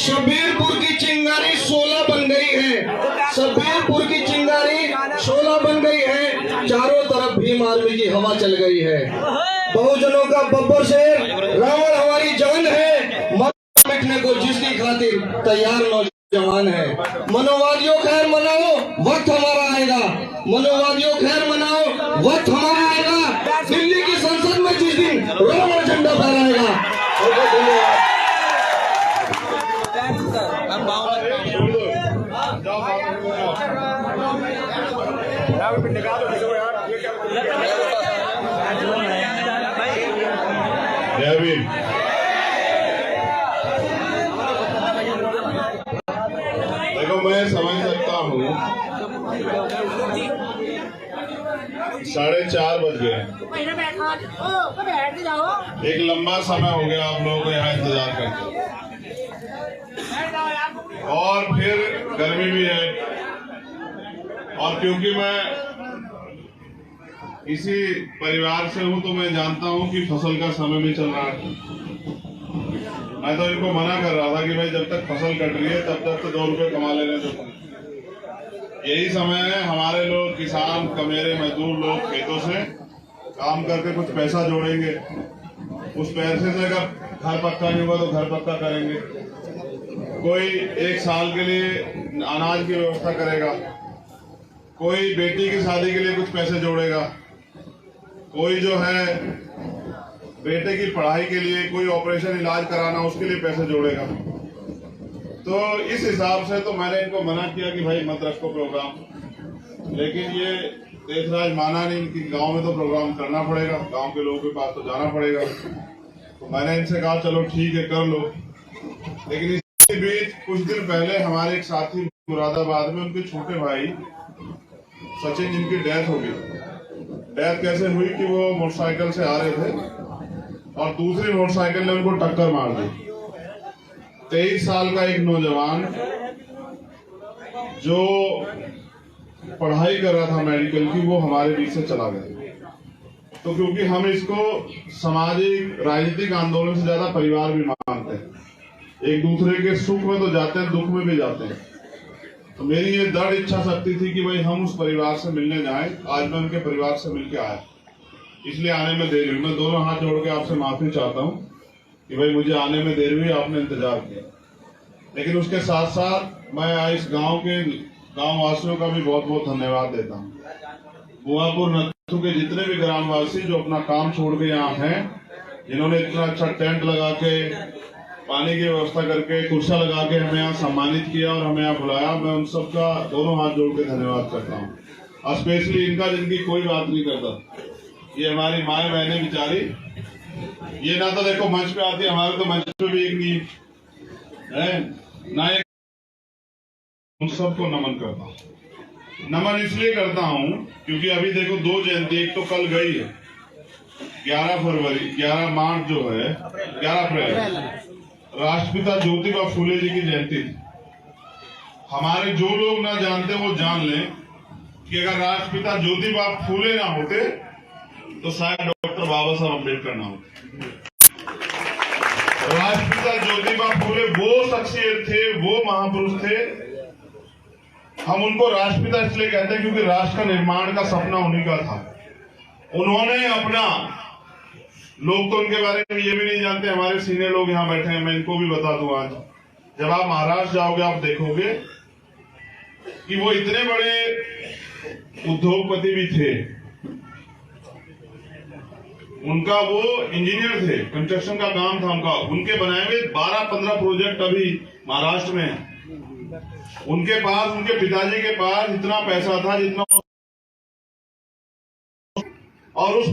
शबीरपुर की चिंगारी 16 बन गई है। शबीरपुर की चिंगारी 16 बन गई है। चारों तरफ भीम आर्मी की हवा चल गई है। बहुजनों का बब्बर शेर रावण हमारी जान है। मिटने को जिसकी खातिर तैयार नौजवान है। मनोवादियों खैर मनाओ, वक्त हमारा आएगा। मनोवादियों खैर मनाओ, वक्त हमारा आएगा। दिल्ली की संसद में जिस दिन रावण झंडा फहराएगा। देखो, मैं समझ सकता हूँ 4:30 बज गए। एक लंबा समय हो गया आप लोगों को यहाँ इंतजार करते, और फिर गर्मी भी है। और क्योंकि मैं इसी परिवार से हूँ तो मैं जानता हूँ कि फसल का समय भी चल रहा है। मैं तो इनको मना कर रहा था कि भाई जब तक फसल कट रही है तब तक तो 2 रुपए कमा लेने दो। यही समय है हमारे लोग किसान कमेरे मजदूर लोग खेतों से काम करके कुछ पैसा जोड़ेंगे। उस पैसे से अगर घर पक्का नहीं हुआ तो घर पक्का करेंगे। कोई 1 साल के लिए अनाज की व्यवस्था करेगा, कोई बेटी की शादी के लिए कुछ पैसे जोड़ेगा, कोई जो है बेटे की पढ़ाई के लिए, कोई ऑपरेशन इलाज कराना उसके लिए पैसे जोड़ेगा। तो इस हिसाब से तो मैंने इनको मना किया कि भाई मत रखो प्रोग्राम, लेकिन ये देशराज माना नहीं कि गांव में तो प्रोग्राम करना पड़ेगा, गांव के लोगों के पास तो जाना पड़ेगा। तो मैंने इनसे कहा चलो ठीक है कर लो। लेकिन इसी बीच कुछ दिन पहले हमारे एक साथी मुरादाबाद में उनके छोटे भाई सचिन जिनकी डेथ हो गई। डेथ कैसे हुई कि वो मोटरसाइकिल से आ रहे थे और दूसरी मोटरसाइकिल ने उनको टक्कर मार दी। 23 साल का एक नौजवान जो पढ़ाई कर रहा था मेडिकल की, वो हमारे बीच से चला गया। तो क्योंकि हम इसको सामाजिक राजनीतिक आंदोलन से ज्यादा परिवार भी मानते हैं, एक दूसरे के सुख में तो जाते हैं, दुख में भी जाते हैं। तो मेरी ये दृढ़ इच्छा शक्ति थी कि भाई हम उस परिवार से मिलने जाएं। आज मैं उनके परिवार से मिलके आया, इसलिए आने में देरी हुई। मैं दोनों हाथ जोड़ के आपसे माफी चाहता हूँ कि भाई मुझे आने में देरी हुई, आपने इंतजार किया। लेकिन उसके साथ साथ मैं इस गांव के गांव वासियों का भी बहुत बहुत धन्यवाद देता हूँ। बुआपुर नत्थु के जितने भी ग्रामवासी जो अपना काम छोड़ के यहाँ हैं, जिन्होंने इतना अच्छा टेंट लगा के, पानी की व्यवस्था करके, कुर्सा लगा के हमें यहाँ सम्मानित किया और हमें यहाँ बुलाया, मैं उन सबका दोनों हाथ जोड़ के धन्यवाद करता हूँ। स्पेशली इनका जिनकी कोई बात नहीं करता, ये हमारी माए बहने बेचारी, ये ना तो देखो मंच पे आती है, हमारे तो मंच पे भी एक नहीं है ना। एक उन सबको नमन करता हूँ। नमन इसलिए करता हूँ क्योंकि अभी देखो 2 जयंती, एक तो कल गई है 11 मार्च जो है 11 अप्रैल, राष्ट्रपिता ज्योतिबा फूले जी की जयंती थी। हमारे जो लोग ना जानते वो जान लें कि अगर राष्ट्रपिता ज्योतिबा फूले ना होते तो शायद डॉक्टर बाबा साहब अम्बेडकर ना होते। राष्ट्रपिता ज्योतिबा फूले वो शख्सियत थे, वो महापुरुष थे। हम उनको राष्ट्रपिता इसलिए कहते हैं क्योंकि राष्ट्र का निर्माण का सपना उन्हीं का था। उन्होंने अपना, लोग तो उनके बारे में ये भी नहीं जानते, हमारे सीनियर लोग यहाँ बैठे हैं, मैं इनको भी बता दूं। आज जब आप महाराष्ट्र जाओगे आप देखोगे कि वो इतने बड़े उद्योगपति भी थे। उनका वो इंजीनियर थे, कंस्ट्रक्शन का काम था उनका। उनके बनाए हुए 12-15 प्रोजेक्ट अभी महाराष्ट्र में। उनके पास, उनके पिताजी के पास इतना पैसा था जितना, और उस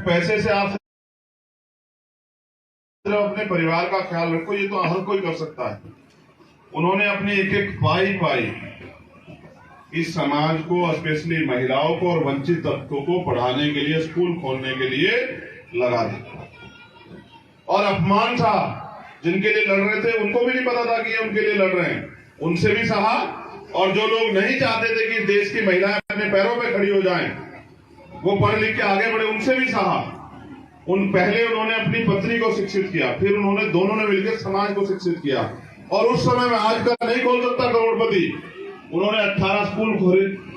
पैसे से आप अपने परिवार का ख्याल रखो, ये तो हर कोई कर सकता है। उन्होंने अपनी एक पाई इस समाज को, स्पेशली महिलाओं को और वंचित तबकों को पढ़ाने के लिए, स्कूल खोलने के लिए लगा दी। और अपमान था, जिनके लिए लड़ रहे थे उनको भी नहीं पता था कि ये उनके लिए लड़ रहे हैं, उनसे भी सहा। और जो लोग नहीं चाहते थे कि देश की महिलाएं अपने पैरों पे खड़ी हो जाएं, वो पढ़ लिख के आगे बढ़े, उनसे भी सहा। पहले उन्होंने अपनी पत्नी को शिक्षित किया, फिर उन्होंने दोनों ने मिलकर समाज को शिक्षित किया। और उस समय में आज का नहीं खोल सकता करोड़पति, उन्होंने 18 स्कूल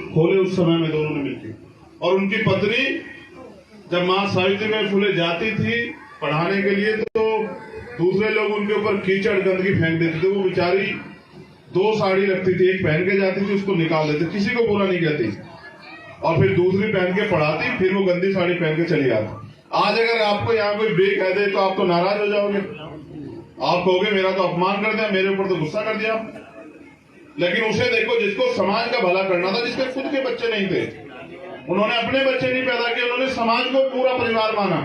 खोले उस समय में दोनों ने मिलकर। और उनकी पत्नी जब माँ सावित्रीबाई फुले जाती थी पढ़ाने के लिए तो दूसरे लोग उनके ऊपर कीचड़ गंदगी फेंक देते थे। वो बेचारी 2 साड़ी रखती थी, एक पहन के जाती थी, उसको निकाल देती, किसी को बुरा नहीं कहती, और फिर दूसरी पहन के पढ़ाती, फिर वो गंदी साड़ी पहन के चली आती। आज अगर आपको यहाँ कोई बे कह दे तो आप तो नाराज हो जाओगे, आप कहोगे मेरा तो अपमान कर दिया, मेरे ऊपर तो गुस्सा कर दिया। लेकिन उसे देखो जिसको समाज का भला करना था, जिसके खुद के बच्चे नहीं थे, उन्होंने अपने बच्चे नहीं पैदा किए, उन्होंने समाज को पूरा परिवार माना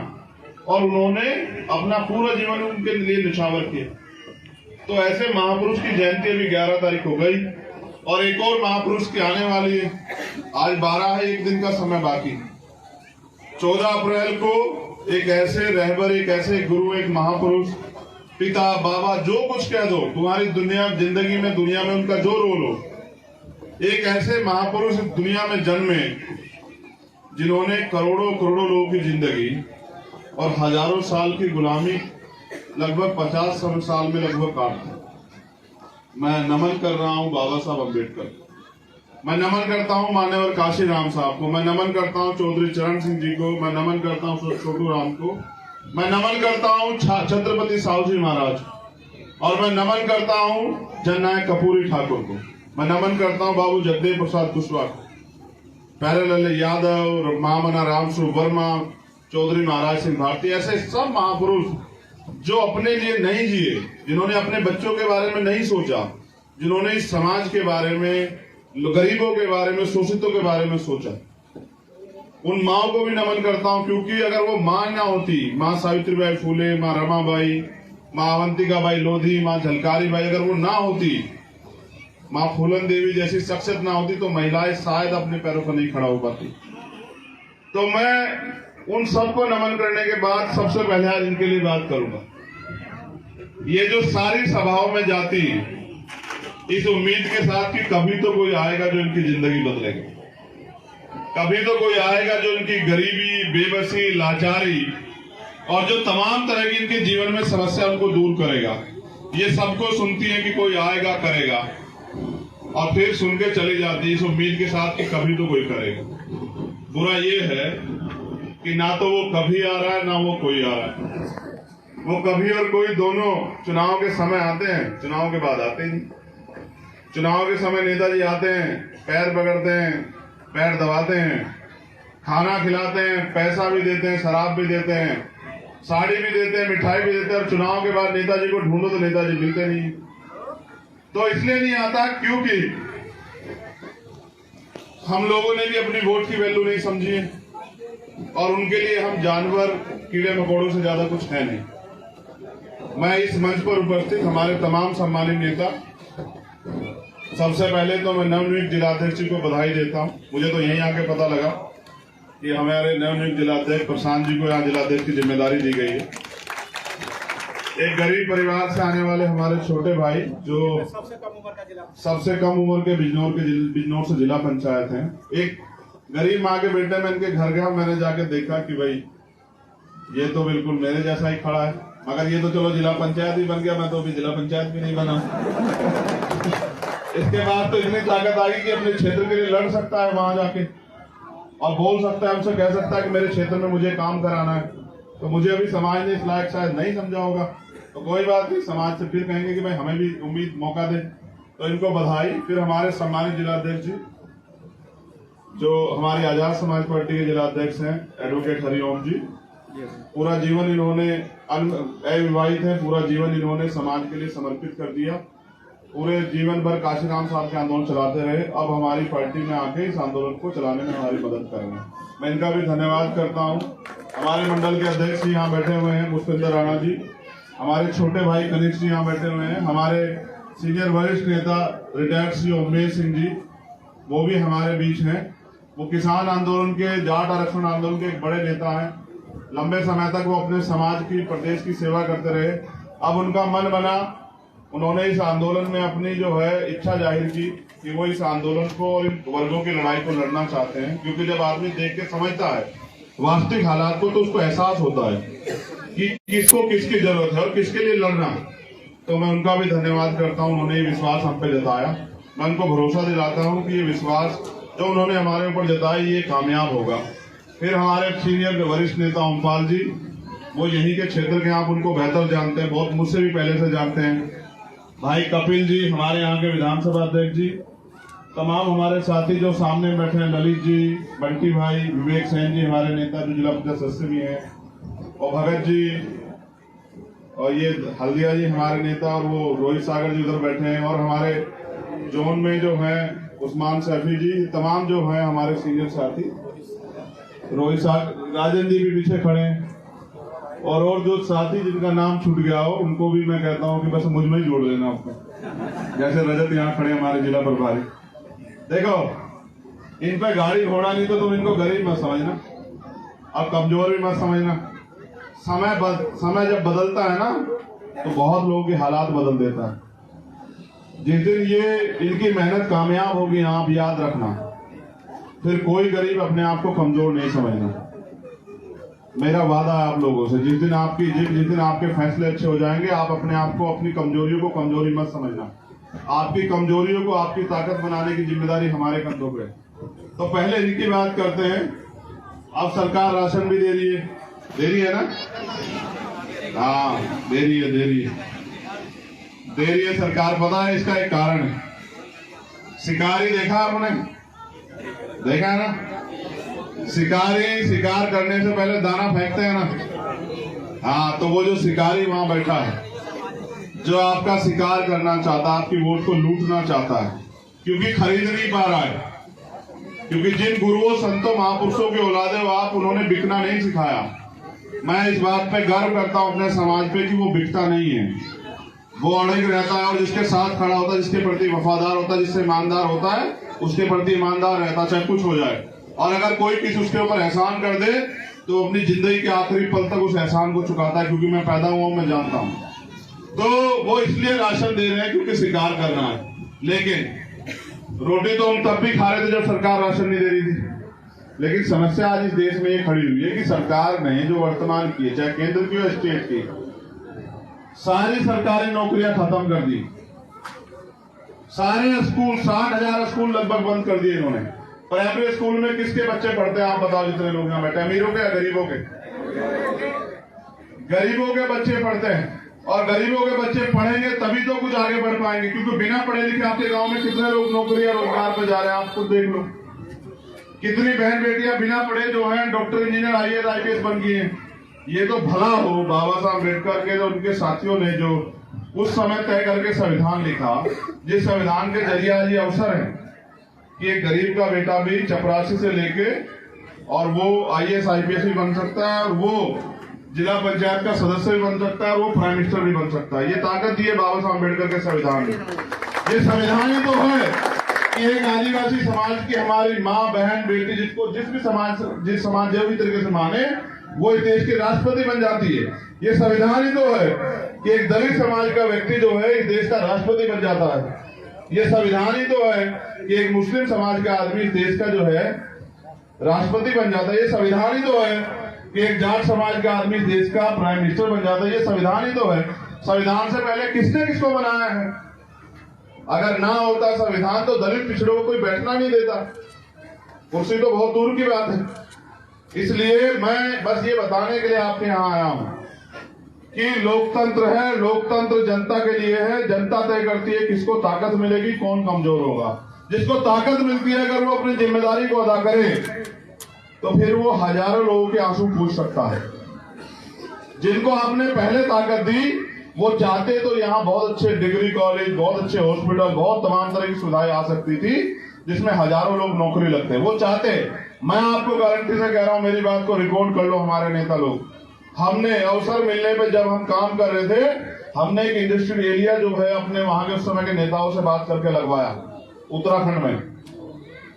और उन्होंने अपना पूरा जीवन उनके लिए निछावर किया। तो ऐसे महापुरुष की जयंती अभी 11 तारीख हो गई और एक और महापुरुष की आने वाली है। आज 12 है, एक दिन का समय बाकी। 14 अप्रैल को एक ऐसे रहबर, एक ऐसे गुरु, एक महापुरुष, पिता, बाबा, जो कुछ कह दो, तुम्हारी जिंदगी में, दुनिया में उनका जो रोल हो, एक ऐसे महापुरुष दुनिया में जन्मे जिन्होंने करोड़ों करोड़ों लोगों की जिंदगी और हजारों साल की गुलामी लगभग 50 साल में लगभग काट दी। मैं नमन कर रहा हूं बाबा साहब अम्बेडकर, मैं नमन करता हूं मान्यवर काशीराम साहब को, मैं नमन करता हूं चौधरी चरण सिंह जी को, मैं नमन करता हूं छोटू राम को, मैं नमन करता हूं छत्रपति साहू जी महाराज, और मैं नमन करता हूं जननायक कपूरी ठाकुर को, मैं नमन करता हूं बाबू जगदेव प्रसाद कुशवाहा को, प्यारेलाल यादव, महामना रामस्वरूप वर्मा, चौधरी महाराज सिंह भारती, ऐसे सब महापुरुष जो अपने लिए नहीं जिए, जिन्होंने अपने बच्चों के बारे में नहीं सोचा, जिन्होंने इस समाज के बारे में, गरीबों के बारे में, शोषितों के बारे में सोचा। उन माओ को भी नमन करता हूं, क्योंकि अगर वो मां ना होती, मां सावित्रीबाई फुले, मां रमाबाई, मां अवंतिकाबाई लोधी, मां झलकारी बाई, अगर वो ना होती, मां फूलन देवी जैसी शख्सियत ना होती, तो महिलाएं शायद अपने पैरों पर नहीं खड़ा हो पाती। तो मैं उन सबको नमन करने के बाद सबसे पहले आज इनके लिए बात करूंगा। ये जो सारी सभाओं में जाती, इस उम्मीद के साथ कि कभी तो कोई आएगा जो इनकी जिंदगी बदलेगा, कभी तो कोई आएगा जो इनकी गरीबी, बेबसी, लाचारी और जो तमाम तरह की इनके जीवन में समस्या उनको दूर करेगा। ये सबको सुनती है कि कोई आएगा करेगा, और फिर सुन के चली जाती है इस उम्मीद के साथ कि कभी तो कोई करेगा। बुरा ये है कि ना तो वो कभी आ रहा है, ना वो कोई आ रहा है। वो कभी और कोई दोनों चुनाव के समय आते हैं, चुनाव के बाद आते नहीं। चुनाव के समय नेताजी आते हैं, पैर पकड़ते हैं, पैर दबाते हैं, खाना खिलाते हैं, पैसा भी देते हैं, शराब भी देते हैं, साड़ी भी देते हैं, मिठाई भी देते हैं, और चुनाव के बाद नेताजी को ढूंढो तो नेताजी मिलते नहीं। तो इसलिए नहीं आता क्योंकि हम लोगों ने भी अपनी वोट की वैल्यू नहीं समझी है, और उनके लिए हम जानवर, कीड़े मकोड़ों से ज्यादा कुछ है नहीं। मैं इस मंच पर उपस्थित हमारे तमाम सम्मानित नेता, सबसे पहले तो मैं नवनियुक्त जिलाध्यक्ष जी को बधाई देता हूं। मुझे तो यहीं आके पता लगा कि हमारे नवनियुक्त जिलाध्यक्ष प्रशांत जी को यहाँ जिलाध्यक्ष की जिम्मेदारी दी गई है। एक गरीब परिवार से आने वाले हमारे छोटे भाई, जो सबसे कम उम्र के बिजनौर से जिला पंचायत हैं, एक गरीब माँ के बेटे, मैं इनके घर गया, मैंने जाके देखा कि भाई ये तो बिल्कुल मेरे जैसा ही खड़ा है, मगर ये तो चलो जिला पंचायत ही बन गया, मैं तो अभी जिला पंचायत भी नहीं बना। इसके बाद तो इतनी ताकत आ गई कि अपने क्षेत्र के लिए लड़ सकता है वहां जाके, और बोल सकता है, हमसे कह सकता है कि मेरे क्षेत्र में मुझे काम कराना है। तो मुझे अभी समाज ने इस लायक शायद नहीं समझा होगा, तो कोई बात नहीं, समाज से फिर कहेंगे कि भाई हमें भी उम्मीद मौका दे। तो इनको बधाई। फिर हमारे सम्मानित जिलाध्यक्ष जी, जो हमारी आजाद समाज पार्टी के जिलाध्यक्ष हैं, एडवोकेट हरिओम जी, पूरा जीवन इन्होंने, अविवाहित है, पूरा जीवन इन्होंने समाज के लिए समर्पित कर दिया, पूरे जीवन भर काशीराम साहब के आंदोलन चलाते रहे, अब हमारी पार्टी में आके इस आंदोलन को चलाने में हमारी मदद कर रहे हैं। मैं इनका भी धन्यवाद करता हूं। हमारे मंडल के अध्यक्ष यहाँ बैठे हुए हैं पुष्पेंद्र राणा जी, हमारे छोटे भाई कनिष्ठ जी यहाँ बैठे हुए हैं, हमारे सीनियर वरिष्ठ नेता रिटायर्ड श्री उमेश सिंह जी, वो भी हमारे बीच हैं। वो किसान आंदोलन के, जाट आरक्षण आंदोलन के एक बड़े नेता हैं। लंबे समय तक वो अपने समाज की, प्रदेश की सेवा करते रहे। अब उनका मन बना, उन्होंने इस आंदोलन में अपनी जो है इच्छा जाहिर की कि वो इस आंदोलन को और इन वर्गों की लड़ाई को लड़ना चाहते हैं, क्योंकि जब आदमी देख के समझता है वास्तविक हालात को, तो उसको एहसास होता है कि किसको किसकी जरूरत है और किसके लिए लड़ना। तो मैं उनका भी धन्यवाद करता हूँ, उन्होंने ये विश्वास हम पे जताया। मैं उनको भरोसा दिलाता हूँ कि ये विश्वास जो उन्होंने हमारे ऊपर जताया ये कामयाब होगा। फिर हमारे सीनियर वरिष्ठ नेता ओमपाल जी, वो यहीं के क्षेत्र के, आप उनको बेहतर जानते हैं, बहुत मुझसे भी पहले से जानते हैं। भाई कपिल जी, हमारे यहाँ के विधानसभा अध्यक्ष जी, तमाम हमारे साथी जो सामने बैठे हैं, ललित जी, बंटी भाई, विवेक सेन जी, हमारे नेता जो जिला पंचायत सदस्य भी हैं, और भगत जी, और ये हल्दिया जी हमारे नेता, और वो रोहित सागर जी उधर बैठे हैं, और हमारे जोन में जो है उस्मान सैफी जी, तमाम जो है हमारे सीनियर साथी, रोहित सागर, राजन जी भी पीछे खड़े हैं, और जो साथी जिनका नाम छूट गया हो उनको भी मैं कहता हूँ कि बस मुझ में ही जोड़ देना आपको, जैसे रजत यहाँ खड़े हमारे जिला प्रभारी। देखो, इन पे गाड़ी घोड़ा नहीं तो तुम इनको गरीब मत समझना, अब कमजोर भी मत समझना। समय जब बदलता है ना तो बहुत लोगों के हालात बदल देता है। जिस दिन ये इनकी मेहनत कामयाब होगी, आप याद रखना, फिर कोई गरीब अपने आप को कमजोर नहीं समझना। मेरा वादा है आप लोगों से, जिस दिन आपके फैसले अच्छे हो जाएंगे, आप अपने आप को, अपनी कमजोरियों को कमजोरी मत समझना। आपकी कमजोरियों को आपकी ताकत बनाने की जिम्मेदारी हमारे कंधों पे। तो पहले इनकी बात करते हैं। अब सरकार राशन भी दे रही है ना? हाँ, दे रही है सरकार। पता है इसका एक कारण है, शिकारी देखा आपने, देखा है ना? शिकारी शिकार करने से पहले दाना फेंकते हैं ना। हाँ, तो वो जो शिकारी वहां बैठा है, जो आपका शिकार करना चाहता है, आपकी वोट को लूटना चाहता है, क्योंकि खरीद नहीं पा रहा है, क्योंकि जिन गुरुओं, संतों, महापुरुषों के औलादे हो आप, उन्होंने बिकना नहीं सिखाया। मैं इस बात पे गर्व करता हूं अपने समाज पे कि वो बिकता नहीं है, वो अड़िग रहता है, और जिसके साथ खड़ा होता है, जिसके प्रति वफादार होता है, जिससे ईमानदार होता है, उसके प्रति ईमानदार रहता, चाहे कुछ हो जाए। और अगर कोई किसी उसके ऊपर एहसान कर दे तो अपनी जिंदगी के आखिरी पल तक उस एहसान को चुकाता है, क्योंकि मैं पैदा हुआ हूं, मैं जानता हूं। तो वो इसलिए राशन दे रहे हैं क्योंकि शिकार करना है। लेकिन रोटी तो हम तब भी खा रहे थे जब सरकार राशन नहीं दे रही थी। लेकिन समस्या आज इस देश में ये खड़ी हुई है कि सरकार ने जो वर्तमान की है, चाहे केंद्र की हो स्टेट की, सारी सरकारी नौकरियां खत्म कर दी। सारे स्कूल, 60,000 स्कूल लगभग बंद कर दिए इन्होंने। प्राइमरी स्कूल में किसके बच्चे पढ़ते हैं आप बताओ, जितने लोग यहाँ बैठे, अमीरों के या गरीबों के? गरीबों के बच्चे पढ़ते हैं, और गरीबों के बच्चे पढ़ेंगे तभी तो कुछ आगे बढ़ पाएंगे, क्योंकि बिना पढ़े लिखे आपके गांव में कितने लोग नौकरी या रोजगार पे जा रहे हैं, आप खुद देख लो। कितनी बहन बेटियां बिना पढ़े जो है डॉक्टर, इंजीनियर, IAS, IPS बन गई हैं। ये तो भला हो बाबा साहब अम्बेडकर के, जो उनके साथियों ने जो उस समय तय करके संविधान लिखा, जिस संविधान के जरिए आज ये अवसर है कि एक गरीब का बेटा भी चपरासी से लेके और वो IAS, IPS भी बन सकता है, और वो जिला पंचायत का सदस्य भी बन सकता है, और वो प्राइम मिनिस्टर भी बन सकता है। ये ताकत दी है बाबा साहब अम्बेडकर के संविधान में। ये संविधान ही तो है कि एक आदिवासी समाज की हमारी माँ, बहन, बेटी, जिस समाज जो भी तरीके से माने, वो इस देश की राष्ट्रपति बन जाती है। ये संविधान ही तो है कि एक दलित समाज का व्यक्ति जो है इस देश का राष्ट्रपति बन जाता है। ये संविधान ही तो है कि एक मुस्लिम समाज का आदमी इस देश का जो है राष्ट्रपति बन जाता है। ये संविधान ही तो है कि एक जाट समाज का आदमी इस देश का प्राइम मिनिस्टर बन जाता है। ये संविधान ही तो है। संविधान से पहले किसने किसको बनाया है? अगर ना होता संविधान तो दलित पिछड़ों को कोई बैठना नहीं देता, कुर्सी तो बहुत दूर की बात है। इसलिए मैं बस ये बताने के लिए आपके यहाँ आया हूं कि लोकतंत्र है, लोकतंत्र जनता के लिए है। जनता तय करती है किसको ताकत मिलेगी, कौन कमजोर होगा। जिसको ताकत मिलती है, अगर वो अपनी जिम्मेदारी को अदा करे तो फिर वो हजारों लोगों के आंसू पूछ सकता है। जिनको आपने पहले ताकत दी, वो चाहते तो यहाँ बहुत अच्छे डिग्री कॉलेज, बहुत अच्छे हॉस्पिटल, बहुत तमाम तरह की सुविधाएं आ सकती थी जिसमें हजारों लोग नौकरी लगते। वो चाहते। मैं आपको गारंटी से कह रहा हूं, मेरी बात को रिकॉर्ड कर लो हमारे नेता लोग। हमने अवसर मिलने पे जब हम काम कर रहे थे, हमने एक इंडस्ट्रियल एरिया जो है अपने वहां के उस समय के नेताओं से बात करके लगवाया उत्तराखंड में,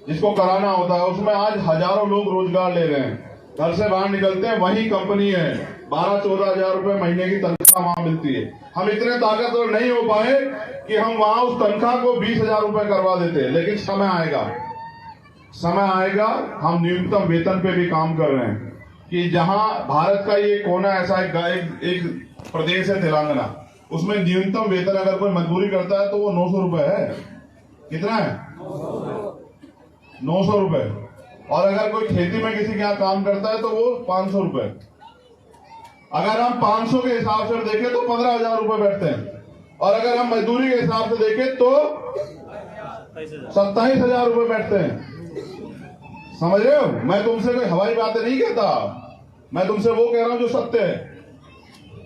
जिसको कराना होता है। उसमें आज हजारों लोग रोजगार ले रहे हैं, घर से बाहर निकलते हैं, वही कंपनी है, 12-14 हजार रुपए महीने की तनख्वाह वहां मिलती है। हम इतने ताकतवर नहीं हो पाए कि हम वहां उस तनख्वाह को 20,000 रुपए करवा देते, लेकिन समय आएगा, हम न्यूनतम वेतन पे भी काम कर रहे हैं। कि जहां भारत का ये कोना ऐसा एक प्रदेश है तेलंगाना, उसमें न्यूनतम वेतन अगर कोई मजदूरी करता है तो वो 900 रुपए है। कितना है? 900 रुपए। और अगर कोई खेती में किसी के यहाँ काम करता है तो वो 500 रुपए। अगर हम 500 के हिसाब से देखें तो 15,000 रुपए बैठते हैं, और अगर हम मजदूरी के हिसाब से देखें तो 27,000 रुपए बैठते हैं। समझ रहे हो? मैं तुमसे कोई हवाई बातें नहीं कहता, मैं तुमसे वो कह रहा हूं जो सत्य है।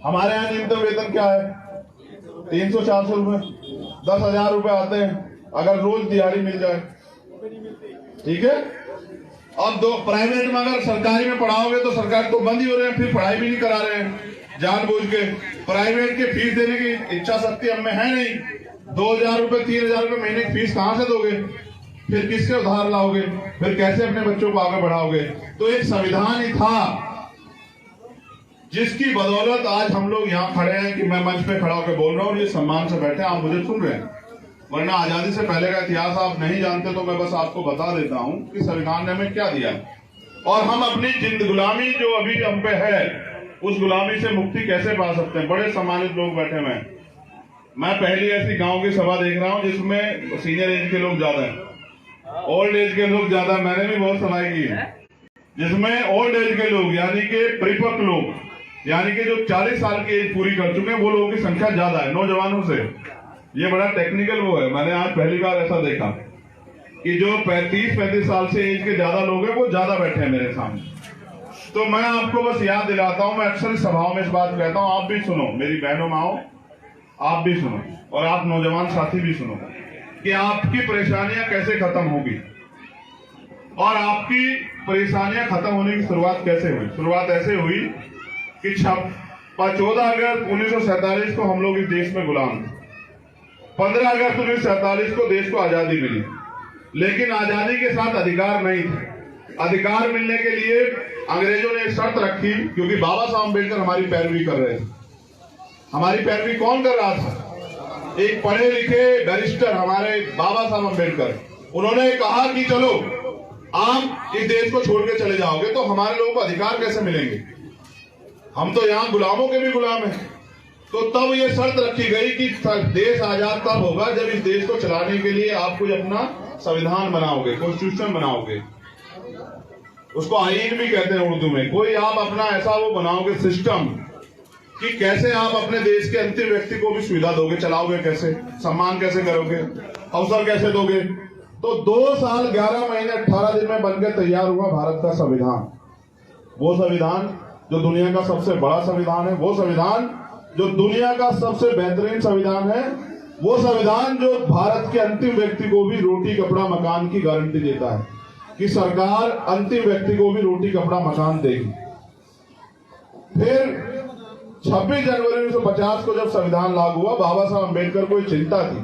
हमारे यहाँ न्यूनतम वेतन क्या है? 300-400 रुपए, 10,000 रुपए आते हैं अगर रोज दिहाड़ी मिल जाए। ठीक है। अब दो प्राइवेट में, अगर सरकारी में पढ़ाओगे तो सरकार तो बंद ही हो रहे हैं, फिर पढ़ाई भी नहीं करा रहे हैं जानबूझ के। प्राइवेट के फीस देने की इच्छा शक्ति हमें है नहीं। 2,000 रुपए 3,000 रुपए महीने की फीस कहां से दोगे? फिर किससे उधार लाओगे? फिर कैसे अपने बच्चों को आगे बढ़ाओगे? तो एक संविधान ही था जिसकी बदौलत आज हम लोग यहाँ खड़े हैं कि मैं मंच पे खड़ा होकर बोल रहा हूँ, ये सम्मान से बैठे आप मुझे सुन रहे हैं। वरना आजादी से पहले का इतिहास आप नहीं जानते तो मैं बस आपको बता देता हूँ कि संविधान ने हमें क्या दिया, और हम अपनी जिंद गुलामी जो अभी हम पे है उस गुलामी से मुक्ति कैसे पा सकते हैं। बड़े सम्मानित लोग बैठे हुए हैं। मैं पहली ऐसी गांव की सभा देख रहा हूँ जिसमें सीनियर एज के लोग ज्यादा है, ओल्ड एज के लोग ज्यादा। मैंने भी बहुत सभाएं की है जिसमें ओल्ड एज के लोग यानी कि परिपक्व लोग, यानी कि जो 40 साल की एज पूरी कर चुके हैं, वो लोगों की संख्या ज्यादा है नौजवानों से। ये बड़ा टेक्निकल वो है, मैंने आज पहली बार ऐसा देखा कि जो 35-35 साल से एज के ज्यादा लोग हैं वो ज्यादा बैठे हैं मेरे सामने। तो मैं आपको बस याद दिलाता हूं, मैं अक्सर सभाओं में इस बात कहता हूं, आप भी सुनो, मेरी बहनों माओ आप भी सुनो, और आप नौजवान साथी भी सुनो कि आपकी परेशानियां कैसे खत्म होगी और आपकी परेशानियां खत्म होने की शुरुआत कैसे हुई। शुरुआत ऐसे हुई कि 14 अगस्त 1947 को हम लोग इस देश में गुलाम थे। 15 अगस्त 1947 को देश को आजादी मिली, लेकिन आजादी के साथ अधिकार नहीं थे। अधिकार मिलने के लिए अंग्रेजों ने एक शर्त रखी, क्योंकि बाबा साहब अम्बेडकर हमारी पैरवी कर रहे थे। हमारी पैरवी कौन कर रहा था? एक पढ़े लिखे बैरिस्टर हमारे बाबा साहब अम्बेडकर। उन्होंने कहा कि चलो आप इस देश को छोड़ के चले जाओगे तो हमारे लोगों को अधिकार कैसे मिलेंगे? हम तो यहाँ गुलामों के भी गुलाम हैं। तो तब ये शर्त रखी गई कि देश आजाद तब होगा जब इस देश को चलाने के लिए आप कुछ अपना संविधान बनाओगे, कॉन्स्टिट्यूशन बनाओगे। उसको आईन भी कहते हैं उर्दू में। कोई आप अपना ऐसा वो बनाओगे सिस्टम कि कैसे आप अपने देश के अंतिम व्यक्ति को भी सुविधा दोगे, चलाओगे कैसे, सम्मान कैसे करोगे, अवसर कैसे दोगे। तो 2 साल 11 महीने 18 दिन में बनकर तैयार हुआ भारत का संविधान। वो संविधान जो दुनिया का सबसे बड़ा संविधान है, वो संविधान जो दुनिया का सबसे बेहतरीन संविधान है, वो संविधान जो भारत के अंतिम व्यक्ति को भी रोटी कपड़ा मकान की गारंटी देता है कि सरकार अंतिम व्यक्ति को भी रोटी कपड़ा मकान देगी। फिर 26 जनवरी 1950 को जब संविधान लागू हुआ, बाबा साहब अम्बेडकर को चिंता थी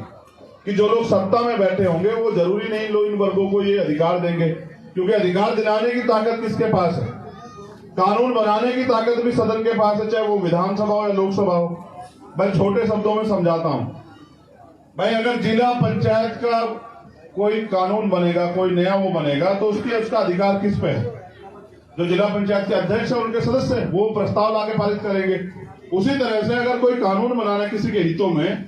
कि जो लोग सत्ता में बैठे होंगे वो जरूरी नहीं लोग इन वर्गों को ये अधिकार देंगे, क्योंकि अधिकार दिलाने की ताकत किसके पास है? कानून बनाने की ताकत भी सदन के पास है, चाहे वो विधानसभा हो या लोकसभा हो। मैं छोटे शब्दों में समझाता हूं भाई, अगर जिला पंचायत का कोई कानून बनेगा, कोई नया वो बनेगा, तो उसका अधिकार किस पे है? जो जिला पंचायत के अध्यक्ष है, उनके सदस्य, वो प्रस्ताव लाके पारित करेंगे। उसी तरह से अगर कोई कानून बनाना किसी के हितों में,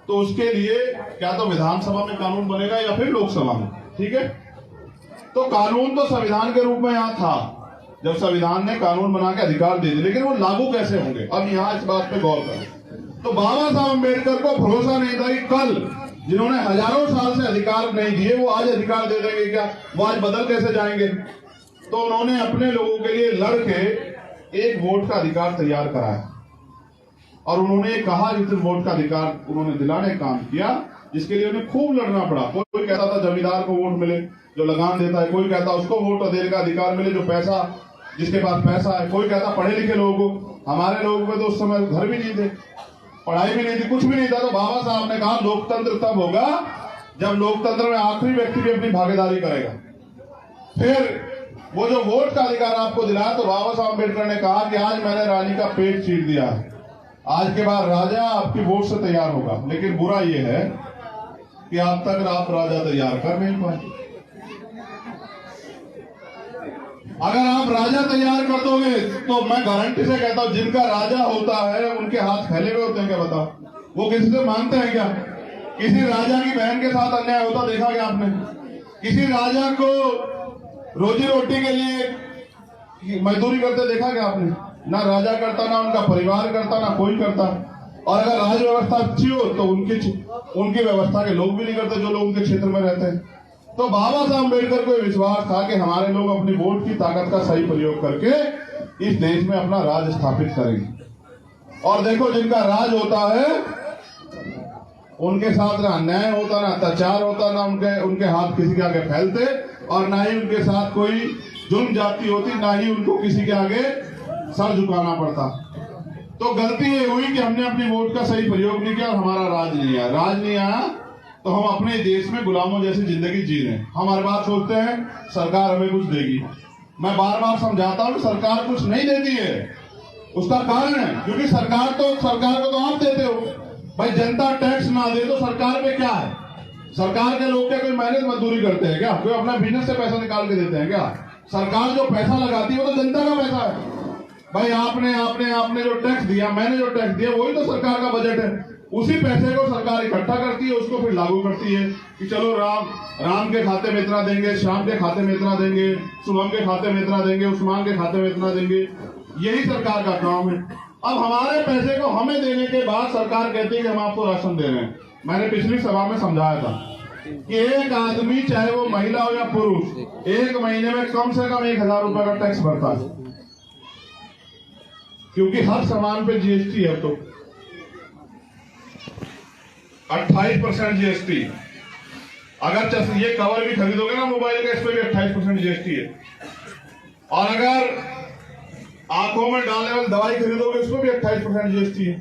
तो उसके लिए क्या तो विधानसभा में कानून बनेगा या फिर लोकसभा में। ठीक है। तो कानून तो संविधान के रूप में यहाँ था जब संविधान ने कानून बना के अधिकार दे दिए, लेकिन वो लागू कैसे होंगे? अब यहाँ इस बात पे गौर करें। तो बाबा साहब अम्बेडकर को भरोसा नहीं था कि कल जिन्होंने हजारों साल से अधिकार नहीं दिए वो आज अधिकार दे देंगे क्या? वो आज बदल कैसे जाएंगे? तो उन्होंने अपने लोगों के लिए लड़ के एक वोट का अधिकार तैयार कराया, और उन्होंने कहा जिस वोट का अधिकार उन्होंने दिलाने का काम किया, जिसके लिए उन्हें खूब लड़ना पड़ा। कोई कहता था जमींदार को वोट मिले जो लगान देता है, कोई कहता उसको वोट देने का अधिकार मिले जो पैसा, जिसके पास पैसा है, कोई कहता पढ़े लिखे लोगों को। हमारे लोगों में तो उस समय घर भी नहीं थे, पढ़ाई भी नहीं थी, कुछ भी नहीं था। तो बाबा साहब ने कहा लोकतंत्र तब होगा जब लोकतंत्र में आखिरी व्यक्ति भी अपनी भागीदारी करेगा। फिर वो जो वोट का अधिकार आपको दिलाया, तो बाबा साहब अम्बेडकर ने कहा कि आज मैंने रानी का पेट चीर दिया है, आज के बाद राजा आपकी वोट से तैयार होगा। लेकिन बुरा ये है कि आज तक आप राजा तैयार कर नहीं पाए। अगर आप राजा तैयार कर दोगे तो मैं गारंटी से कहता हूं जिनका राजा होता है उनके हाथ फैले हुए होते हैं क्या बताओ? वो किसी से मांगते हैं क्या? किसी राजा की बहन के साथ अन्याय होता देखा क्या आपने? किसी राजा को रोजी रोटी के लिए मजदूरी करते देखा क्या आपने? ना राजा करता, ना उनका परिवार करता, ना कोई करता। और अगर राज व्यवस्था अच्छी हो तो उनकी व्यवस्था के लोग भी नहीं करते जो लोग उनके क्षेत्र में रहते हैं। तो बाबा साहब अम्बेडकर को विश्वास था कि हमारे लोग अपनी वोट की ताकत का सही प्रयोग करके इस देश में अपना राज स्थापित करेंगे। और देखो जिनका राज होता है उनके साथ ना अन्याय होता, ना अत्याचार होता, ना उनके हाथ किसी के आगे फैलते, और ना ही उनके साथ कोई जुल्म जाती होती, ना ही उनको किसी के आगे सर झुकाना पड़ता। तो गलती ये हुई कि हमने अपनी वोट का सही प्रयोग नहीं किया और हमारा राज नहीं आया। राज नहीं आया तो हम अपने देश में गुलामों जैसी जिंदगी जी रहे हैं। हम हर बार सोचते हैं सरकार हमें कुछ देगी। मैं बार बार समझाता हूं कि सरकार कुछ नहीं देती है। उसका कारण है क्योंकि सरकार को तो आप देते हो। भाई जनता टैक्स ना दे तो सरकार पे क्या है? सरकार के लोग क्या कोई मेहनत मजदूरी करते हैं क्या? कोई अपना बिजनेस से पैसा निकाल के देते हैं क्या? सरकार जो पैसा लगाती है वो तो जनता का पैसा है। भाई आपने जो टैक्स दिया, मैंने जो टैक्स दिया, वही तो सरकार का बजट है। उसी पैसे को सरकार इकट्ठा करती है, उसको फिर लागू करती है कि चलो राम के खाते में इतना देंगे, श्याम के खाते में इतना देंगे, शुभम के खाते में इतना देंगे, उस्मान के खाते में इतना देंगे। यही सरकार का काम है। अब हमारे पैसे को हमें देने के बाद सरकार कहती है कि हम आपको राशन दे रहे हैं। मैंने पिछली सभा में समझाया था कि एक आदमी चाहे वो महिला हो या पुरुष, एक महीने में कम से कम 1000 रुपए का टैक्स भरता है, क्योंकि हर सामान पे जीएसटी है। तो 28% जीएसटी। अगर ये कवर भी खरीदोगे ना मोबाइल का, इस पे भी 28% जीएसटी है। और अगर आंखों में डालने वाली दवाई खरीदोगे, इस पे भी 28% जीएसटी है।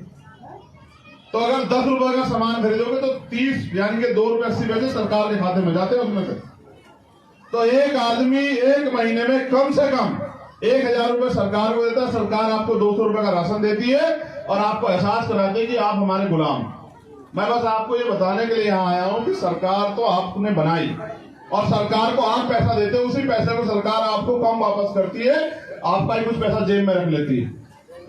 तो अगर 10 रुपए का सामान खरीदोगे तो 30 यानी कि 2 रुपए 80 पैसे सरकार के खाते में जाते हैं उसमें से। तो एक आदमी एक महीने में कम से कम 1000 रुपए सरकार को देता है। सरकार आपको 200 रुपए का राशन देती है और आपको एहसास कराती है कि आप हमारे गुलाम। मैं बस आपको ये बताने के लिए यहाँ आया हूँ कि सरकार तो आपने बनाई और सरकार को आप पैसा देते, उसी पैसे को सरकार आपको कम वापस करती है, आपका ही कुछ पैसा जेब में रख लेती है।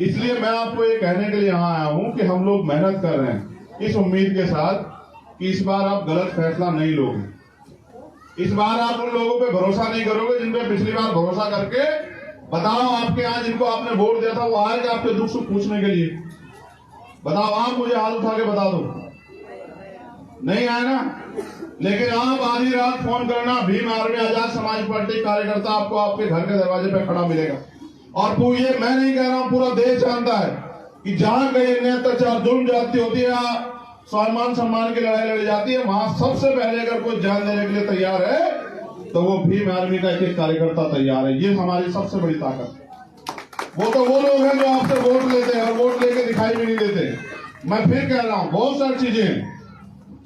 इसलिए मैं आपको ये कहने के लिए यहाँ आया हूँ कि हम लोग मेहनत कर रहे हैं इस उम्मीद के साथ कि इस बार आप गलत फैसला नहीं लोगे। इस बार आप उन लोगों पे भरोसा नहीं करोगे जिन पे पिछली बार भरोसा करके, बताओ आपके यहाँ जिनको आपने वोट दिया था वो आएगा आपके दुख सुख पूछने के लिए? बताओ, आप मुझे हाथ उठा के बता दो, नहीं आए ना? लेकिन आप आधी रात फोन करना, भीम आर्मी आजाद समाज पार्टी कार्यकर्ता आपको आपके घर के दरवाजे पे खड़ा मिलेगा। और ये मैं नहीं कह रहा हूं, पूरा देश जानता है कि जहां कहीं अन्याय अत्याचार जुल्म जाती होती है, स्वाभिमान सम्मान की लड़ाई लड़ी जाती है, वहां सबसे पहले अगर कोई जान देने के लिए तैयार है तो वो भीम आर्मी का एक कार्यकर्ता तैयार है। ये हमारी सबसे बड़ी ताकत है। वो तो वो लोग हैं जो आपसे वोट लेते हैं और वोट लेके दिखाई भी नहीं देते। मैं फिर कह रहा हूं, बहुत सारी चीजें।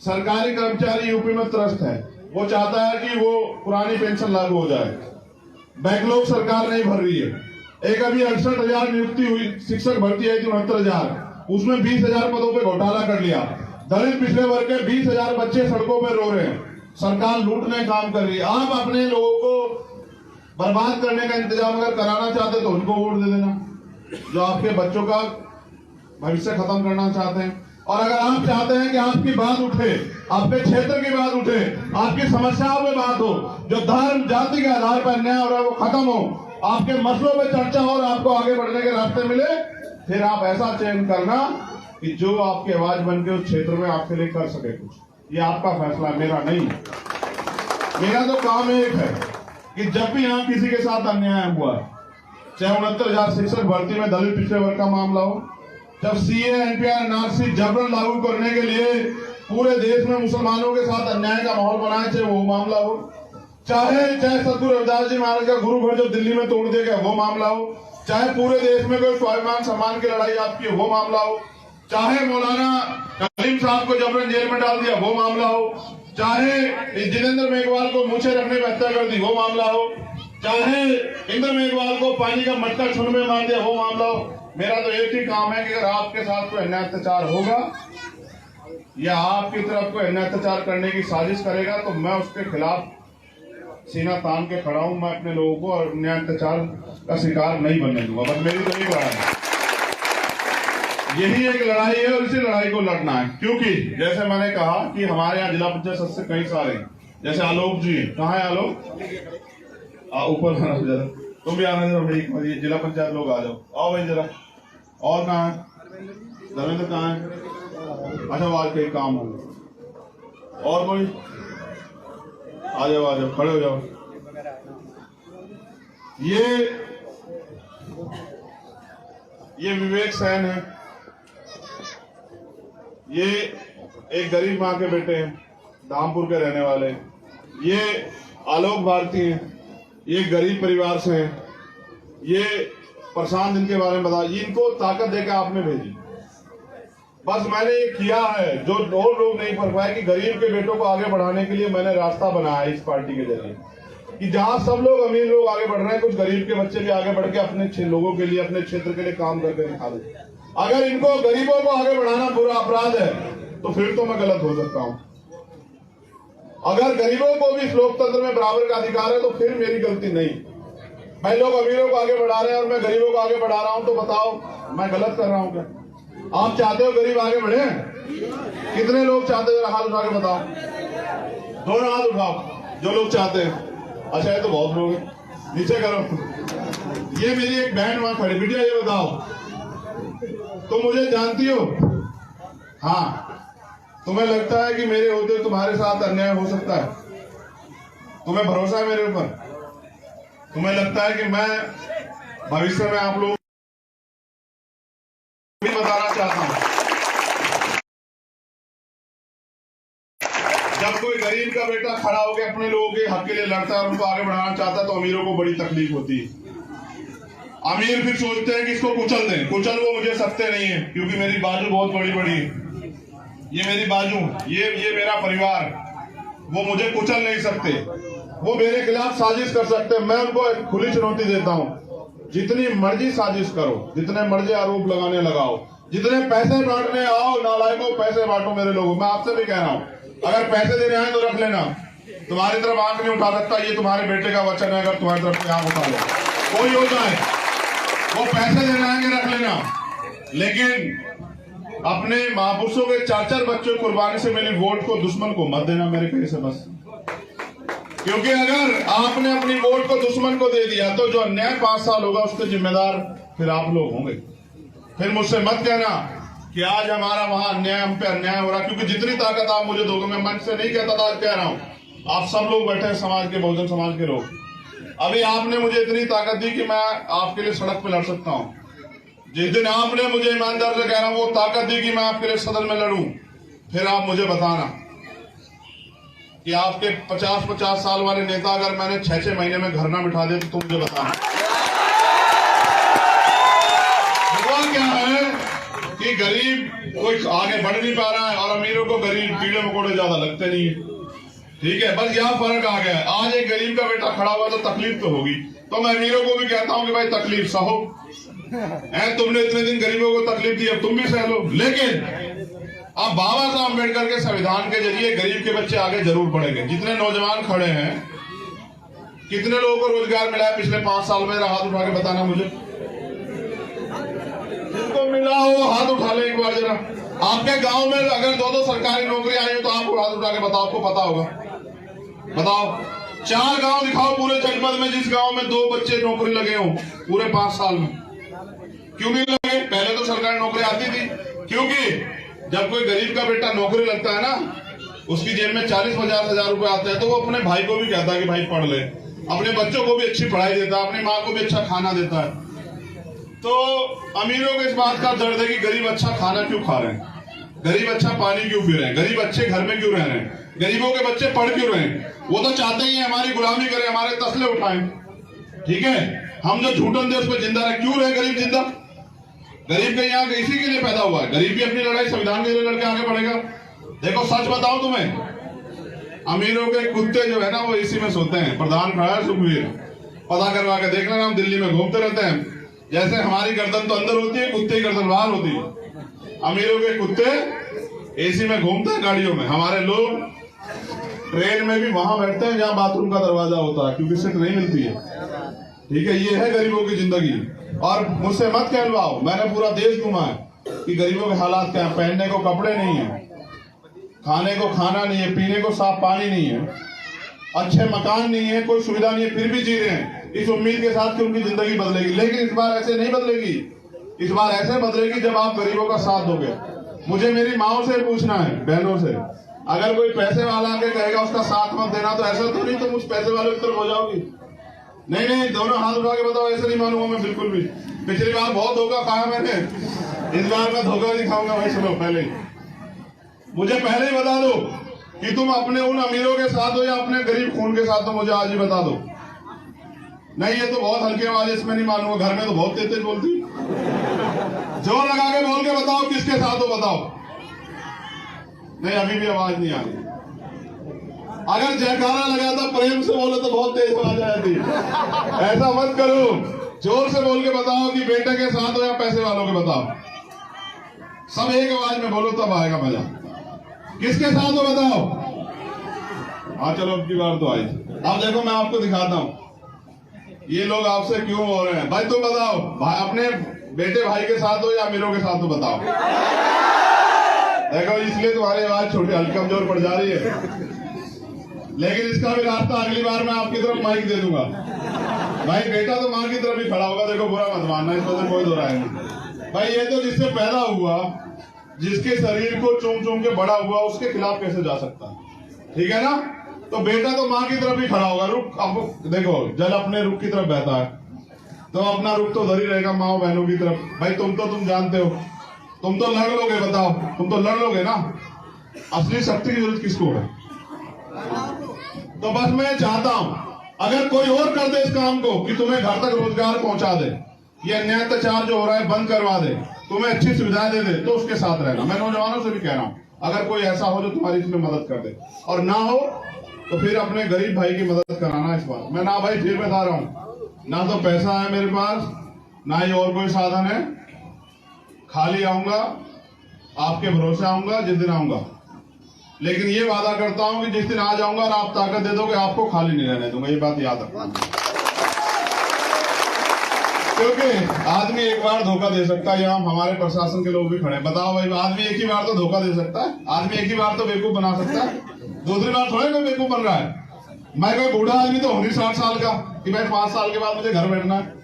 सरकारी कर्मचारी यूपी में त्रस्त है, वो चाहता है कि वो पुरानी पेंशन लागू हो जाए। बैकलॉग सरकार नहीं भर रही है। एक अभी 68,000 नियुक्ति हुई, शिक्षक भर्ती आई थी 69,000, उसमें 20,000 पदों पे घोटाला कर लिया। दलित पिछड़े वर्ग के 20,000 बच्चे सड़कों पे रो रहे हैं। सरकार लूटने काम कर रही है। आप अपने लोगों को बर्बाद करने का इंतजाम अगर कराना चाहते तो उनको वोट दे देना, जो आपके बच्चों का भविष्य खत्म करना चाहते हैं। और अगर आप चाहते हैं कि आपकी बात उठे, आपके क्षेत्र की बात उठे, आपकी समस्याओं में बात हो, जो धर्म जाति के आधार पर अन्याय हो रहा है वो खत्म हो, आपके मसलों में चर्चा हो और आपको आगे बढ़ने के रास्ते मिले, फिर आप ऐसा चयन करना कि जो आपकी आवाज बन के उस क्षेत्र में आपके लिए कर सके कुछ। ये आपका फैसला, मेरा नहीं। मेरा तो काम एक है कि जब भी यहाँ किसी के साथ अन्याय हुआ, चाहे 69,000 शिक्षक भर्ती में दलित पिछड़े वर्ग का मामला हो, जब सीए एनपीआर एनआरसी जबरन लागू करने के लिए पूरे देश में मुसलमानों के साथ अन्याय का माहौल बनाए, चाहे वो मामला हो, चाहे सतगुरु रविदास जी महाराज का गुरु घर जो दिल्ली में तोड़ दिया गया वो मामला हो, चाहे पूरे देश में कोई स्वाभिमान सम्मान की लड़ाई आपकी वो मामला हो, चाहे मौलाना कलीम साहब को जबरन जेल में डाल दिया वो मामला हो, चाहे जितेंद्र मेघवाल को मूछे रखने में हत्या कर दी वो मामला हो, चाहे इंद्र मेघवाल को पानी का मटका छुन में मार दिया वो मामला हो, मेरा तो एक ही काम है कि अगर आपके साथ कोई अन्याय अत्याचार होगा या आपकी तरफ कोई अन्याय अत्याचार करने की साजिश करेगा तो मैं उसके खिलाफ सीना तान के खड़ा हूं। मैं अपने लोगों को और अन्याय अत्याचार का शिकार नहीं बनने दूंगा। बस मेरी तो यही लड़ाई है, यही एक लड़ाई है और इसी लड़ाई को लड़ना है। क्योंकि जैसे मैंने कहा कि हमारे यहाँ जिला पंचायत सदस्य कई सारे हैं, जैसे आलोक जी, कहाँ है आलोक? ऊपर जरा, तुम भी आना जरा भाई, जिला पंचायत लोग आ जाओ, आओ भाई जरा। और कहाँ है धर्मेंद्र, कहाँ है? अच्छा, वो आज कहीं काम हो। और कोई? आ जाओ, खड़े हो जाओ। ये विवेक सैन है, ये एक गरीब माँ के बेटे हैं, धामपुर के रहने वाले। ये आलोक भारती हैं, ये गरीब परिवार से हैं। ये प्रशांत, इनके बारे में बता, इनको ताकत देकर आपने भेजी। बस मैंने ये किया है जो और लोग नहीं कर पाए, कि गरीब के बेटों को आगे बढ़ाने के लिए मैंने रास्ता बनाया इस पार्टी के जरिए, कि जहां सब लोग अमीर लोग आगे बढ़ रहे हैं, कुछ गरीब के बच्चे भी आगे बढ़ के अपने लोगों के लिए, अपने क्षेत्र के लिए काम करके दिखा दें। अगर इनको गरीबों को आगे बढ़ाना बुरा अपराध है तो फिर तो मैं गलत हो सकता हूं। अगर गरीबों को भी इस लोकतंत्र में बराबर का अधिकार है तो फिर मेरी गलती नहीं। भाई लोग अमीरों को आगे बढ़ा रहे हैं और मैं गरीबों को आगे बढ़ा रहा हूं, तो बताओ मैं गलत कर रहा हूं क्या? आप चाहते हो गरीब आगे बढ़े? कितने लोग चाहते हैं? हाथ उठा के बताओ, दोनों हाथ उठाओ जो लोग चाहते हैं। अच्छा, ये तो बहुत लोग हैं, नीचे करो। ये मेरी एक बहन वहां खड़ी, बिटिया ये बताओ, तुम मुझे जानती हो? हाँ, तुम्हें लगता है कि मेरे होते तुम्हारे साथ अन्याय हो सकता है? तुम्हें भरोसा है मेरे ऊपर? तुम्हें लगता है कि मैं भविष्य में आप लोग भी बताना चाहता हूं, जब कोई गरीब का बेटा खड़ा होकर अपने लोगों के हक के लिए लड़ता है और उनको आगे बढ़ाना चाहता है तो अमीरों को बड़ी तकलीफ होती है। अमीर फिर सोचते हैं कि इसको कुचल दें। कुचल वो मुझे सकते नहीं है, क्योंकि मेरी बाजू बहुत बड़ी बड़ी है। ये मेरी बाजू, ये मेरा परिवार, वो मुझे कुचल नहीं सकते। वो मेरे खिलाफ साजिश कर सकते हैं। मैं उनको एक खुली चुनौती देता हूं, जितनी मर्जी साजिश करो, जितने मर्जी आरोप लगाने लगाओ, जितने पैसे बांटने आओ, नालायकों पैसे बांटो मेरे लोगों। मैं आपसे भी कह रहा हूं, अगर पैसे देने आए तो रख लेना। तुम्हारी तरफ आंख नहीं उठा सकता, ये तुम्हारे बेटे का वचन है। अगर तुम्हारी तरफ आंख उठा लो, कोई होता है, वो पैसे देने आएंगे, रख लेना। लेकिन अपने महापुरुषों के 4-4 बच्चों की कुर्बानी से मिली वोट को दुश्मन को मत देना मेरे कहीं से, बस। क्योंकि अगर आपने अपनी वोट को दुश्मन को दे दिया तो जो अन्याय 5 साल होगा उसके जिम्मेदार फिर आप लोग होंगे। फिर मुझसे मत कहना कि आज हमारा वहां अन्याय, हम पे अन्याय हो रहा, क्योंकि जितनी ताकत आप मुझे दोगे, मैं मन से नहीं कहता था, आज कह रहा हूं, आप सब लोग बैठे हैं समाज के, बहुजन समाज के लोग, अभी आपने मुझे इतनी ताकत दी कि मैं आपके लिए सड़क पे लड़ सकता हूं। जिस दिन आपने मुझे ईमानदार से कह रहा हूं वो ताकत दी कि मैं आपके लिए सदन में लड़ूं, फिर आप मुझे बताना कि आपके 50-50 साल वाले नेता अगर मैंने 6-6 महीने में घर ना बिठा दे तो तुम मुझे बताना। क्या है कि गरीब कोई आगे बढ़ नहीं पा रहा है और अमीरों को गरीब कीड़े मकोड़े ज्यादा लगते नहीं है। ठीक है, बस यहाँ फर्क आ गया है। आज एक गरीब का बेटा खड़ा हुआ तो तकलीफ तो होगी, तो मैं अमीरों को भी कहता हूँ कि भाई तकलीफ सहो। तुमने इतने दिन गरीबों को तकलीफ दी, अब तुम भी सह लो। लेकिन अब बाबा साहब अम्बेडकर के संविधान के जरिए गरीब के बच्चे आगे जरूर बढ़ेंगे। जितने नौजवान खड़े हैं, कितने लोगों को रोजगार मिला है पिछले 5 साल में? हाथ उठा के बताना मुझे। जिनको मिला हो हाथ उठा ले एक बार जरा। आपके गांव में अगर 2-2 सरकारी नौकरी आई हो तो आप हाथ उठा के बताओ, आपको पता होगा। बताओ, 4 गांव दिखाओ पूरे जनपद में जिस गांव में 2 बच्चे नौकरी लगे हो पूरे 5 साल में। क्यों नहीं लगे? पहले तो सरकारी नौकरी आती थी। क्योंकि जब कोई गरीब का बेटा नौकरी लगता है ना, उसकी जेब में 40-50 हजार रुपए आते हैं, तो वो अपने भाई को भी कहता है कि भाई पढ़ ले, अपने बच्चों को भी अच्छी पढ़ाई देता है, अपनी माँ को भी अच्छा खाना देता है। तो अमीरों को इस बात का दर्द है कि गरीब अच्छा खाना क्यों खा रहे हैं, गरीब अच्छा पानी क्यों पी रहे हैं, गरीब अच्छे घर में क्यों रह रहे हैं, गरीबों के बच्चे पढ़ क्यों रहे हैं। वो तो चाहते ही हमारी गुलामी करें, हमारे तसले उठाएं। ठीक है, हम जो झूठन देश पे जिंदा रहे, क्यों रहे गरीब जिंदा? गरीब के यहाँ इसी के लिए पैदा हुआ है। गरीब भी अपनी लड़ाई संविधान के लिए लड़के आगे बढ़ेगा। देखो सच बताओ तुम्हें, अमीरों के कुत्ते जो है ना वो इसी में सोते हैं। प्रधान खड़ा है सुखवीर, पता करवा के देख लेना, हम दिल्ली में घूमते रहते हैं। जैसे हमारी गर्दन तो अंदर होती है, कुत्ते की गर्दन बाहर होती है। अमीरों के कुत्ते एसी में घूमते हैं गाड़ियों में, हमारे लोग ट्रेन में भी वहां बैठते हैं जहां बाथरूम का दरवाजा होता है, क्योंकि सीट नहीं मिलती है। ठीक है, ये है गरीबों की जिंदगी। और मुझसे मत कहलवाओ, मैंने पूरा देश घुमा है कि गरीबों के हालात क्या है। पहनने को कपड़े नहीं है, खाने को खाना नहीं है, पीने को साफ पानी नहीं है, अच्छे मकान नहीं है, कोई सुविधा नहीं है, फिर भी जी रहे हैं इस उम्मीद के साथ कि उनकी जिंदगी बदलेगी। लेकिन इस बार ऐसे नहीं बदलेगी। इस बार ऐसे बदलेगी जब आप गरीबों का साथ दोगे। मुझे मेरी माओ से पूछना है, बहनों से, अगर कोई पैसे वाला आके कहेगा उसका साथ मत देना, तो ऐसा तो नहीं तुम उस पैसे वाले की तरफ हो जाओगी? नहीं नहीं, दोनों हाथ उठा के बताओ, ऐसे नहीं मानूंगा मैं बिल्कुल भी। पिछली बार बहुत धोखा खाया मैंने, इस बार मैं धोखा नहीं खाऊंगा भाई। सुनो, पहले मुझे पहले ही बता दो कि तुम अपने उन अमीरों के साथ हो या अपने गरीब खून के साथ हो, मुझे आज ही बता दो। नहीं, ये तो बहुत हल्के आवाज, इसमें नहीं मालूंगा। घर में तो बहुत तेज बोलती। जोर लगा के बोल के बताओ किसके साथ हो, बताओ। नहीं, अभी भी आवाज नहीं आ रही। अगर जयकारा लगाता प्रेम से बोलो तो बहुत तेज आवाज आती। ऐसा मत करो, जोर से बोल के बताओ कि बेटे के साथ हो या पैसे वालों के, बताओ। सब एक आवाज में बोलो, तब आएगा मजा। किसके साथ हो बताओ। हाँ चलो, अब की बार तो आई। अब देखो, मैं आपको दिखाता हूँ ये लोग आपसे क्यों हो रहे हैं। भाई तुम बताओ, भाई अपने बेटे भाई के साथ हो या अमीरों के साथ हो, बताओ। देखो, इसलिए तुम्हारी आवाज छोटी हल्की कमजोर पड़ जा रही है। लेकिन इसका भी रास्ता अगली बार मैं आपकी तरफ माइक दे दूंगा। भाई बेटा तो माँ की तरफ ही खड़ा होगा। देखो, बुरा मत मानना, इसमें तो कोई दो राय नहीं। भाई ये तो जिससे पैदा हुआ, जिसके शरीर को चूम चूम के बड़ा हुआ, उसके खिलाफ कैसे जा सकता है? ठीक है ना? तो बेटा तो माँ की तरफ ही खड़ा होगा। रुख, अब देखो, जल अपने रुख की तरफ बहता है, तो अपना रुख तो उधर ही रहेगा, माँ बहनों की तरफ। भाई तुम जानते हो, तुम तो लड़ लोगे, बताओ, तुम तो लड़ लोगे ना। असली शक्ति की जरूरत किसको है? तो बस मैं चाहता हूं, अगर कोई और कर दे इस काम को कि तुम्हें घर तक रोजगार पहुंचा दे, ये अन्याय अत्याचार जो हो रहा है बंद करवा दे, तुम्हें अच्छी सुविधाएं दे दे, तो उसके साथ रहना। मैं नौजवानों से भी कह रहा हूं, अगर कोई ऐसा हो जो तुम्हारी इसमें मदद कर दे, और ना हो तो फिर अपने गरीब भाई की मदद कराना। इस बार मैं ना भाई फिर बता रहा हूं, ना तो पैसा है मेरे पास, ना ही और कोई साधन है। खाली आऊंगा, आपके भरोसे आऊंगा जिस दिन आऊंगा, लेकिन ये वादा करता हूं कि जिस दिन आ जाऊंगा और आप ताकत दे दोगे, आपको खाली नहीं रहने दूंगा। ये बात याद रखना, क्योंकि आदमी एक बार धोखा दे सकता है। यहाँ हमारे प्रशासन के लोग भी खड़े हैं। बताओ भाई, आदमी एक ही बार तो धोखा दे सकता है, आदमी एक ही बार तो बेवकूफ बना सकता है, दूसरी बार थोड़े कोई बेवकूफ बन रहा है। मैं कोई बूढ़ा आदमी तो हूँ नहीं 60 साल का कि भाई 5 साल के बाद मुझे घर बैठना है।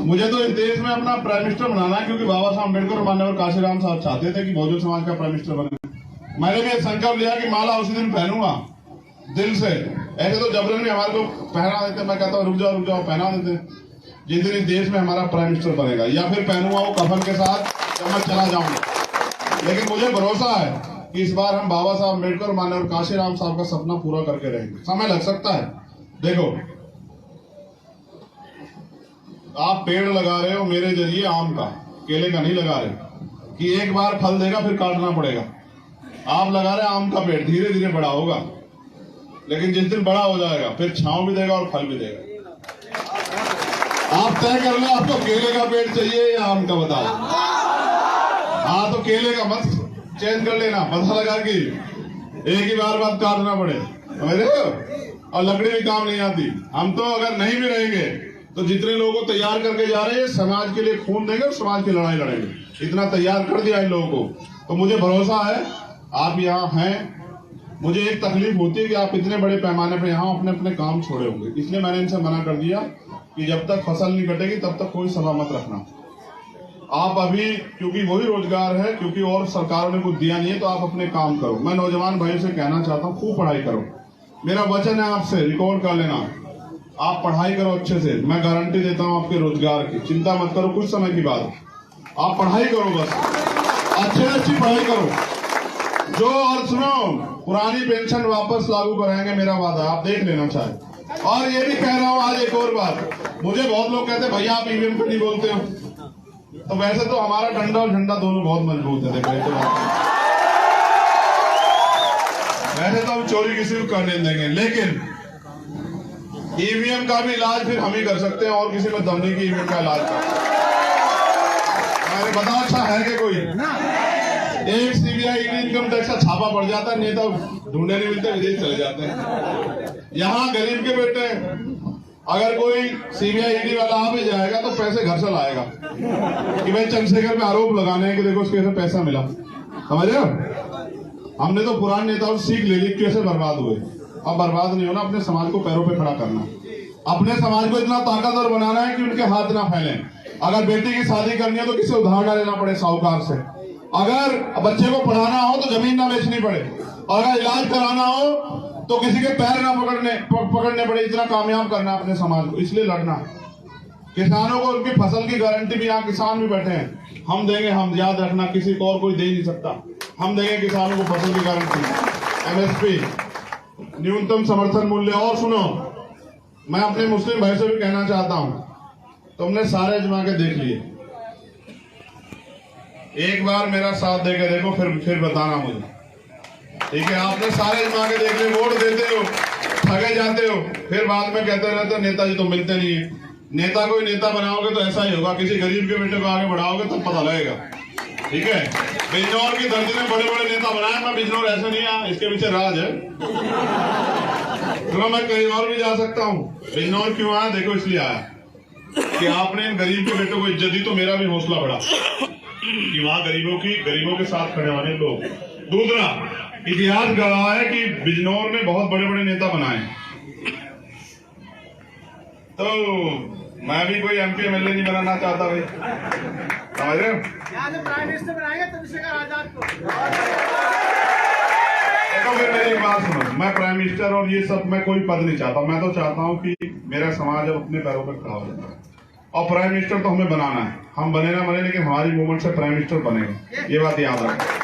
मुझे तो इस देश में अपना प्राइम मिनिस्टर बनाना है, क्योंकि बाबा साहब अम्बेडकर और माननीय काशीराम साहब चाहते थे कि बहुजन समाज का प्राइम मिनिस्टर बने। मैंने भी एक संकल्प लिया कि माला उसी दिन पहनूंगा दिल से। ऐसे तो जबरन भी हमारे को पहना देते, मैं कहता हूँ रुक जाओ, पहना देते जिस दिन इस देश में हमारा प्राइम मिनिस्टर बनेगा, या फिर पहनूंगा वो कफन के साथ जब मैं चला जाऊंगा। लेकिन मुझे भरोसा है कि इस बार हम बाबा साहब अम्बेडकर और माननीय काशीराम साहब का सपना पूरा करके रहेंगे। समय लग सकता है। देखो, आप पेड़ लगा रहे हो मेरे जरिए आम का, केले का नहीं लगा रहे कि एक बार फल देगा फिर काटना पड़ेगा। आप लगा रहे आम का पेड़, धीरे धीरे बड़ा होगा, लेकिन जिस दिन बड़ा हो जाएगा फिर छांव भी देगा और फल भी देगा। आप तय कर लो, आपको केले का पेड़ चाहिए या आम का, बताओ। हाँ, तो केले का मत चेंज कर लेना, पता लगा कि एक ही बार बाद काटना पड़े, समझ रहे हो? और लकड़ी भी काम नहीं आती। हम तो अगर नहीं भी रहेंगे तो जितने लोगों को तैयार करके जा रहे हैं, समाज के लिए खून देंगे और समाज की लड़ाई लड़ेंगे। इतना तैयार कर दिया इन लोगों को, तो मुझे भरोसा है आप यहाँ हैं। मुझे एक तकलीफ होती है कि आप इतने बड़े पैमाने पर यहाँ अपने अपने काम छोड़े होंगे, इसलिए मैंने इनसे मना कर दिया कि जब तक फसल नहीं कटेगी तब तक कोई सभा मत रखना। आप अभी, क्योंकि वही रोजगार है, क्योंकि और सरकारों ने कुछ दिया नहीं है, तो आप अपने काम करो। मैं नौजवान भाइयों से कहना चाहता हूँ, खूब पढ़ाई करो। मेरा वचन है आपसे, रिकॉर्ड कर लेना, आप पढ़ाई करो अच्छे से। मैं गारंटी देता हूँ आपके रोजगार की, चिंता मत करो। कुछ समय की बात, आप पढ़ाई करो, बस अच्छी पढ़ाई करो। जो, और सुनो, पुरानी पेंशन वापस लागू कराएंगे, मेरा वादा, आप देख लेना चाहे। और ये भी कह रहा हूँ आज एक और बात, मुझे बहुत लोग कहते हैं भैया आप ईवीएम क्यों नहीं बोलते हो, तो वैसे तो हमारा डंडा और झंडा दोनों बहुत मजबूत है। देखो, वैसे तो हम चोरी किसी को करने देंगे, लेकिन ईवीएम का भी इलाज फिर हम ही कर सकते हैं, और किसी में दम नहीं की ईवीएम का इलाज कर। मैंने बताया, अच्छा है कि कोई एक सीबीआई इनकम टैक्स का छापा पड़ जाता है, नेता ढूंढने नहीं मिलते, विदेश चले जाते हैं। यहाँ गरीब के बेटे अगर कोई सीबीआई ईडी वाला आ भी जाएगा तो पैसे घर से लाएगा कि भाई चंद्रशेखर पे आरोप लगाने हैं कि देखो उसके कैसे पैसा मिला। समझ रहे हो? हमने तो पुराने नेताओं से सीख ले ली कैसे बर्बाद हुए। अब बर्बाद नहीं होना, अपने समाज को पैरों पे खड़ा करना, अपने समाज को इतना ताकतवर बनाना है कि उनके हाथ ना फैलें। अगर बेटी की शादी करनी है तो किसी उधार ना लेना पड़े साहूकार से, अगर बच्चे को पढ़ाना हो तो जमीन ना बेचनी पड़े, और अगर इलाज कराना हो तो किसी के पैर ना पकड़ने पड़े। इतना कामयाब करना अपने समाज को, इसलिए लड़ना। किसानों को उनकी फसल की गारंटी भी, यहाँ किसान भी बैठे हैं, हम देंगे। हम याद रखना, किसी को और कोई दे नहीं सकता। हम देंगे किसानों को फसल की गारंटी, एमएसपी, न्यूनतम समर्थन मूल्य। और सुनो, मैं अपने मुस्लिम भाई से भी कहना चाहता हूं, तुमने सारे अजमा के देख लिए, एक बार मेरा साथ देके देखो, फिर बताना मुझे, ठीक है? आपने सारे अजमा के देख लिए, वोट देते हो, ठगे जाते हो, फिर बाद में कहते रहते हो नेताजी तो मिलते नहीं है। नेता कोई नेता बनाओगे तो ऐसा ही होगा, किसी गरीब के बेटे को आगे बढ़ाओगे तब पता लगेगा, ठीक है? बिजनौर की धरती में बड़े बड़े नेता बनाए, मैं बिजनौर ऐसा नहीं आया, इसके पीछे राज है। तो मैं कहीं और भी जा सकता हूँ। बिजनौर क्यों आया? देखो इसलिए आया कि आपने इन गरीब के बेटों को इज्जत दी, तो मेरा भी हौसला बढ़ा कि वहां गरीबों के साथ खड़े होने लोग। दूसरा, इतिहास गवाह है कि बिजनौर में बहुत बड़े बड़े नेता बनाए, तो मैं भी कोई एमपी एमएलए नहीं बनाना चाहता भाई, समझ रहे हो? प्राइम मिनिस्टर बनाएंगे चंद्रशेखर आजाद को। देखो फिर मेरी बात सुनो, मैं प्राइम मिनिस्टर और ये सब मैं कोई पद नहीं चाहता। मैं तो चाहता हूँ कि मेरा समाज अब अपने पैरों पर खड़ा हो जाए, और प्राइम मिनिस्टर तो हमें बनाना है। हम बने ना बने, लेकिन हमारी मूवमेंट से प्राइम मिनिस्टर बनेगा, ये बात याद रखें।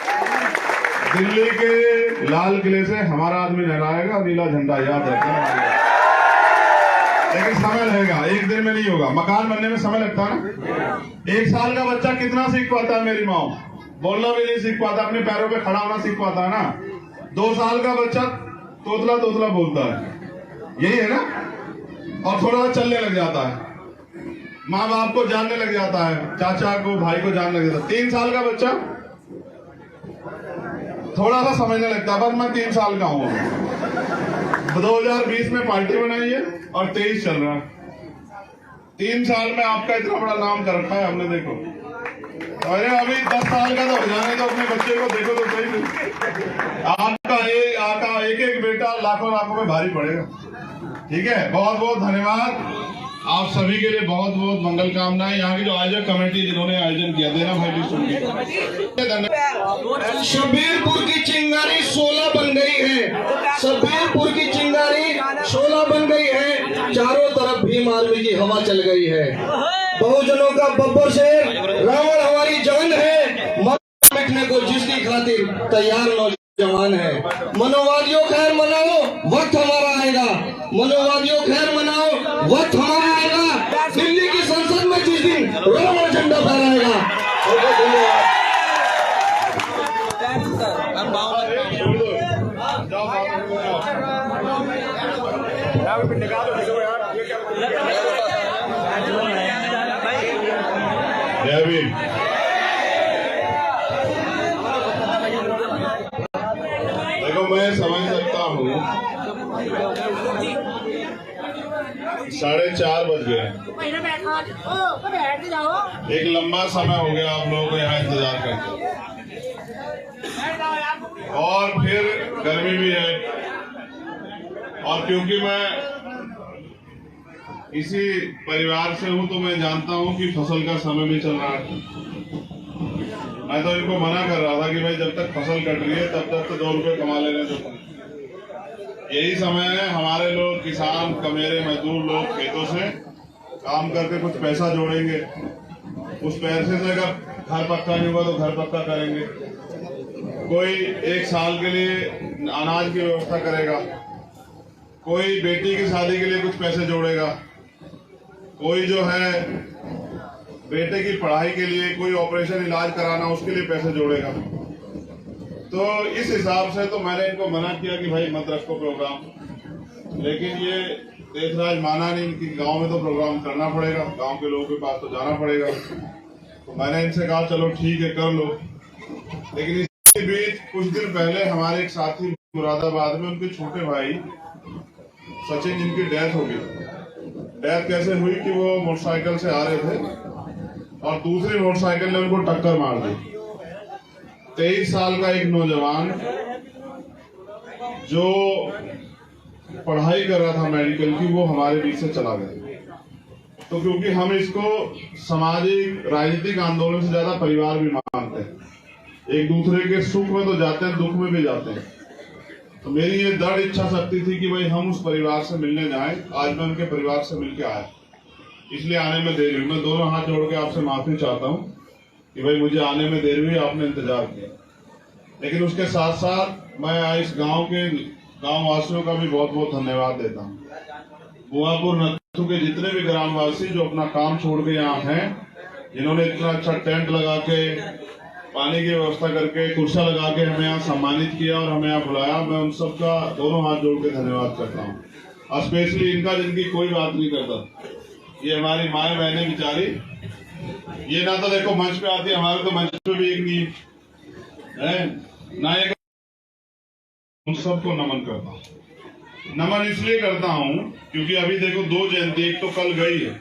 दिल्ली के लाल किले से हमारा आदमी लहराएगा नीला झंडा, याद रखें। लेकिन समय लगेगा, एक दिन में नहीं होगा। मकान बनने में समय लगता है ना। 1 साल का बच्चा कितना सीख पाता है? मेरी माँ बोलना भी नहीं सीख पाता, अपने पैरों पे खड़ा होना सीख पाता है ना। 2 साल का बच्चा तोतला तोतला बोलता है, यही है ना, और थोड़ा सा चलने लग जाता है, माँ बाप को जानने लग जाता है, चाचा को भाई को जानने लग जाता है। 3 साल का बच्चा थोड़ा सा समझने लगता है, बस मैं 3 साल का हूँ। 2020 में पार्टी बनाई है और 23 चल रहा है। 3 साल में आपका इतना बड़ा नाम कर रखा है हमने, देखो। अरे अभी 10 साल का तो हो जाने तो अपने बच्चे को देखो तो सही। आपका एक एक बेटा लाखों लाखों में भारी पड़ेगा, ठीक है? बहुत बहुत धन्यवाद आप सभी के लिए, बहुत बहुत मंगल कामनाएं। यहाँ की जो आयोजक कमेटी जिन्होंने आयोजन किया, देना भाई शब्बीरपुर की चिंगारी 16 बन गई है। शब्बीरपुर की चिंगारी 16 बन गई है। चारों तरफ भीम आर्मी की हवा चल गई है। बहुजनों का बब्बर शेर रावण हमारी जान है, मिटने को जिसकी खातिर तैयार नौजवान है। मनोवादियों खैर मनाओ, वक्त हमारा आएगा। मनोवादियों खैर मनाओ, वक्त हमारा आएगा। दिल्ली की संसद में जिस दिन रावण झंडा फहराएगा। देखो मैं समझ सकता हूँ, 4:30 बज गए, एक लंबा समय हो गया आप लोगों को यहाँ इंतजार करते, और फिर गर्मी भी है, और क्योंकि मैं इसी परिवार से हूँ तो मैं जानता हूँ कि फसल का समय भी चल रहा है। मैं तो इनको मना कर रहा था कि भाई जब तक फसल कट रही है तब तक तो 2 रुपए कमा ले रहे थे। यही समय है, हमारे लोग किसान, कमेरे, मजदूर लोग खेतों से काम करके कुछ पैसा जोड़ेंगे। उस पैसे से अगर घर पक्का नहीं हुआ तो घर पक्का करेंगे। कोई 1 साल के लिए अनाज की व्यवस्था करेगा, कोई बेटी की शादी के लिए कुछ पैसे जोड़ेगा, कोई जो है बेटे की पढ़ाई के लिए, कोई ऑपरेशन इलाज कराना उसके लिए पैसे जोड़ेगा। तो इस हिसाब से तो मैंने इनको मना किया कि भाई मत रखो प्रोग्राम, लेकिन ये देशराज माना नहीं कि गांव में तो प्रोग्राम करना पड़ेगा, गांव के लोगों के पास तो जाना पड़ेगा। तो मैंने इनसे कहा चलो ठीक है कर लो, लेकिन के बीच कुछ दिन पहले हमारे एक साथी मुरादाबाद में उनके छोटे भाई सचिन जिनकी डेथ हो गई। डेथ कैसे हुई कि वो मोटरसाइकिल से आ रहे थे और दूसरी मोटरसाइकिल ने उनको टक्कर मार दी। 23 साल का एक नौजवान जो पढ़ाई कर रहा था मेडिकल की, वो हमारे बीच से चला गया। तो क्योंकि हम इसको सामाजिक राजनीतिक आंदोलन से ज्यादा परिवार भी मानते हैं, एक दूसरे के सुख में तो जाते हैं, दुख में भी जाते हैं। तो मेरी ये दृढ़ इच्छा शक्ति थी कि भाई हम उस परिवार से मिलने जाएं। आज मैं उनके परिवार से मिलके आया, इसलिए आने में देरी हुई। मैं दोनों हाथ जोड़ के आपसे माफी चाहता हूं कि भाई मुझे आने में देरी हुई, आपने इंतजार किया। लेकिन उसके साथ साथ मैं इस गांव वासियों का भी बहुत बहुत धन्यवाद देता हूँ। बुआपुर नत्थु के जितने भी ग्रामवासी जो अपना काम छोड़ के यहाँ हैं, जिन्होंने इतना अच्छा टेंट लगा के, पानी की व्यवस्था करके, कुर्सा लगा के हमें यहाँ सम्मानित किया और हमें यहाँ बुलाया, मैं उन सबका दोनों हाथ जोड़ के धन्यवाद करता हूँ। स्पेशली इनका जिनकी कोई बात नहीं करता, ये हमारी माए बहने बेचारी, ये ना तो देखो मंच पे आती है, हमारे तो मंच पे भी एक नहीं है ना। एक उन सबको नमन करता हूँ। नमन इसलिए करता हूँ क्योंकि अभी देखो 2 जयंती, एक तो कल गई है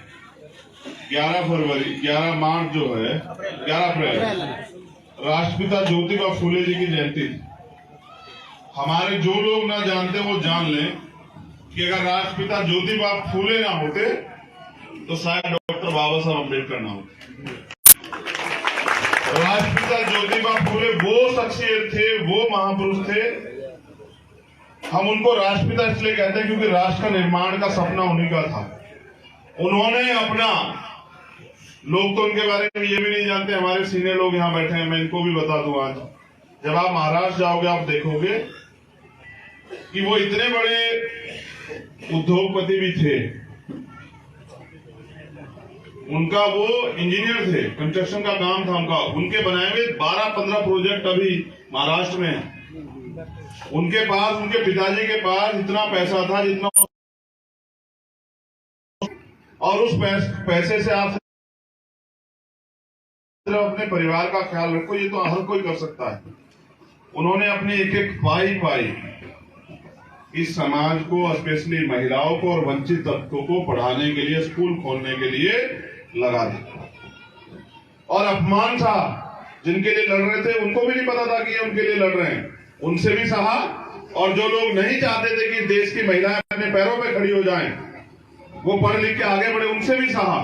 11 मार्च जो है 11 अप्रैल, राष्ट्रपिता ज्योतिबा फूले जी की जयंती थी। हमारे जो लोग ना जानते वो जान लें कि अगर राष्ट्रपिता ज्योतिबा फूले ना होते तो शायद डॉक्टर बाबा साहब अम्बेडकर ना होते। राष्ट्रपिता ज्योतिबा फूले वो शख्सियत थे, वो महापुरुष थे। हम उनको राष्ट्रपिता इसलिए कहते हैं क्योंकि राष्ट्र का निर्माण का सपना उन्हीं का था। उन्होंने अपना, लोग तो उनके बारे में ये भी नहीं जानते, हमारे सीनियर लोग यहाँ बैठे हैं, मैं इनको भी बता दूं। आज जब आप महाराष्ट्र जाओगे आप देखोगे कि वो इतने बड़े उद्योगपति भी थे। उनका वो इंजीनियर थे, कंस्ट्रक्शन का काम था उनका। उनके बनाए हुए 12-15 प्रोजेक्ट अभी महाराष्ट्र में है। उनके पास, उनके पिताजी के पास इतना पैसा था जितना, और उस पैसे से आप अपने परिवार का ख्याल रखो, ये तो हर कोई कर सकता है। उन्होंने अपनी एक एक पाई इस समाज को, स्पेशली महिलाओं को और वंचित तबकों को पढ़ाने के लिए, स्कूल खोलने के लिए लगा दी। और अपमान था, जिनके लिए लड़ रहे थे उनको भी नहीं पता था कि ये उनके लिए लड़ रहे हैं, उनसे भी सहा। और जो लोग नहीं चाहते थे कि देश की महिलाएं अपने पैरों पे खड़ी हो जाएं, वो पढ़ लिख के आगे बढ़े, उनसे भी सहा।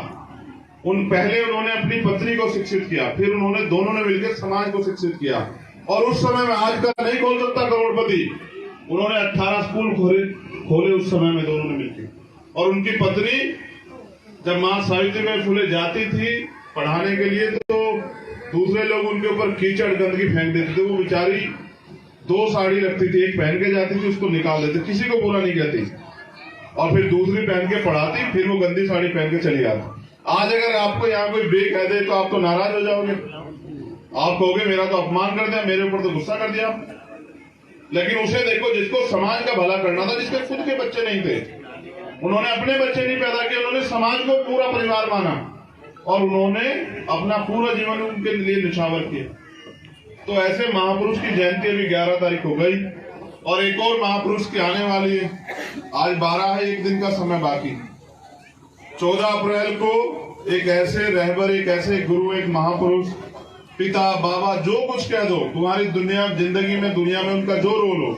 पहले उन्होंने अपनी पत्नी को शिक्षित किया, फिर उन्होंने दोनों ने मिलकर समाज को शिक्षित किया। और उस समय में आज का नहीं खोल सकता करोड़पति, उन्होंने 18 स्कूल खोले उस समय में दोनों ने मिलकर। और उनकी पत्नी जब मां सावित्रीबाई फुले जाती थी पढ़ाने के लिए, तो दूसरे लोग उनके ऊपर कीचड़ गंदगी फेंक देते थे। वो बेचारी 2 साड़ी रखती थी, एक पहन के जाती थी, उसको निकाल देती, किसी को बुरा नहीं कहती, और फिर दूसरी पहन के पढ़ाती, फिर वो गंदी साड़ी पहन के चली आती। आज अगर आपको यहाँ कोई बे कह दे तो आप तो नाराज हो जाओगे, आप कहोगे मेरा तो अपमान कर दिया, मेरे ऊपर तो गुस्सा कर दिया। लेकिन उसे देखो जिसको समाज का भला करना था, जिसके खुद के बच्चे नहीं थे, उन्होंने अपने बच्चे नहीं पैदा किए, उन्होंने समाज को पूरा परिवार माना और उन्होंने अपना पूरा जीवन उनके लिए निछावर किया। तो ऐसे महापुरुष की जयंती अभी 11 तारीख हो गई और एक और महापुरुष की आने वाली है। आज 12 है, एक दिन का समय बाकी। 14 अप्रैल को एक ऐसे रहबर, एक ऐसे गुरु, एक महापुरुष, पिता, बाबा, जो कुछ कह दो, तुम्हारी जिंदगी में, दुनिया में उनका जो रोल हो,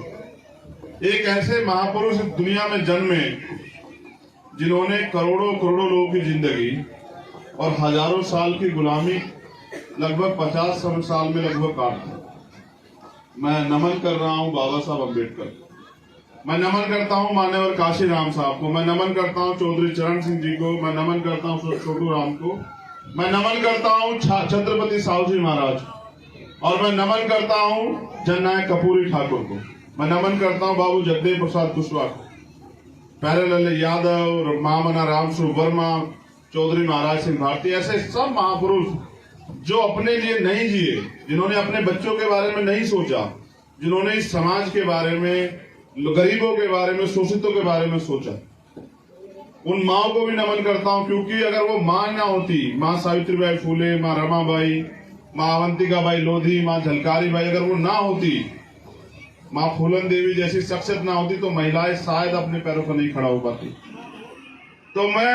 एक ऐसे महापुरुष दुनिया में जन्मे जिन्होंने करोड़ों करोड़ों लोगों की जिंदगी और हजारों साल की गुलामी लगभग 50 साल में लगभग काट दी। मैं नमन कर रहा हूं बाबा साहब अम्बेडकर, मैं नमन करता हूं मान्यवर काशीराम साहब को, मैं नमन करता हूं चौधरी चरण सिंह जी को, मैं नमन करता हूं छोटू राम को, मैं नमन करता हूं छत्रपति साहू जी महाराज, और मैं नमन करता हूं जननायक कपूरी ठाकुर को, मैं नमन करता हूं बाबू जगदेव प्रसाद कुशवाहा को, प्यारेलाल यादव, महामना राम स्वरूप वर्मा, चौधरी महाराज सिंह भारती, ऐसे सब महापुरुष जो अपने लिए नहीं जिए, जिन्होंने अपने बच्चों के बारे में नहीं सोचा, जिन्होंने इस समाज के बारे में, गरीबों के बारे में, शोषितों के बारे में सोचा। उन माओ को भी नमन करता हूं, क्योंकि अगर वो मां ना होती, मां सावित्रीबाई फुले, मां रमाबाई, माँ अवंतिका बाई लोधी, माँ झलकारी बाई, अगर वो ना होती, माँ फूलन देवी जैसी शख्सियत ना होती तो महिलाएं शायद अपने पैरों पर नहीं खड़ा हो पाती। तो मैं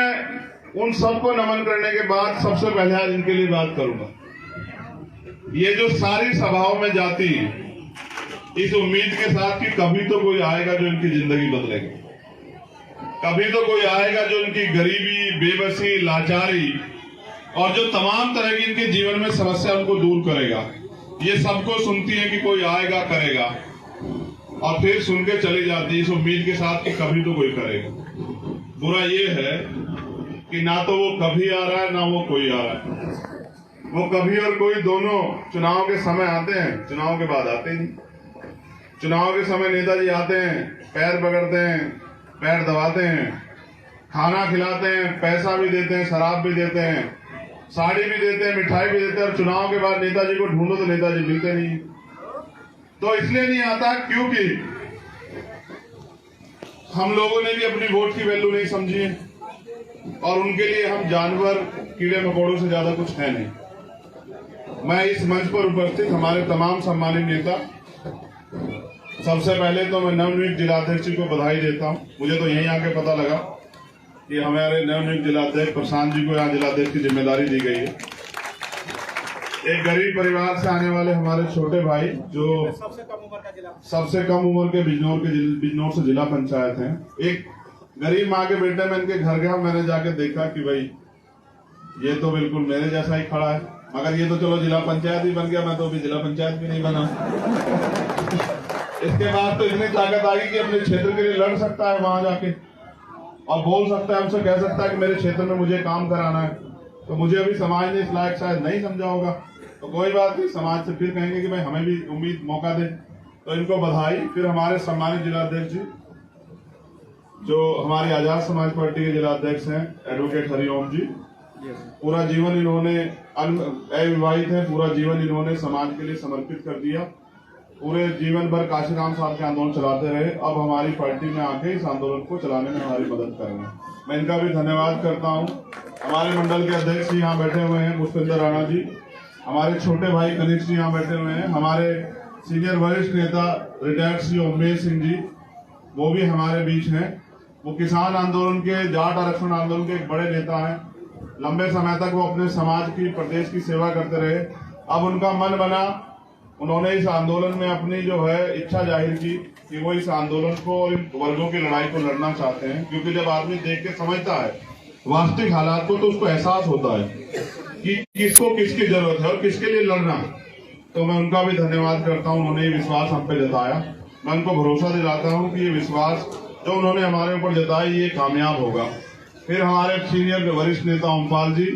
उन सबको नमन करने के बाद सबसे पहले आज इनके लिए बात करूंगा। ये जो सारी सभाओं में जाती है इस उम्मीद के साथ कि कभी तो कोई आएगा जो इनकी जिंदगी बदलेगा, कभी तो कोई आएगा जो इनकी गरीबी, बेबसी, लाचारी और जो तमाम तरह की इनके जीवन में समस्या उनको दूर करेगा। ये सबको सुनती है कि कोई आएगा करेगा और फिर सुन के चली जाती है इस उम्मीद के साथ कि कभी तो कोई करेगा। बुरा ये है कि ना तो वो कभी आ रहा है ना वो कोई आ रहा है। वो कभी और कोई दोनों चुनाव के समय आते हैं, चुनाव के बाद आते नहीं। चुनाव के समय नेताजी आते हैं, पैर पकड़ते हैं, पैर दबाते हैं, खाना खिलाते हैं, पैसा भी देते हैं, शराब भी देते हैं, साड़ी भी देते हैं, मिठाई भी देते हैं, और चुनाव के बाद नेताजी को ढूंढो तो नेताजी मिलते नहीं। तो इसलिए नहीं आता क्योंकि हम लोगों ने भी अपनी वोट की वैल्यू नहीं समझी है और उनके लिए हम जानवर, कीड़े मकोड़ों से ज्यादा कुछ है नहीं। मैं इस मंच पर उपस्थित हमारे तमाम सम्मानित नेता, सबसे पहले तो मैं नवनियुक्त जिलाध्यक्ष जी को बधाई देता हूं। मुझे तो यहीं आके पता लगा कि हमारे नवनियुक्त जिलाध्यक्ष प्रशांत जी को यहाँ जिलाध्यक्ष की जिम्मेदारी दी गई है। एक गरीब परिवार से आने वाले हमारे छोटे भाई जो सबसे कम उम्र के बिजनौर से जिला पंचायत हैं। एक गरीब माँ के बेटे, मैं इनके घर गया, मैंने जाके देखा कि भाई ये तो बिल्कुल मेरे जैसा ही खड़ा है, मगर ये तो चलो जिला पंचायत ही बन गया, मैं तो अभी जिला पंचायत भी नहीं बना। इसके बाद तो इतनी ताकत आ गई कि अपने क्षेत्र के लिए लड़ सकता है वहां जाके और बोल सकता है, हमसे कह सकता है कि मेरे क्षेत्र में मुझे काम कराना है। तो मुझे अभी समाज ने इस लायक शायद नहीं समझा होगा, तो कोई बात नहीं, समाज से फिर कहेंगे कि भाई हमें भी उम्मीद मौका दे। तो इनको बधाई। फिर हमारे सम्मानित जिलाध्यक्ष जी जो हमारी आजाद समाज पार्टी के जिलाध्यक्ष हैं, एडवोकेट हरिओम जी, पूरा जीवन इन्होंने अविवाहित है, पूरा जीवन इन्होंने समाज के लिए समर्पित कर दिया, पूरे जीवन भर काशीराम साहब के आंदोलन चलाते रहे, अब हमारी पार्टी में आके इस आंदोलन को चलाने में हमारी मदद कर रहे हैं। मैं इनका भी धन्यवाद करता हूं। हमारे मंडल के अध्यक्ष यहाँ बैठे हुए हैं पुष्पेंद्र राणा जी, हमारे छोटे भाई कनिष्ठ जी यहाँ बैठे हुए हैं, हमारे सीनियर वरिष्ठ नेता रिटायर्ड श्री उमेश सिंह जी वो भी हमारे बीच हैं। वो किसान आंदोलन के, जाट आरक्षण आंदोलन के एक बड़े नेता हैं। लंबे समय तक वो अपने समाज की, प्रदेश की सेवा करते रहे। अब उनका मन बना, उन्होंने इस आंदोलन में अपनी जो है इच्छा जाहिर की कि वो इस आंदोलन को और इन वर्गों की लड़ाई को लड़ना चाहते हैं। क्योंकि जब आदमी देख के समझता है वास्तविक हालात को तो उसको एहसास होता है कि किसको किसकी जरूरत है और किसके लिए लड़ना। तो मैं उनका भी धन्यवाद करता हूँ, उन्होंने ये विश्वास हम पे जताया। मैं उनको भरोसा दिलाता हूँ कि ये विश्वास जो उन्होंने हमारे ऊपर जताया ये कामयाब होगा। फिर हमारे सीनियर वरिष्ठ नेता ओमपाल जी,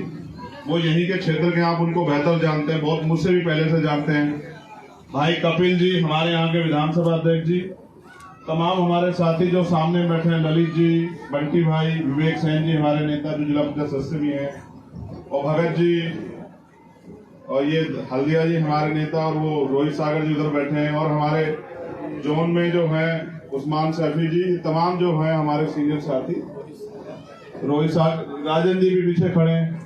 वो यहीं के क्षेत्र के, आप उनको बेहतर जानते हैं, बहुत मुझसे भी पहले से जानते हैं। भाई कपिल जी, हमारे यहाँ के विधानसभा अध्यक्ष जी, तमाम हमारे साथी जो सामने बैठे हैं, ललित जी, बंटी भाई, विवेक सेन जी, हमारे नेता जो जिला पंचायत सदस्य भी हैं, और भगत जी, और ये हल्दिया जी हमारे नेता, और वो रोहित सागर जी उधर बैठे हैं, और हमारे जोन में जो है उस्मान सैफी जी, तमाम जो है हमारे सीनियर साथी, रोहित सागर, राजन जी भी पीछे खड़े हैं,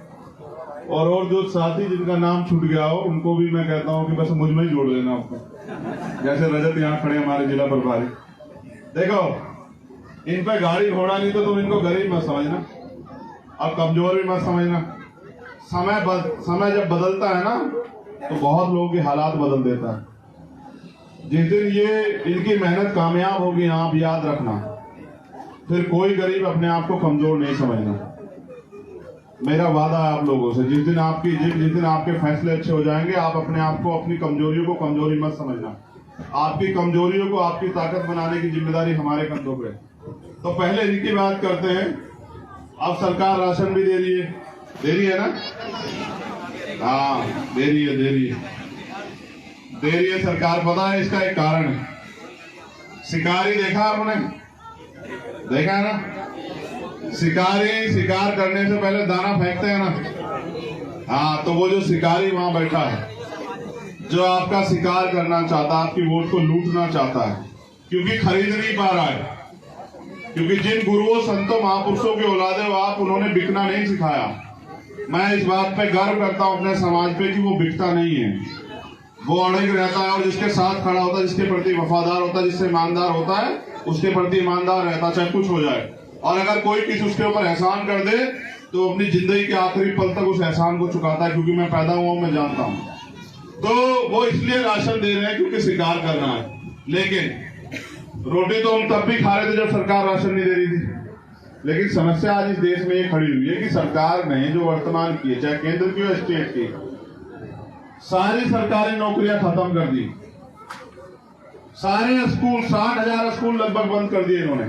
और जो साथी जिनका नाम छूट गया हो उनको भी मैं कहता हूँ कि बस मुझ में ही जोड़ लेना आपको। जैसे रजत यहाँ खड़े हमारे जिला प्रभारी। देखो, इन पे गाड़ी घोड़ा नहीं तो तुम इनको गरीब मत समझना और कमजोर भी मत समझना। समय जब बदलता है ना तो बहुत लोगों के हालात बदल देता है। जिस दिन ये इनकी मेहनत कामयाब होगी, आप याद रखना, फिर कोई गरीब अपने आप को कमजोर नहीं समझना। मेरा वादा है आप लोगों से, जिस दिन आपके फैसले अच्छे हो जाएंगे, आप अपने आप को, अपनी कमजोरियों को कमजोरी मत समझना। आपकी कमजोरियों को आपकी ताकत बनाने की जिम्मेदारी हमारे कंधों पे। तो पहले इनकी बात करते हैं। अब सरकार राशन भी दे रही है ना? हाँ, दे रही है सरकार। पता है इसका एक कारण है, शिकारी देखा आपने? देखा है ना? शिकारी शिकार करने से पहले दाना फेंकते हैं ना। हाँ, तो वो जो शिकारी वहां बैठा है, जो आपका शिकार करना चाहता है, आपकी वोट को लूटना चाहता है, क्योंकि खरीद नहीं पा रहा है। क्योंकि जिन गुरुओं, संतों, महापुरुषों के औलादे हो आप, उन्होंने बिकना नहीं सिखाया, मैं इस बात पे गर्व करता हूँ अपने समाज पे कि वो बिकता नहीं है, वो अड़िग रहता है और जिसके साथ खड़ा होता है, जिसके प्रति वफादार होता है, जिससे ईमानदार होता है, उसके प्रति ईमानदार रहता चाहे कुछ हो जाए। और अगर कोई किसी उसके ऊपर एहसान कर दे तो अपनी जिंदगी के आखिरी पल तक उस एहसान को चुकाता है, क्योंकि मैं पैदा हुआ हूं, मैं जानता हूं। तो वो इसलिए राशन दे रहे हैं क्योंकि स्वीकार करना है। लेकिन रोटी तो हम तब भी खा रहे थे जब सरकार राशन नहीं दे रही थी। लेकिन समस्या आज इस देश में ये खड़ी हुई है कि सरकार ने जो वर्तमान की है, चाहे केंद्र की हो स्टेट की, सारी सरकारी नौकरियां खत्म कर दी। सारे स्कूल 60,000 स्कूल लगभग बंद कर दिए इन्होंने।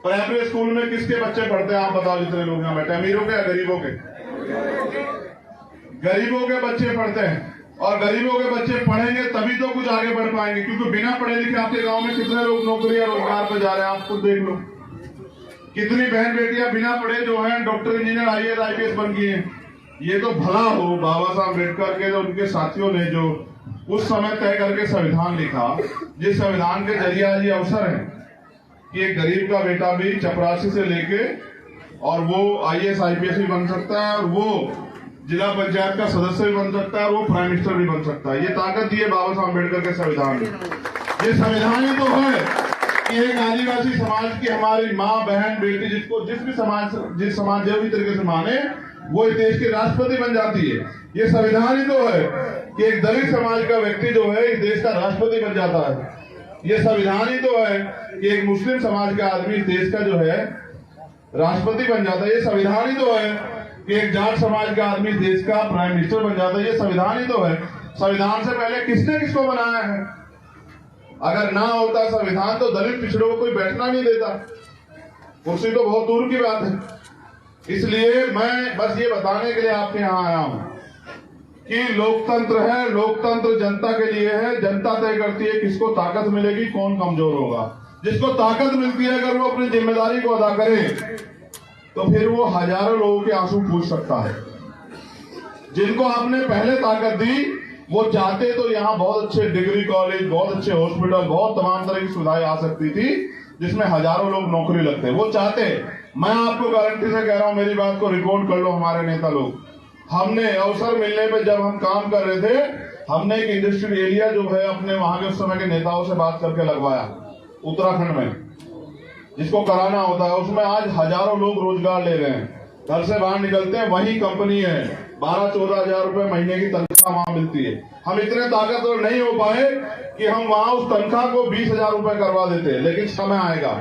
प्राइमरी स्कूल में किसके बच्चे पढ़ते हैं आप बताओ, जितने लोग यहाँ बैठे, अमीरों के या गरीबों के? गरीबों के बच्चे पढ़ते हैं। और गरीबों के बच्चे पढ़ेंगे तभी तो कुछ आगे बढ़ पाएंगे, क्योंकि बिना पढ़े लिखे आपके गांव में कितने लोग नौकरी या रोजगार पे जा रहे हैं, आप खुद देख लो। कितनी बहन बेटियां बिना पढ़े जो है डॉक्टर, इंजीनियर, IAS, IPS बन गई हैं। ये तो भला हो बाबा साहब अम्बेडकर के जो उनके साथियों ने जो उस समय तय करके संविधान लिखा, जिस संविधान के जरिए आज ये अवसर है कि एक गरीब का बेटा भी चपरासी से लेके और वो IAS, IPS भी बन सकता है, और वो जिला पंचायत का सदस्य भी बन सकता है, और वो प्राइम मिनिस्टर भी बन सकता है। ये ताकत दी है बाबा साहब अम्बेडकर के संविधान में। ये संविधान ही तो है कि एक आदिवासी समाज की हमारी माँ, बहन, बेटी, जिसको जिस समाज जो भी तरीके से माने, वो इस देश के राष्ट्रपति बन जाती है। ये संविधान ही तो है कि एक दलित समाज का व्यक्ति जो है इस देश का राष्ट्रपति बन जाता है। ये संविधान ही तो है कि एक मुस्लिम समाज का आदमी इस देश का जो है राष्ट्रपति बन जाता है। ये संविधान ही तो है कि एक जाट समाज का आदमी इस देश का प्राइम मिनिस्टर बन जाता है। ये संविधान ही तो है। संविधान से पहले किसने किसको बनाया है? अगर ना होता संविधान तो दलित पिछड़ों को कोई बैठना नहीं देता, कुर्सी तो बहुत दूर की बात है। इसलिए मैं बस ये बताने के लिए आपके यहाँ आया हूं कि लोकतंत्र है, लोकतंत्र जनता के लिए है। जनता तय करती है किसको ताकत मिलेगी, कौन कमजोर होगा। जिसको ताकत मिलती है अगर वो अपनी जिम्मेदारी को अदा करे तो फिर वो हजारों लोगों के आंसू पूछ सकता है। जिनको आपने पहले ताकत दी वो चाहते तो यहाँ बहुत अच्छे डिग्री कॉलेज, बहुत अच्छे हॉस्पिटल, बहुत तमाम तरह की सुविधाएं आ सकती थी जिसमें हजारों लोग नौकरी लगते। वो चाहते, मैं आपको गारंटी से कह रहा हूं, मेरी बात को रिकॉर्ड कर लो हमारे नेता लोग। हमने अवसर मिलने पे जब हम काम कर रहे थे, हमने एक इंडस्ट्रियल एरिया जो है अपने वहां के उस समय के नेताओं से बात करके लगवाया उत्तराखंड में, जिसको कराना होता है। उसमें आज हजारों लोग रोजगार ले रहे हैं, घर से बाहर निकलते हैं, वही कंपनी है, 12-14 हजार रुपए महीने की तनख्वाह वहां मिलती है। हम इतने ताकतवर नहीं हो पाए कि हम वहां उस तनख्वाह को 20,000 रुपए करवा देते, लेकिन समय आएगा,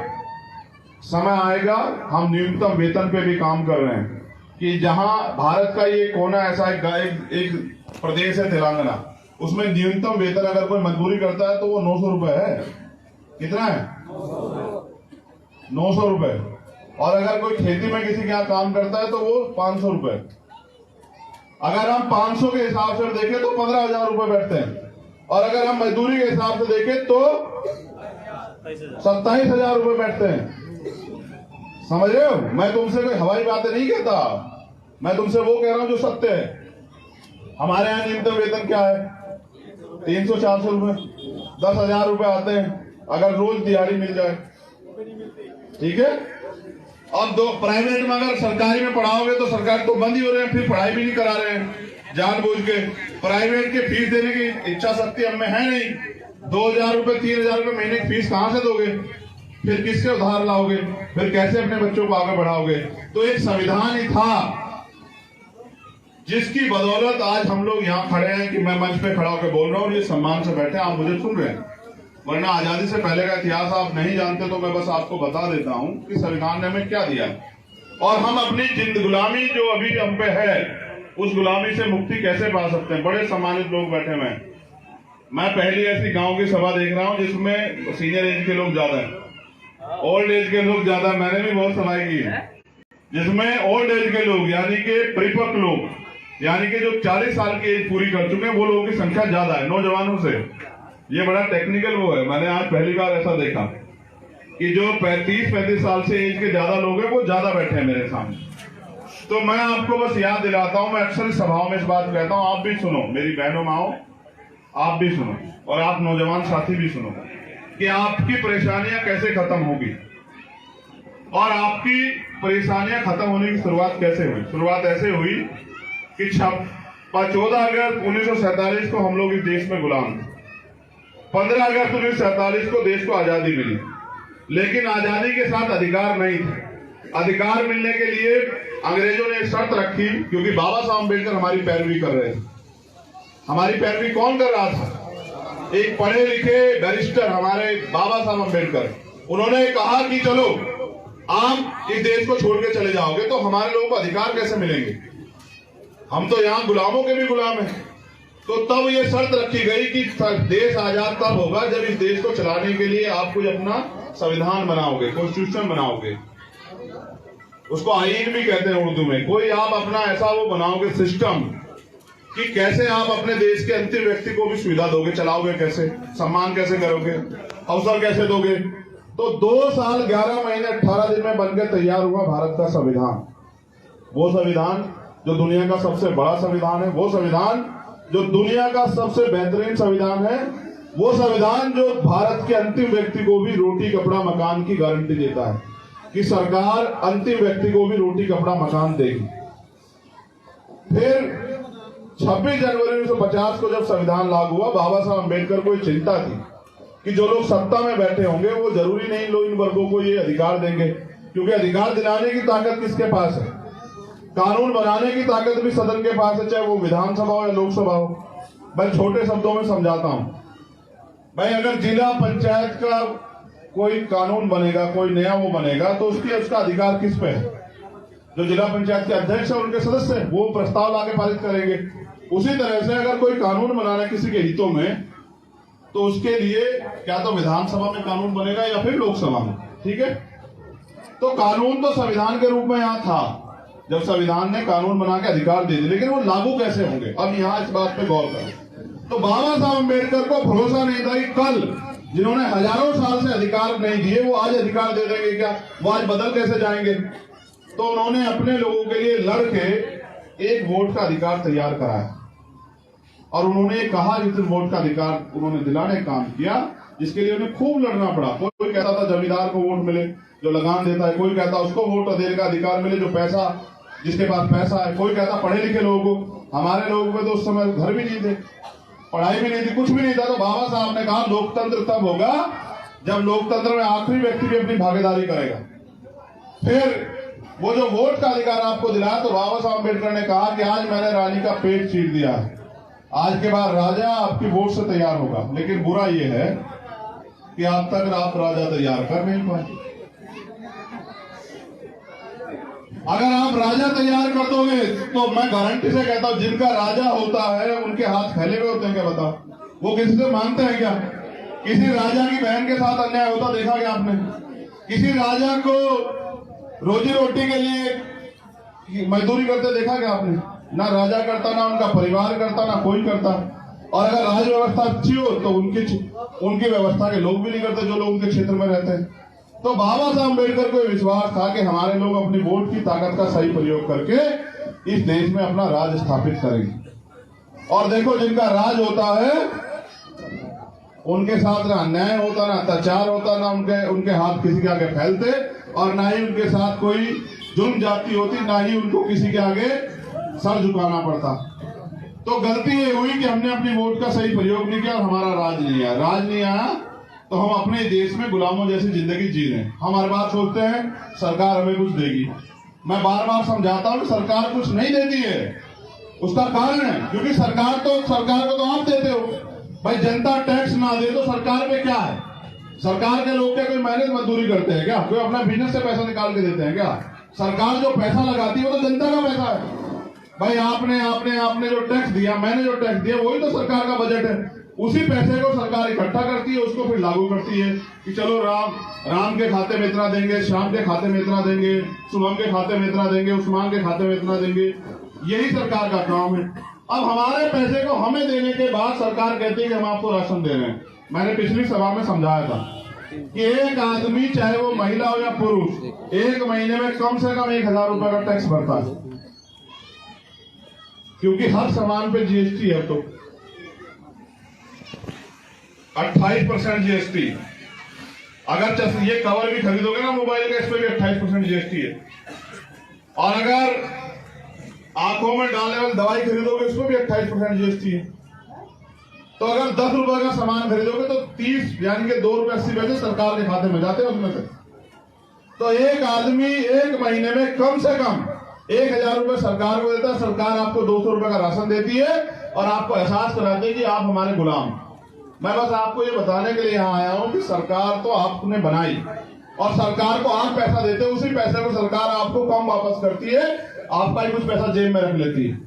समय आएगा। हम न्यूनतम वेतन पे भी काम कर रहे हैं कि जहां भारत का ये कोना ऐसा एक प्रदेश है तेलंगाना, उसमें न्यूनतम वेतन अगर कोई मजदूरी करता है तो वो 900 रुपए है। कितना है? 900 रुपए। और अगर कोई खेती में किसी के यहाँ काम करता है तो वो 500 रुपए। अगर हम 500 के हिसाब से देखें तो 15,000 रुपए बैठते हैं, और अगर हम मजदूरी के हिसाब से देखें तो 27,000 रुपए बैठते हैं। समझ रहे हो? मैं तुमसे कोई हवाई बातें नहीं कहता, मैं तुमसे वो कह रहा हूं जो सत्य है। हमारे यहाँ न्यूनतम वेतन क्या है? 300-400 रुपए, 10,000 रुपए आते हैं अगर रोज दिहाड़ी मिल जाए। ठीक है। अब दो प्राइवेट में, अगर सरकारी में पढ़ाओगे तो सरकार तो बंद ही हो रहे हैं, फिर पढ़ाई भी नहीं करा रहे हैं जानबूझ के। प्राइवेट के फीस देने की इच्छा शक्ति हमें है नहीं। 2,000 रुपए 3,000 रुपए महीने की फीस कहां से दोगे? फिर किससे उधार लाओगे? फिर कैसे अपने बच्चों को आगे बढ़ाओगे? तो एक संविधान ही था जिसकी बदौलत आज हम लोग यहाँ खड़े हैं कि मैं मंच पे खड़ा होकर बोल रहा हूँ, ये सम्मान से बैठे आप मुझे सुन रहे हैं। वरना आजादी से पहले का इतिहास आप नहीं जानते तो मैं बस आपको बता देता हूं कि संविधान ने हमें क्या दिया, और हम अपनी गुलामी जो अभी हम पे है उस गुलामी से मुक्ति कैसे पा सकते हैं। बड़े सम्मानित लोग बैठे हुए हैं। मैं पहली ऐसी गांव की सभा देख रहा हूं जिसमें सीनियर एज के लोग ज्यादा है, ओल्ड एज के लोग ज्यादा। मैंने भी बहुत सभाएं की है जिसमें ओल्ड एज के लोग यानी कि परिपक्व लोग, यानी कि जो 40 साल की एज पूरी कर चुके हैं, वो लोगों की संख्या ज्यादा है नौजवानों से। ये बड़ा टेक्निकल वो है। मैंने आज पहली बार ऐसा देखा कि जो 35-35 साल से एज के ज्यादा लोग हैं वो ज्यादा बैठे हैं मेरे सामने। तो मैं आपको बस याद दिलाता हूं, मैं अक्सर सभाओं में इस बात कहता हूं, आप भी सुनो, मेरी बहनों माओ आप भी सुनो, और आप नौजवान साथी भी सुनो कि आपकी परेशानियां कैसे खत्म होगी और आपकी परेशानियां खत्म होने की शुरुआत कैसे हुई। शुरुआत ऐसे हुई कि 14 अगस्त 1947 को हम लोग इस देश में गुलाम थे। 15 अगस्त 1947 को देश को आजादी मिली, लेकिन आजादी के साथ अधिकार नहीं थे। अधिकार मिलने के लिए अंग्रेजों ने एक शर्त रखी, क्योंकि बाबा साहब अम्बेडकर हमारी पैरवी कर रहे थे। हमारी पैरवी कौन कर रहा था? एक पढ़े लिखे बैरिस्टर हमारे बाबा साहब अम्बेडकर। उन्होंने कहा कि चलो आप इस देश को छोड़ के चले जाओगे तो हमारे लोगों को अधिकार कैसे मिलेंगे? हम तो यहाँ गुलामों के भी गुलाम हैं। तो तब ये शर्त रखी गई कि देश आजाद तब होगा जब इस देश को चलाने के लिए आप कोई अपना संविधान बनाओगे, कॉन्स्टिट्यूशन बनाओगे। उसको आईन भी कहते हैं उर्दू में। कोई आप अपना ऐसा वो बनाओगे सिस्टम कि कैसे आप अपने देश के अंतिम व्यक्ति को भी सुविधा दोगे, चलाओगे कैसे, सम्मान कैसे करोगे, अवसर कैसे दोगे। तो 2 साल 11 महीने 18 दिन में बनकर तैयार हुआ भारत का संविधान। वो संविधान जो दुनिया का सबसे बड़ा संविधान है, वो संविधान जो दुनिया का सबसे बेहतरीन संविधान है, वो संविधान जो भारत के अंतिम व्यक्ति को भी रोटी कपड़ा मकान की गारंटी देता है कि सरकार अंतिम व्यक्ति को भी रोटी कपड़ा मकान देगी। फिर 26 जनवरी 1950 को जब संविधान लागू हुआ, बाबा साहब अम्बेडकर को चिंता थी कि जो लोग सत्ता में बैठे होंगे वो जरूरी नहीं लोग इन वर्गों को ये अधिकार देंगे, क्योंकि अधिकार दिलाने की ताकत किसके पास है? कानून बनाने की ताकत भी सदन के पास है, चाहे वो विधानसभा हो या लोकसभा हो। मैं छोटे शब्दों में समझाता हूं भाई, अगर जिला पंचायत का कोई कानून बनेगा, कोई नया वो बनेगा, तो उसका अधिकार किस पे है? जो जिला पंचायत के अध्यक्ष है, उनके सदस्य, वो प्रस्ताव लाके पारित करेंगे। उसी तरह से अगर कोई कानून बनाना किसी के हितों में, तो उसके लिए क्या तो विधानसभा में कानून बनेगा या फिर लोकसभा में, ठीक है। तो कानून तो संविधान के रूप में यहाँ था, जब संविधान ने कानून बना के अधिकार दे दिए, लेकिन वो लागू कैसे होंगे? अब यहाँ इस बात पे गौर करें। तो बाबा साहब अम्बेडकर को भरोसा नहीं था कि कल जिन्होंने हजारों साल से अधिकार नहीं दिए वो आज अधिकार दे देंगे क्या, वो आज बदल कैसे जाएंगे। तो उन्होंने अपने लोगों के लिए लड़ के एक वोट का अधिकार तैयार कराया, और उन्होंने कहा जिस वोट का अधिकार उन्होंने दिलाने काम किया, जिसके लिए उन्हें खूब लड़ना पड़ा। कोई कहता था जमींदार को वोट मिले जो लगान देता है, कोई कहता उसको वोट देने का अधिकार मिले जो पैसा, जिसके पास पैसा है, कोई कहता पढ़े लिखे लोगों को। हमारे लोगों में तो उस समय घर भी नहीं थे, पढ़ाई भी नहीं थी, कुछ भी नहीं था। तो बाबा साहब ने कहा लोकतंत्र तब होगा जब लोकतंत्र में आखिरी व्यक्ति भी अपनी भागीदारी करेगा। फिर वो जो वोट का अधिकार आपको दिलाया, तो बाबा साहब अम्बेडकर ने कहा कि आज मैंने रानी का पेट चीर दिया है, आज के बाद राजा आपकी वोट से तैयार होगा। लेकिन बुरा ये है कि आज तक आप राजा तैयार कर नहीं पाए। अगर आप राजा तैयार कर दोगे तो मैं गारंटी से कहता हूं जिनका राजा होता है उनके हाथ फैले हुए होते हैं। क्या बताओ, वो किसी से मांगते हैं क्या? किसी राजा की बहन के साथ अन्याय होता देखा क्या आपने? किसी राजा को रोजी रोटी के लिए मजदूरी करते देखा क्या आपने? ना राजा करता, ना उनका परिवार करता, ना कोई करता। और अगर राज व्यवस्था अच्छी हो तो उनकी व्यवस्था के लोग भी नहीं करते जो लोग उनके क्षेत्र में रहते हैं। तो बाबा साहब अम्बेडकर को विश्वास था कि हमारे लोग अपनी वोट की ताकत का सही प्रयोग करके इस देश में अपना राज स्थापित करेंगे। और देखो, जिनका राज होता है उनके साथ ना अन्याय होता, ना अत्याचार होता, ना उनके हाथ किसी के आगे फैलते, और ना ही उनके साथ कोई जुर्म जाती होती, ना ही उनको किसी के आगे सर झुकाना पड़ता। तो गलती ये हुई कि हमने अपनी वोट का सही प्रयोग नहीं किया और हमारा राज नहीं आया। राज नहीं आया तो हम अपने देश में गुलामों जैसी जिंदगी जी रहे हैं। हम हर बार सोचते हैं सरकार हमें कुछ देगी। मैं बार बार समझाता हूं कि सरकार कुछ नहीं देती है। उसका कारण है क्योंकि सरकार को तो आप देते हो भाई। जनता टैक्स ना दे तो सरकार पे क्या है? सरकार के लोग क्या कोई मेहनत मजदूरी करते हैं क्या? कोई अपना बिजनेस से पैसा निकाल के देते हैं क्या? सरकार जो पैसा लगाती है वो तो जनता का पैसा है भाई। आपने जो टैक्स दिया, मैंने जो टैक्स दिया, वही तो सरकार का बजट है। उसी पैसे को सरकार इकट्ठा करती है, उसको फिर लागू करती है कि चलो राम के खाते में इतना देंगे, श्याम के खाते में इतना देंगे, शुभम के खाते में इतना देंगे, उस्मान के खाते में इतना देंगे। यही सरकार का काम है। अब हमारे पैसे को हमें देने के बाद सरकार कहती है कि हम आपको राशन दे रहे हैं। मैंने पिछली सभा में समझाया था कि एक आदमी, चाहे वो महिला हो या पुरुष, एक महीने में कम से कम 1000 रुपए का टैक्स भरता है, क्योंकि हर सामान पे जीएसटी है। तो 28% जीएसटी। अगर ये कवर भी खरीदोगे ना मोबाइल का, इस पे भी 28% जीएसटी है। और अगर आंखों में डालने वाली दवाई खरीदोगे उसको भी 28% जीएसटी है। तो अगर 10 रुपए का सामान खरीदोगे तो 30 यानी कि 2 रुपए 80 पैसे सरकार के खाते में जाते हैं उसमें से। तो एक आदमी एक महीने में कम से कम 1000 रुपए सरकार को देता है, सरकार आपको 200 रुपए का राशन देती है और आपको एहसास कराती है कि आप हमारे गुलाम। मैं बस आपको ये बताने के लिए यहाँ आया हूँ कि सरकार तो आपने बनाई और सरकार को आप पैसा देते हो, उसी पैसे को सरकार आपको कम वापस करती है, आपका ही कुछ पैसा जेब में रख लेती है।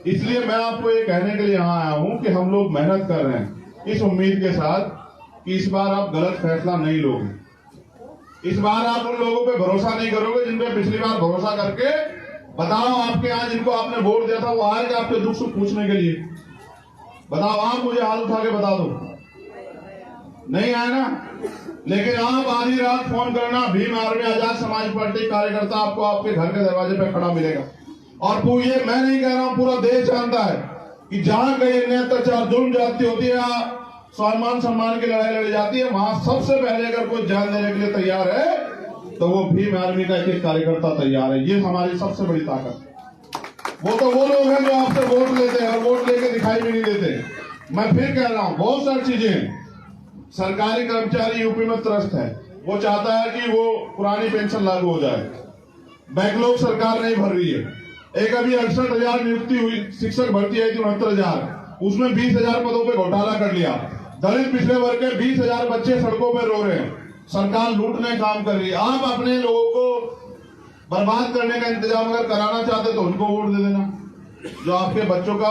इसलिए मैं आपको ये कहने के लिए यहाँ आया हूँ कि हम लोग मेहनत कर रहे हैं इस उम्मीद के साथ कि इस बार आप गलत फैसला नहीं लोगे। इस बार आप उन लोगों पे भरोसा नहीं करोगे जिन पे पिछली बार भरोसा करके, बताओ आपके यहाँ जिनको आपने वोट दिया था वो आएगा आपके दुख सुख पूछने के लिए? बताओ, आप मुझे हाथ उठा के बता दो, नहीं आए ना? लेकिन आप आधी रात फोन करना, भीम आर्मी आजाद समाज पार्टी कार्यकर्ता आपको आपके घर के दरवाजे पे खड़ा मिलेगा। और ये मैं नहीं कह रहा हूं, पूरा देश जानता है कि जहां कहीं अन्याय अत्याचार जुल्म जाती होती है या स्वाभिमान सम्मान की लड़ाई लड़ी जाती है, वहां सबसे पहले अगर कोई जान देने के लिए तैयार है तो वो भीम आर्मी का एक कार्यकर्ता तैयार है। ये हमारी सबसे बड़ी ताकत है। वो तो वो लोग हैं जो आपसे वोट लेते हैं और वोट लेके दिखाई भी नहीं देते। मैं फिर कह रहा हूं, बहुत सारी चीजें, सरकारी कर्मचारी यूपी में त्रस्त है, वो चाहता है कि वो पुरानी पेंशन लागू हो जाए। बैकलॉग सरकार नहीं भर रही है। एक अभी 68,000 नियुक्ति हुई, शिक्षक भर्ती आई थी 69,000, उसमें 20,000 पदों पे घोटाला कर लिया। दलित पिछड़े वर्ग के 20,000 बच्चे सड़कों पे रो रहे हैं, सरकार लूटने काम कर रही है। आप अपने लोगों को बर्बाद करने का इंतजाम अगर कराना चाहते तो उनको वोट दे देना, जो आपके बच्चों का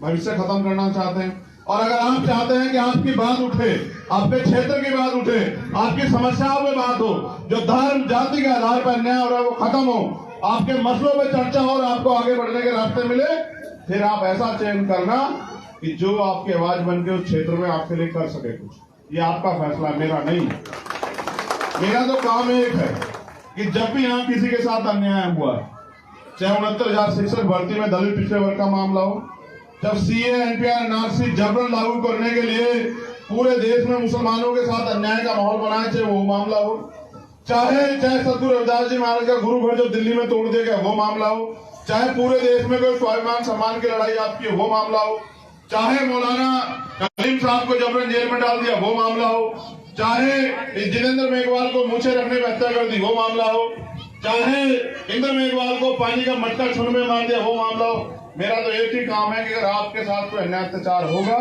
भविष्य खत्म करना चाहते हैं। और अगर आप चाहते हैं कि आपकी बात उठे, आपके क्षेत्र की बात उठे, आपकी समस्याओं में बात हो, जो धर्म जाति के आधार पर अन्याय हो रहा है वो खत्म हो, आपके मसलों में चर्चा हो और आपको आगे बढ़ने के रास्ते मिले, फिर आप ऐसा चयन करना कि जो आपकी आवाज बन के उस क्षेत्र में आपके लिए कर सके कुछ। ये आपका फैसला, मेरा नहीं। मेरा तो काम एक है कि जब भी यहाँ किसी के साथ अन्याय हुआ, चाहे 69,000 शिक्षक भर्ती में दलित पिछड़े वर्ग का मामला हो, जब सीए एनपीआर एनआरसी जबरन लागू करने के लिए पूरे देश में मुसलमानों के साथ अन्याय का माहौल बनाए, चाहे वो मामला हो, चाहे सतगुरु रविदास जी महाराज का गुरु घर जो दिल्ली में तोड़ दिया गया वो मामला हो, चाहे पूरे देश में कोई स्वाभिमान सम्मान की लड़ाई आपकी वो मामला हो, चाहे मौलाना कलीम साहब को जबरन जेल में डाल दिया वो मामला हो, चाहे जितेंद्र मेघवाल को मूछे रखने में हत्या कर दी वो मामला हो, चाहे इंद्र मेघवाल को पानी का मटका छुन में मार दिया वो मामला हो, मेरा तो एक ही काम है कि अगर आपके साथ कोई अन्याय अत्याचार होगा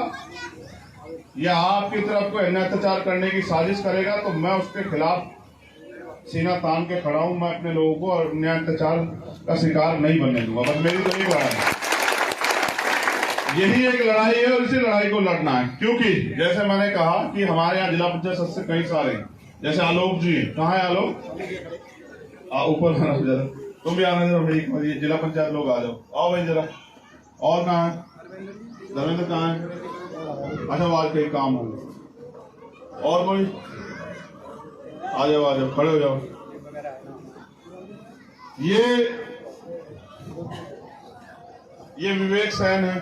या आपकी तरफ कोई अन्याय अत्याचार करने की साजिश करेगा तो मैं उसके खिलाफ सीना तान के खड़ा हूं। मैं अपने लोगों को और अन्याय अत्याचार का शिकार नहीं बनने दूंगा। बस मेरी तो यही लड़ाई है, यही एक लड़ाई है और इसी लड़ाई को लड़ना है। क्योंकि जैसे मैंने कहा कि हमारे यहाँ जिला पंचायत सदस्य कई सारे, जैसे आलोक जी, कहाँ है आलोक? ऊपर जरा तुम भी आना, जरा जिला पंचायत लोग आ जाओ, आओ भाई जरा। और कहाँ है धर्मेंद्र? कहाँ है? अच्छा, वो आज कहीं काम हो। और कोई? आ जाओ, खड़े हो जाओ। ये विवेक सैन है,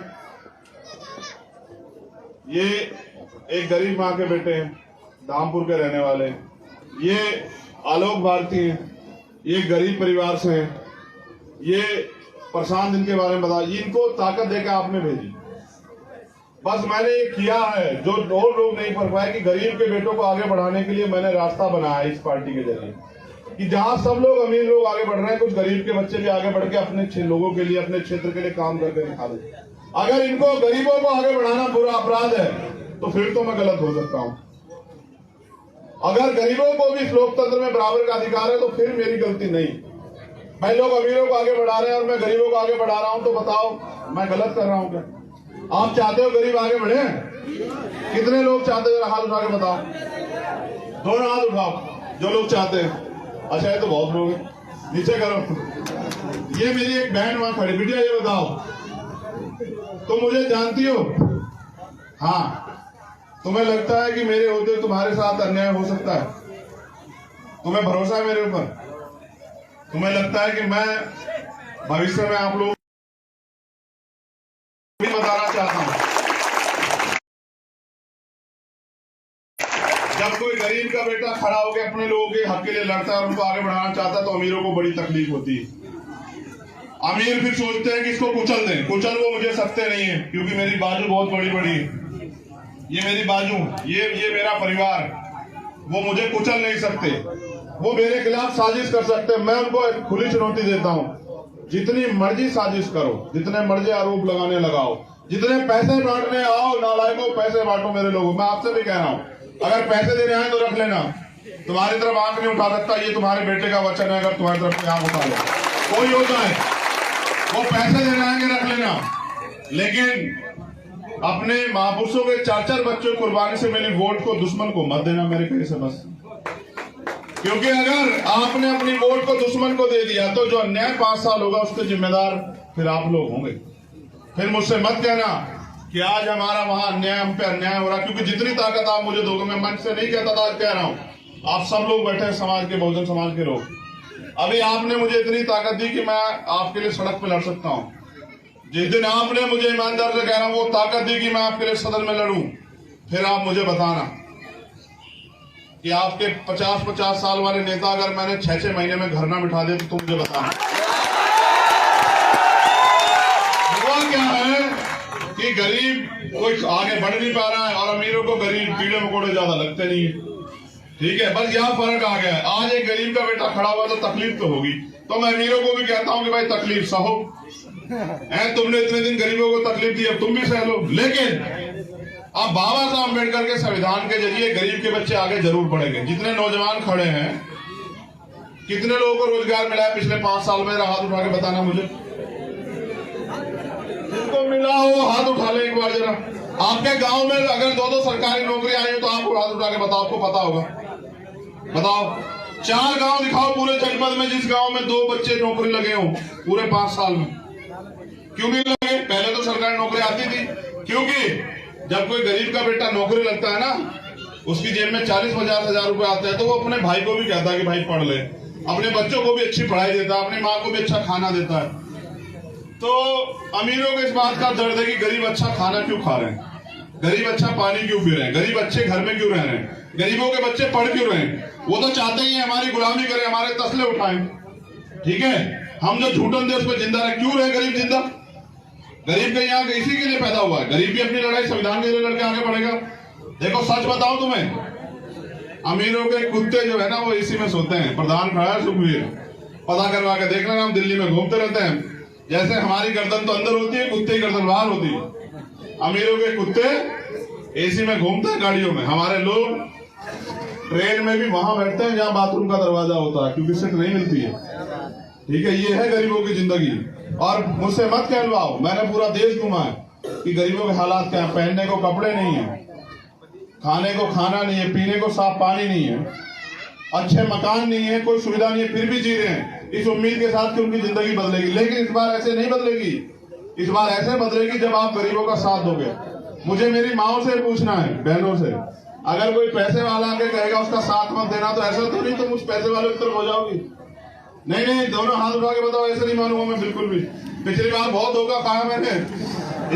ये एक गरीब माँ के बेटे हैं, धामपुर के रहने वाले। ये आलोक भारती हैं, ये गरीब परिवार से हैं। ये प्रशांत, इनके बारे में बताया, इनको ताकत देकर आपने भेजी। बस मैंने ये किया है जो और लोग नहीं कर पाए कि गरीब के बेटों को आगे बढ़ाने के लिए मैंने रास्ता बनाया इस पार्टी के जरिए, कि जहां सब लोग अमीर लोग आगे बढ़ रहे हैं, कुछ गरीब के बच्चे भी आगे बढ़ के अपने लोगों के लिए, अपने क्षेत्र के लिए काम करके दिखा दे। अगर इनको गरीबों को आगे बढ़ाना बुरा अपराध है तो फिर तो मैं गलत हो सकता हूं। अगर गरीबों को भी लोकतंत्र में बराबर का अधिकार है तो फिर मेरी गलती नहीं। भाई लोग अमीरों को आगे बढ़ा रहे हैं और मैं गरीबों को आगे बढ़ा रहा हूं, तो बताओ मैं गलत कर रहा हूं क्या? आप चाहते हो गरीब आगे बढ़े? कितने लोग चाहते हो? हाथ उठा के बताओ, दोनों हाथ उठाओ जो लोग चाहते हैं। अच्छा, ये तो बहुत लोग हैं, नीचे करो। ये मेरी एक बहन वहां खड़ी, बिटिया ये बताओ, तुम मुझे जानती हो? हाँ। तुम्हें लगता है कि मेरे होते तुम्हारे साथ अन्याय हो सकता है? तुम्हें भरोसा है मेरे ऊपर? तुम्हें लगता है कि मैं भविष्य में आप लोग भी बताना चाहता हूं, जब कोई गरीब का बेटा खड़ा होकर अपने लोगों के हक के लिए लड़ता है और उनको आगे बढ़ाना चाहता है तो अमीरों को बड़ी तकलीफ होती है। अमीर फिर सोचते हैं कि इसको कुचल दें। कुचल वो मुझे सकते नहीं है, क्योंकि मेरी बाजू बहुत बड़ी बड़ी है। ये मेरी बाजू, ये मेरा परिवार, वो मुझे कुचल नहीं सकते। वो मेरे खिलाफ साजिश कर सकते हैं। मैं उनको एक खुली चुनौती देता हूँ, जितनी मर्जी साजिश करो, जितने मर्जी आरोप लगाने लगाओ, जितने पैसे बांटने आओ, नालायकों पैसे बांटो मेरे लोगों। मैं आपसे भी कह रहा हूँ, अगर पैसे देने आए तो रख लेना। तुम्हारी तरफ आंख नहीं उठा सकता, ये तुम्हारे बेटे का वचन है। अगर तुम्हारी तरफ आंख उठा लो, कोई होता है, वो पैसे देने आएंगे, रख लेना। लेकिन अपने महापुरुषों के 4-4 बच्चों कुर्बानी से मिली वोट को दुश्मन को मत देना मेरे कहीं से बस। क्योंकि अगर आपने अपनी वोट को दुश्मन को दे दिया तो जो अन्याय 5 साल होगा उसके जिम्मेदार फिर आप लोग होंगे। फिर मुझसे मत कहना कि आज हमारा वहां अन्याय, हम पे अन्याय हो रहा। क्योंकि जितनी ताकत आप मुझे दोगे, मैं मंच से नहीं कहता था, आज कह रहा हूं, आप सब लोग बैठे हैं, समाज के, बहुजन समाज के लोग, अभी आपने मुझे इतनी ताकत दी कि मैं आपके लिए सड़क पे लड़ सकता हूं। जिस दिन आपने मुझे ईमानदार से कह रहा हूं वो ताकत दी कि मैं आपके लिए सदन में लड़ूं, फिर आप मुझे बताना कि आपके 50-50 साल वाले नेता अगर मैंने 6-6 महीने में घर ना बिठा दे तो मुझे बताना। हुआ क्या है कि गरीब कोई आगे बढ़ नहीं पा रहा है और अमीरों को गरीब कीड़े मकोड़े ज्यादा लगते नहीं है। ठीक है, बस यहाँ फर्क आ गया है। आज एक गरीब का बेटा खड़ा हुआ तो तकलीफ तो होगी, तो मैं अमीरों को भी कहता हूँ कि भाई तकलीफ सहो। तुमने इतने दिन गरीबों को तकलीफ दी, अब तुम भी सह लो। लेकिन अब बाबा साहब अम्बेडकर के संविधान के जरिए गरीब के बच्चे आगे जरूर बढ़ेंगे। जितने नौजवान खड़े हैं, कितने लोगों को रोजगार मिला है पिछले 5 साल में? हाथ उठा के बताना मुझे। जिनको मिला हो हाथ उठा ले एक बार जरा। आपके गांव में अगर 2-2 सरकारी नौकरी आई हो तो आपको हाथ उठा के बताओ, आपको पता होगा। बताओ, 4 गांव दिखाओ पूरे जनपद में जिस गांव में 2 बच्चे नौकरी लगे हो पूरे 5 साल में। क्यों नहीं लगे? पहले तो सरकारी नौकरी आती थी। क्योंकि जब कोई गरीब का बेटा नौकरी लगता है ना, उसकी जेब में 40-50 हजार रुपए आते हैं, तो वो अपने भाई को भी कहता है कि भाई पढ़ ले, अपने बच्चों को भी अच्छी पढ़ाई देता है, अपनी माँ को भी अच्छा खाना देता है। तो अमीरों को इस बात का दर्द है कि गरीब अच्छा खाना क्यों खा रहे हैं, गरीब अच्छा पानी क्यों पी रहे हैं, गरीब अच्छे घर में क्यों रह रहे हैं, गरीबों के बच्चे पढ़ क्यों रहे हैं। वो तो चाहते ही हमारी गुलामी करें, हमारे तसले उठाएं। ठीक है, हम जो झूठन दे उस पर जिंदा रहे। क्यों रहे गरीब जिंदा? गरीब के यहाँ इसी के लिए पैदा हुआ है। गरीब भी अपनी लड़ाई संविधान के लिए लड़के आगे बढ़ेगा। देखो सच बताऊं तुम्हें, अमीरों के कुत्ते जो है ना वो इसी में सोते हैं। प्रधान खड़ा है सुखबीर, पता करवा के देख लेना, हम दिल्ली में घूमते रहते हैं। जैसे हमारी गर्दन तो अंदर होती है, कुत्ते की गर्दन बाहर होती है। अमीरों के कुत्ते एसी में घूमते हैं गाड़ियों में, हमारे लोग ट्रेन में भी वहां बैठते हैं जहां बाथरूम का दरवाजा होता है, क्योंकि सीट नहीं मिलती है। ठीक है, ये है गरीबों की जिंदगी। और मुझसे मत कहलवाओ, मैंने पूरा देश घुमा है कि गरीबों के हालात क्या है। पहनने को कपड़े नहीं है, खाने को खाना नहीं है, पीने को साफ पानी नहीं है, अच्छे मकान नहीं है, कोई सुविधा नहीं है, फिर भी जी रहे हैं इस उम्मीद के साथ कि उनकी जिंदगी बदलेगी। लेकिन इस बार ऐसे नहीं बदलेगी। इस बार ऐसे बदलेगी जब आप गरीबों का साथ दोगे। मुझे मेरी माओ से पूछना है, बहनों से, अगर कोई पैसे वाला आके कहेगा उसका साथ मत देना, तो ऐसा तो नहीं तुम उस पैसे वाले की तरफ हो जाओगी? नहीं नहीं, दोनों हाथ उठा के बताओ, ऐसे नहीं मानूंगा मैं बिल्कुल भी। पिछली बार बहुत धोखा खाया मैंने,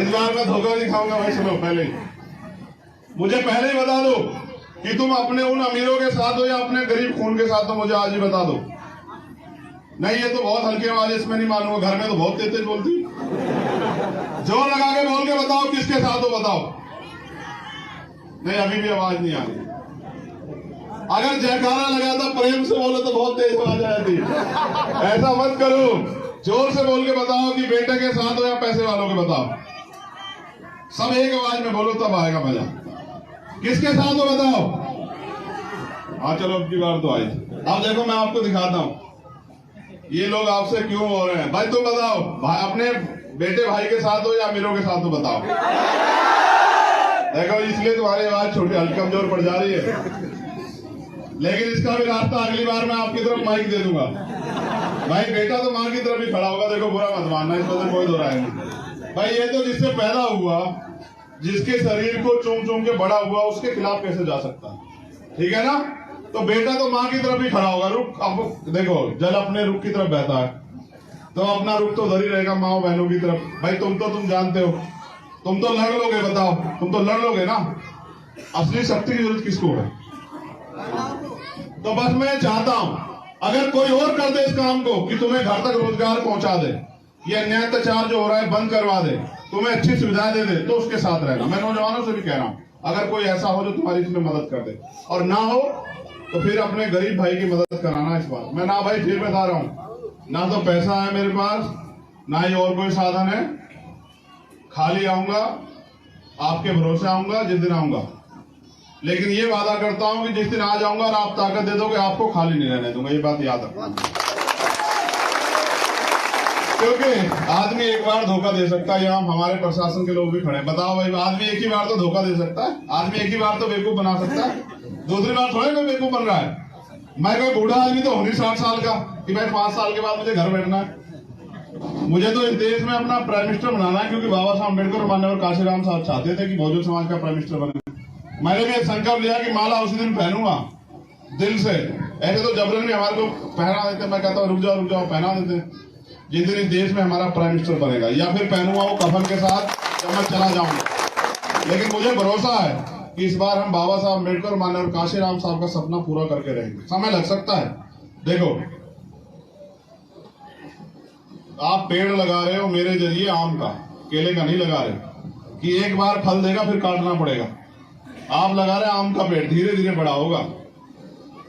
इस बार मैं धोखा नहीं खाऊंगा भाई। सुनो, पहले मुझे पहले ही बता दो कि तुम अपने उन अमीरों के साथ हो या अपने गरीब खून के साथ हो, मुझे आज ही बता दो। नहीं, ये तो बहुत हल्के आवाज, इसमें नहीं मानूंगा। घर में तो बहुत तेज तेज बोलती, जोर लगा के बोल के बताओ किसके साथ हो, बताओ। नहीं, अभी भी आवाज नहीं आ रही। अगर जयकारा लगाता प्रेम से बोलो तो बहुत तेज आवाज आ जाती। ऐसा मत करो, जोर से बोल के बताओ कि बेटे के साथ हो या पैसे वालों के, बताओ। सब एक आवाज में बोलो, तब आएगा मजा। किसके साथ हो बताओ? हाँ चलो, अब की बार तो आई। अब देखो मैं आपको दिखाता हूँ ये लोग आपसे क्यों हो रहे हैं। भाई तुम बताओ, भाई अपने बेटे भाई के साथ हो या अमीरों के साथ हो, बताओ। देखो, इसलिए तुम्हारी आवाज छोटी हल्की कमजोर पड़ जा रही है। लेकिन इसका भी रास्ता अगली बार मैं आपकी तरफ माइक दे दूंगा। भाई बेटा तो माँ की तरफ ही खड़ा होगा। देखो, बुरा मत मानना, इसमें तो कोई दो राय नहीं। भाई ये तो जिससे पैदा हुआ, जिसके शरीर को चूम चूम के बड़ा हुआ, उसके खिलाफ कैसे जा सकता है? ठीक है ना? तो बेटा तो माँ की तरफ ही खड़ा होगा। रुख, अब देखो, जल अपने रुख की तरफ बहता है, तो अपना रुख तो उधर ही रहेगा, माँ बहनों की तरफ। भाई तुम जानते हो, तुम तो लड़ लोगे। बताओ, तुम तो लड़ लोगे ना? असली शक्ति की जरूरत किसको है? तो बस मैं चाहता हूं अगर कोई और कर दे इस काम को कि तुम्हें घर तक रोजगार पहुंचा दे, ये अन्याय अत्याचार जो हो रहा है बंद करवा दे, तुम्हें अच्छी सुविधाएं दे दे, तो उसके साथ रहना। मैं नौजवानों से भी कह रहा हूँ, अगर कोई ऐसा हो जो तुम्हारी इसमें मदद कर दे, और ना हो तो फिर अपने गरीब भाई की मदद कराना। इस बार मैं ना भाई फिर बता रहा हूँ, ना तो पैसा है मेरे पास, ना ही और कोई साधन है, खाली आऊंगा, आपके भरोसे आऊंगा जिस दिन आऊंगा, लेकिन ये वादा करता हूं कि जिस दिन आ जाऊंगा और आप ताकत दे दोगे, आपको खाली नहीं रहने दूंगा। ये बात याद रखना, क्योंकि आदमी एक बार धोखा दे सकता है। यहाँ हमारे प्रशासन के लोग भी खड़े, बताओ भाई, आदमी एक ही बार तो धोखा दे सकता है, आदमी एक ही बार तो बेवकूफ बना सकता है, दूसरी बार थोड़ा कोई बेवकूफ बन रहा है। मैं कोई बूढ़ा आदमी तो हूं नहीं 60 साल का कि भाई 5 साल के बाद मुझे घर बैठना है। मुझे तो इस देश में अपना प्राइम मिनिस्टर बनाना है, क्योंकि बाबा साहब अम्बेडकर और माननीय काशीराम साहब चाहते थे कि बहुजन समाज का प्राइम मिनिस्टर बने। मैंने भी एक संकल्प लिया कि माला उसी दिन पहनूंगा दिल से। ऐसे तो जबरन भी हमारे को पहना देते, मैं कहता हूँ रुक जाओ पहना देते जिस दिन इस देश में हमारा प्राइम मिनिस्टर बनेगा, या फिर पहनूंगा वो कफन के साथ जब मैं चला जाऊंगा। लेकिन मुझे भरोसा है कि इस बार हम बाबा साहब अम्बेडकर और माननीय काशीराम साहब का सपना पूरा करके रहेंगे। समय लग सकता है, देखो आप पेड़ लगा रहे हो मेरे जरिए आम का, केले का नहीं लगा रहे कि एक बार फल देगा फिर काटना पड़ेगा। आप लगा रहे आम का पेड़, धीरे धीरे बड़ा होगा,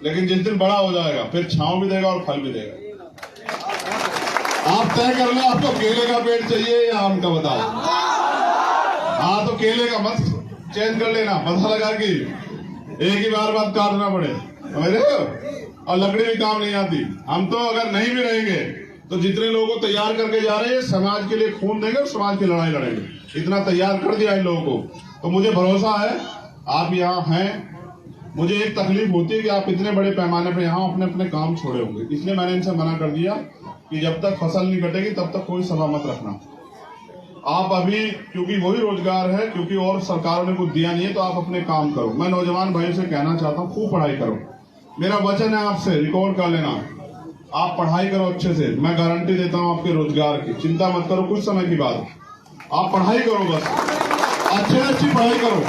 लेकिन जिस दिन बड़ा हो जाएगा फिर छांव भी देगा और फल भी देगा। आप तय कर लो, आपको केले का पेड़ चाहिए या आम का, बताओ। हाँ, तो केले का मत चेंज कर लेना, पता लगा कि एक ही बार बाद काटना पड़े, समझ रहे हो। और लकड़ी भी काम नहीं आती। हम तो अगर नहीं भी रहेंगे तो जितने लोगों को तैयार करके जा रहे हैं समाज के लिए खून देंगे और समाज की लड़ाई लड़ेंगे, इतना तैयार कर दिया इन लोगों को। तो मुझे भरोसा है आप यहाँ हैं। मुझे एक तकलीफ होती है कि आप इतने बड़े पैमाने पर यहाँ अपने अपने काम छोड़े होंगे, इसलिए मैंने इनसे मना कर दिया कि जब तक फसल नहीं कटेगी तब तक कोई सभा मत रखना। आप अभी, क्योंकि वही रोजगार है, क्योंकि और सरकारों ने कुछ दिया नहीं है, तो आप अपने काम करो। मैं नौजवान भाइयों से कहना चाहता हूँ, खूब पढ़ाई करो। मेरा वचन है आपसे, रिकॉर्ड कर लेना, आप पढ़ाई करो अच्छे से। मैं गारंटी देता हूँ आपके रोजगार की, चिंता मत करो। कुछ समय की बात, आप पढ़ाई करो, बस अच्छी पढ़ाई करो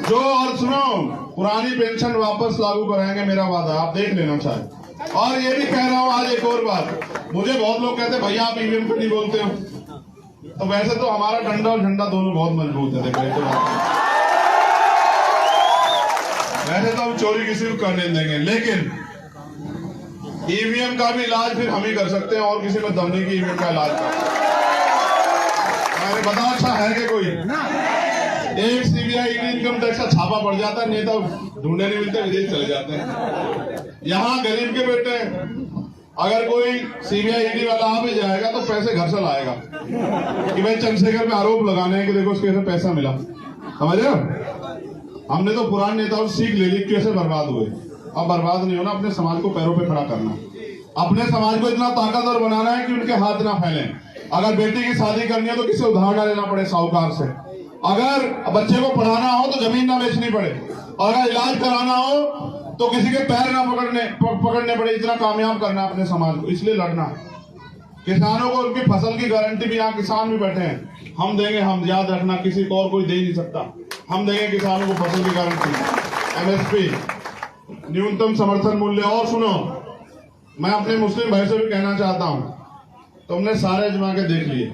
जो। और सुनो, पुरानी पेंशन वापस लागू कराएंगे, मेरा वादा, आप देख लेना चाहे। और ये भी कह रहा हूँ आज एक और बात, मुझे बहुत लोग कहते हैं भैया आप ईवीएम पे नहीं बोलते हो, तो वैसे तो हमारा डंडा और झंडा दोनों बहुत मजबूत है। देखो वैसे तो हम चोरी किसी को करने देंगे, लेकिन ईवीएम का भी इलाज फिर हम ही कर सकते हैं, और किसी में दम नहीं की ईवीएम का इलाज कर। मैंने बताया, अच्छा है कि कोई एक सीबीआई इनकम टैक्स का छापा पड़ जाता है, नेता ढूंढने नहीं मिलते, विदेश चले जाते हैं। यहाँ गरीब के बेटे अगर कोई सीबीआई ईडी वाला आ भी जाएगा तो पैसे घर से लाएगा कि भाई चंद्रशेखर पे आरोप लगाने हैं कि देखो उसके कैसे पैसा मिला, समझ रहे हो। हमने तो पुराने नेताओं से सीख ले ली कैसे बर्बाद हुए। अब बर्बाद नहीं होना, अपने समाज को पैरों पे खड़ा करना, अपने समाज को इतना ताकतवर बनाना है कि उनके हाथ ना फैले। अगर बेटी की शादी करनी है तो किसी उधार ना लेना पड़े साहूकार से, अगर बच्चे को पढ़ाना हो तो जमीन ना बेचनी पड़े, और अगर इलाज कराना हो तो किसी के पैर ना पकड़ने पड़े। इतना कामयाब करना अपने समाज को, इसलिए लड़ना। किसानों को उनकी फसल की गारंटी भी, यहाँ किसान भी बैठे हैं, हम देंगे। हम याद रखना, किसी को और कोई दे नहीं सकता, हम देंगे किसानों को फसल की गारंटी, एमएसपी, न्यूनतम समर्थन मूल्य। और सुनो, मैं अपने मुस्लिम भाई से भी कहना चाहता हूं, तुमने सारे अजमा के देख लिए,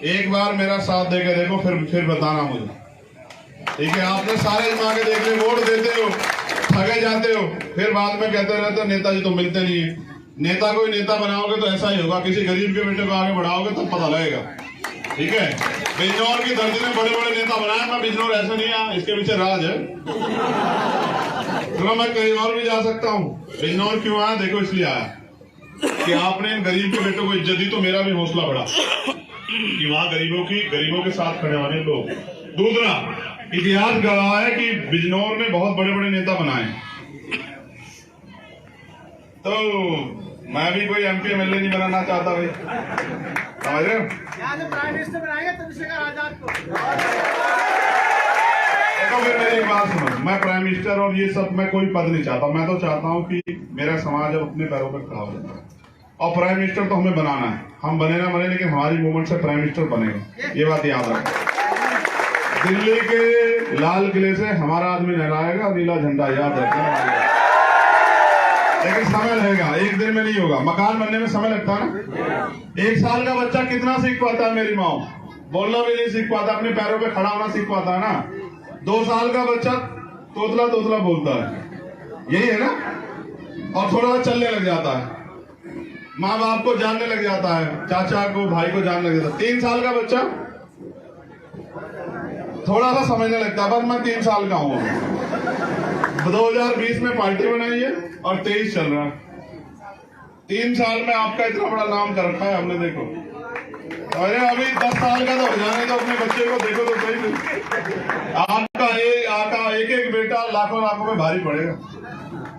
एक बार मेरा साथ देके देखो, फिर बताना मुझे, ठीक है। आपने सारे अजमा के देख लिए, वोट देते हो, ठगे जाते हो, फिर बाद में कहते रहते हो नेताजी तो मिलते नहीं है। नेता को ही नेता बनाओगे तो ऐसा ही होगा, किसी गरीब के बेटे को आगे बढ़ाओगे तब पता लगेगा, ठीक है। बिजनौर की धरती में बड़े बड़े नेता बनाए, मैं बिजनौर ऐसा नहीं आया, इसके पीछे राज है। तो मैं कहीं और भी जा सकता हूँ। बिजनौर क्यों आया, देखो इसलिए आया कि आपने इन गरीब के बेटों को इज्जत दी, तो मेरा भी हौसला बढ़ा कि वहां गरीबों के साथ खड़े होने लोग। दूसरा, इतिहास गवाह है कि बिजनौर में बहुत बड़े बड़े नेता बनाए, तो मैं भी कोई एमपी एमएलए नहीं बनाना चाहता भाई, समझ रहे हो। यहाँ से प्राइम मिनिस्टर बनाएंगे चंद्रशेखर आजाद को। तो फिर मेरी बात सुनो, मैं प्राइम मिनिस्टर और ये सब मैं कोई पद नहीं चाहता। मैं तो चाहता हूँ कि मेरा समाज अब अपने पैरों पर खड़ा हो जाए, और प्राइम मिनिस्टर तो हमें बनाना है। हम बने ना बने, लेकिन हमारी मूवमेंट से प्राइम मिनिस्टर बनेगा, ये बात याद रखें। दिल्ली के लाल किले से हमारा आदमी लहराएगा नीला झंडा, याद रखना। लेकिन समय रहेगा, एक दिन में नहीं होगा। मकान बनने में समय लगता है ना। 1 साल का बच्चा कितना सीख पाता है मेरी माँ? बोलना भी नहीं सीख पाता, अपने पैरों पे खड़ा होना सीख पाता है ना। 2 साल का बच्चा तोतला तोतला बोलता है, यही है ना। और थोड़ा सा चलने लग जाता है, माँ बाप को जानने लग जाता है, चाचा को भाई को जानने लग जाता है। 3 साल का बच्चा थोड़ा सा समझने लगता है, बस मैं 3 साल का हूँ। 2020 में पार्टी बनाई है और 23 चल रहा है। 3 साल में आपका इतना बड़ा नाम कर रखा है हमने, देखो। अरे अभी 10 साल का तो हो जाने तो अपने बच्चे को देखो तो सही। आपका एक एक बेटा लाखों लाखों में भारी पड़ेगा।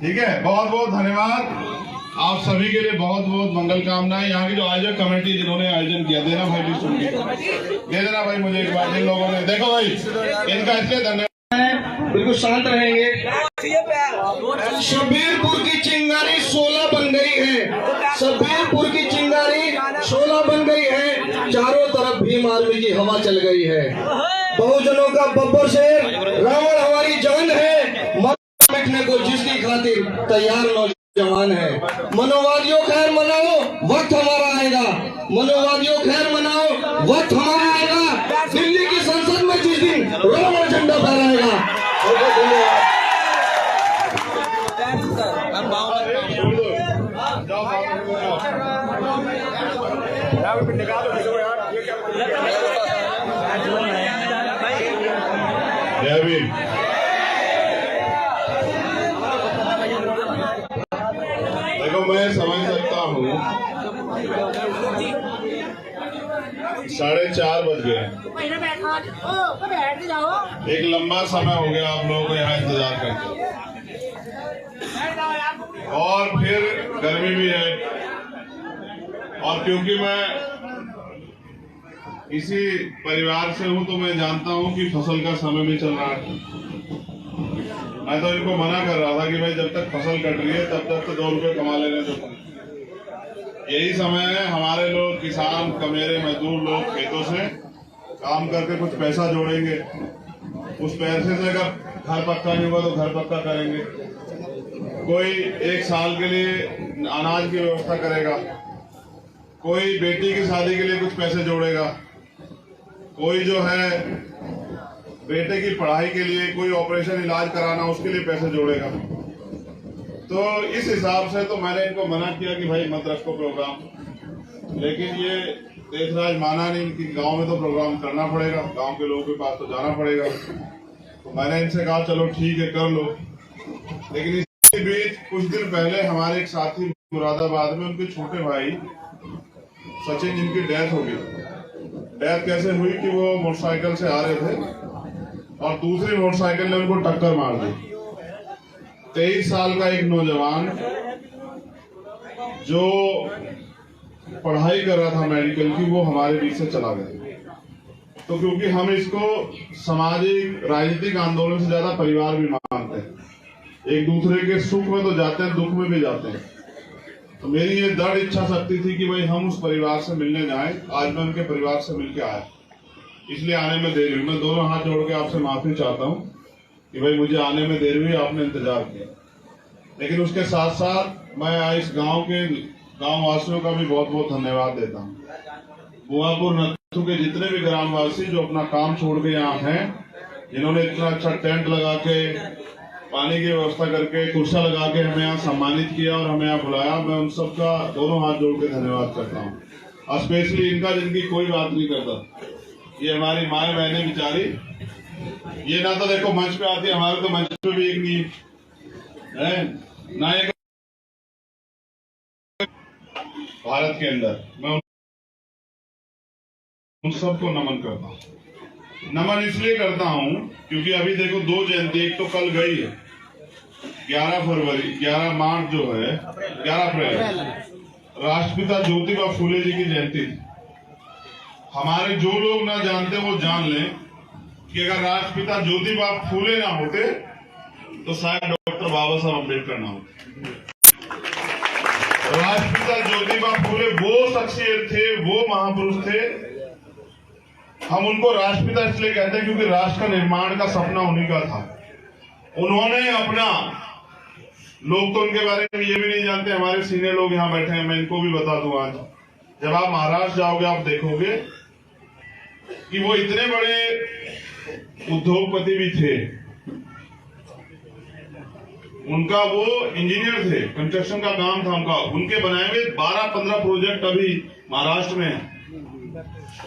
ठीक है, बहुत बहुत धन्यवाद आप सभी के लिए, बहुत बहुत मंगल कामनाएं। यहाँ की जो आयोजक कमेटी जिन्होंने आयोजन किया, देना भाई दे देना भाई मुझे एक बार। जिन लोगों ने, देखो भाई, इनका इसलिए धन्यवाद। बिल्कुल शांत रहेंगे। शब्बीरपुर की चिंगारी 16 बन गई है। शब्बीरपुर की चिंगारी 16 बन गई है। चारों तरफ भीम आर्मी की हवा चल गई है। बहुजनों का बब्बर शेर रावण हमारी जान है। मिटने को जिसकी खातिर तैयार नौजवान है। मनोवादियों खैर मनाओ, वक्त हमारा आएगा। मनोवादियों खैर मनाओ, वक्त हमारा आएगा। दिल्ली की संसद में जिस दिन रावण झंडा फहराएगा। देखो, मैं समझ सकता हूँ 4:30 बज गए। एक लंबा समय हो गया आप लोगों को यहाँ इंतजार करके, और फिर गर्मी भी है। और क्योंकि मैं इसी परिवार से हूँ तो मैं जानता हूँ कि फसल का समय भी चल रहा है। मैं तो इनको मना कर रहा था कि भाई जब तक फसल कट रही है तब तक तो 2 रुपए कमा लेने दो। यही समय है, हमारे लोग किसान, कमेरे मजदूर लोग खेतों से काम करके कुछ पैसा जोड़ेंगे। उस पैसे से अगर घर पक्का नहीं हुआ तो घर पक्का करेंगे। कोई 1 साल के लिए अनाज की व्यवस्था करेगा, कोई बेटी की शादी के लिए कुछ पैसे जोड़ेगा, कोई जो है बेटे की पढ़ाई के लिए, कोई ऑपरेशन इलाज कराना उसके लिए पैसे जोड़ेगा। तो इस हिसाब से तो मैंने इनको मना किया कि भाई मत रखो प्रोग्राम, लेकिन ये देशराज माना नहीं कि गांव में तो प्रोग्राम करना पड़ेगा, गांव के लोगों के पास तो जाना पड़ेगा। तो मैंने इनसे कहा चलो ठीक है कर लो। लेकिन इसी बीच कुछ दिन पहले हमारे एक साथी मुरादाबाद में, उनके छोटे भाई सचिन, जिनकी डेथ हो गई। डेथ कैसे हुई कि वो मोटरसाइकिल से आ रहे थे और दूसरी मोटरसाइकिल ने उनको टक्कर मार दी। 23 साल का एक नौजवान जो पढ़ाई कर रहा था मेडिकल की, वो हमारे बीच से चला गया। तो क्योंकि हम इसको सामाजिक राजनीतिक आंदोलन से ज्यादा परिवार भी मानते हैं, एक दूसरे के सुख में तो जाते हैं, दुख में भी जाते हैं। तो मेरी ये दृढ़ इच्छा शक्ति थी कि भाई हम उस परिवार से मिलने जाएं। आज मैं उनके परिवार से मिलकर आया, इसलिए आने में देरी हुई। मैं दोनों हाथ जोड़ के आपसे माफी चाहता हूं कि भाई मुझे आने में देरी हुई, आपने इंतजार किया। लेकिन उसके साथ साथ मैं इस गांव के गांव वासियों का भी बहुत बहुत धन्यवाद देता हूं। बुआपुर नत्थु के जितने भी ग्रामवासी जो अपना काम छोड़ के यहाँ हैं, जिन्होंने इतना अच्छा टेंट लगा के, पानी की व्यवस्था करके, कुर्सा लगा के हमें यहाँ सम्मानित किया और हमें यहाँ बुलाया, मैं उन सबका दोनों हाथ जोड़ के धन्यवाद करता हूँ। और स्पेशली इनका, जिनकी कोई बात नहीं करता, ये हमारी माए बहने बेचारी, ये ना तो देखो मंच पे आती है, हमारे तो मंच पे भी एक नहीं है ना। एक भारत के अंदर मैं उन सबको नमन करता हूँ। नमन इसलिए करता हूँ क्योंकि अभी देखो 2 जयंती, एक तो कल गई है 11 मार्च जो है, 11 अप्रैल, राष्ट्रपिता ज्योतिबा फूले जी की जयंती थी। हमारे जो लोग ना जानते वो जान लें कि अगर राष्ट्रपिता ज्योतिबा फूले ना होते तो शायद डॉक्टर बाबा साहब अम्बेडकर ना होते। राष्ट्रपिता ज्योतिबा फूले वो शख्सियत थे, वो महापुरुष थे। हम उनको राष्ट्रपिता इसलिए कहते हैं क्योंकि राष्ट्र का निर्माण का सपना उन्हीं का था। उन्होंने अपना लोग तो उनके बारे में ये भी नहीं जानते। हमारे सीनियर लोग यहाँ बैठे हैं, मैं इनको भी बता दूं। आज जब आप महाराष्ट्र जाओगे आप देखोगे कि वो इतने बड़े उद्योगपति भी थे। उनका वो इंजीनियर थे, कंस्ट्रक्शन का काम था उनका। उनके बनाए हुए 12-15 प्रोजेक्ट अभी महाराष्ट्र में हैं।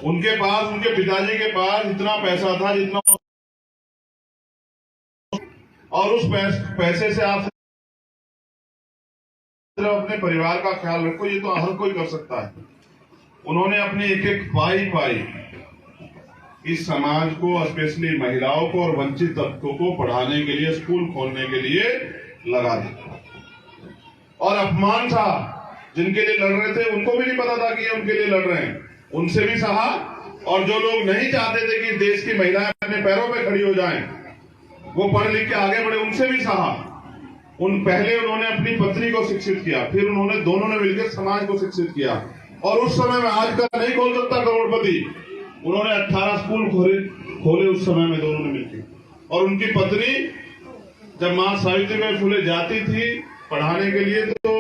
उनके पास, उनके पिताजी के पास इतना पैसा था जितना, और उस पैसे से आप अपने परिवार का ख्याल रखो, ये तो हर कोई कर सकता है। उन्होंने अपनी एक एक पाई इस समाज को, स्पेशली महिलाओं को और वंचित तबकों को पढ़ाने के लिए, स्कूल खोलने के लिए लगा दी। और अपमान था, जिनके लिए लड़ रहे थे उनको भी नहीं पता था कि ये उनके लिए लड़ रहे हैं, उनसे भी सहा। और जो लोग नहीं चाहते थे कि देश की महिलाएं अपने पैरों पे खड़ी हो जाएं, वो पढ़ लिख के आगे बढ़े, उनसे भी सहा। पहले उन्होंने अपनी पत्नी को शिक्षित किया, फिर उन्होंने दोनों ने मिलकर समाज को शिक्षित किया। और उस समय में आज का नहीं खोल सकता करोड़पति, उन्होंने 18 स्कूल खोले उस समय में दोनों ने मिलकर। और उनकी पत्नी जब मां सावित्रीबाई फुले जाती थी पढ़ाने के लिए, तो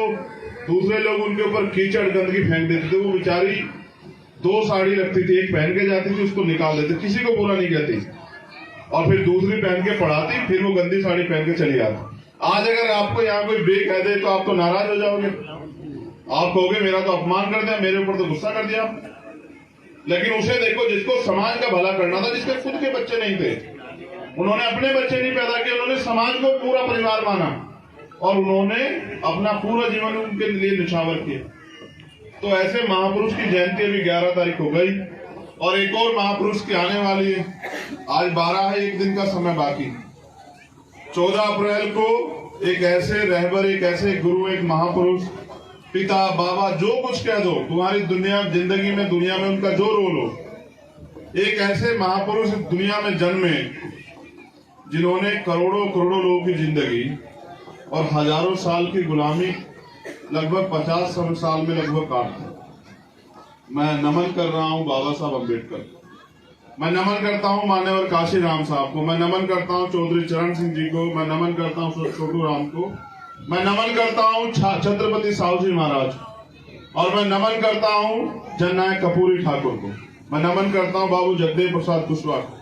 दूसरे लोग उनके ऊपर कीचड़ गंदगी फेंक देते थे। वो बेचारी 2 साड़ी लगती थी, एक पहन के जाती थी, उसको निकाल देते, किसी को बुरा नहीं कहती, और फिर दूसरी पहन के पढ़ाती, फिर वो गंदी साड़ी पहन के चली आती। आज अगर आपको यहाँ कोई बे कह दे तो आप तो नाराज हो जाओगे, आप कहोगे मेरा तो अपमान कर दिया, मेरे ऊपर तो गुस्सा कर दिया। लेकिन उसे देखो जिसको समाज का भला करना था, जिसके खुद के बच्चे नहीं थे, उन्होंने अपने बच्चे नहीं पैदा किए, उन्होंने समाज को पूरा परिवार माना और उन्होंने अपना पूरा जीवन उनके लिए निछावर किया। तो ऐसे महापुरुष की जयंती अभी 11 तारीख हो गई और एक और महापुरुष की आने वाली है। आज 12 है, एक दिन का समय बाकी। 14 अप्रैल को एक ऐसे रहबर, एक ऐसे गुरु, एक महापुरुष, पिता, बाबा, जो कुछ कह दो, तुम्हारी जिंदगी में, दुनिया में उनका जो रोल हो, एक ऐसे महापुरुष दुनिया में जन्मे जिन्होंने करोड़ों करोड़ों लोगों की जिंदगी और हजारों साल की गुलामी लगभग 50 साल में लगभग काट दी। मैं नमन कर रहा हूं बाबा साहब अम्बेडकर, मैं नमन करता हूं मान्यवर काशीराम साहब को, मैं नमन करता हूं चौधरी चरण सिंह जी को, मैं नमन करता हूं छोटू राम को, मैं नमन करता हूं छत्रपति साहू महाराज, और मैं नमन करता हूं जननायक कपूरी ठाकुर को, मैं नमन करता हूं बाबू जगदेव प्रसाद कुशवाहा को,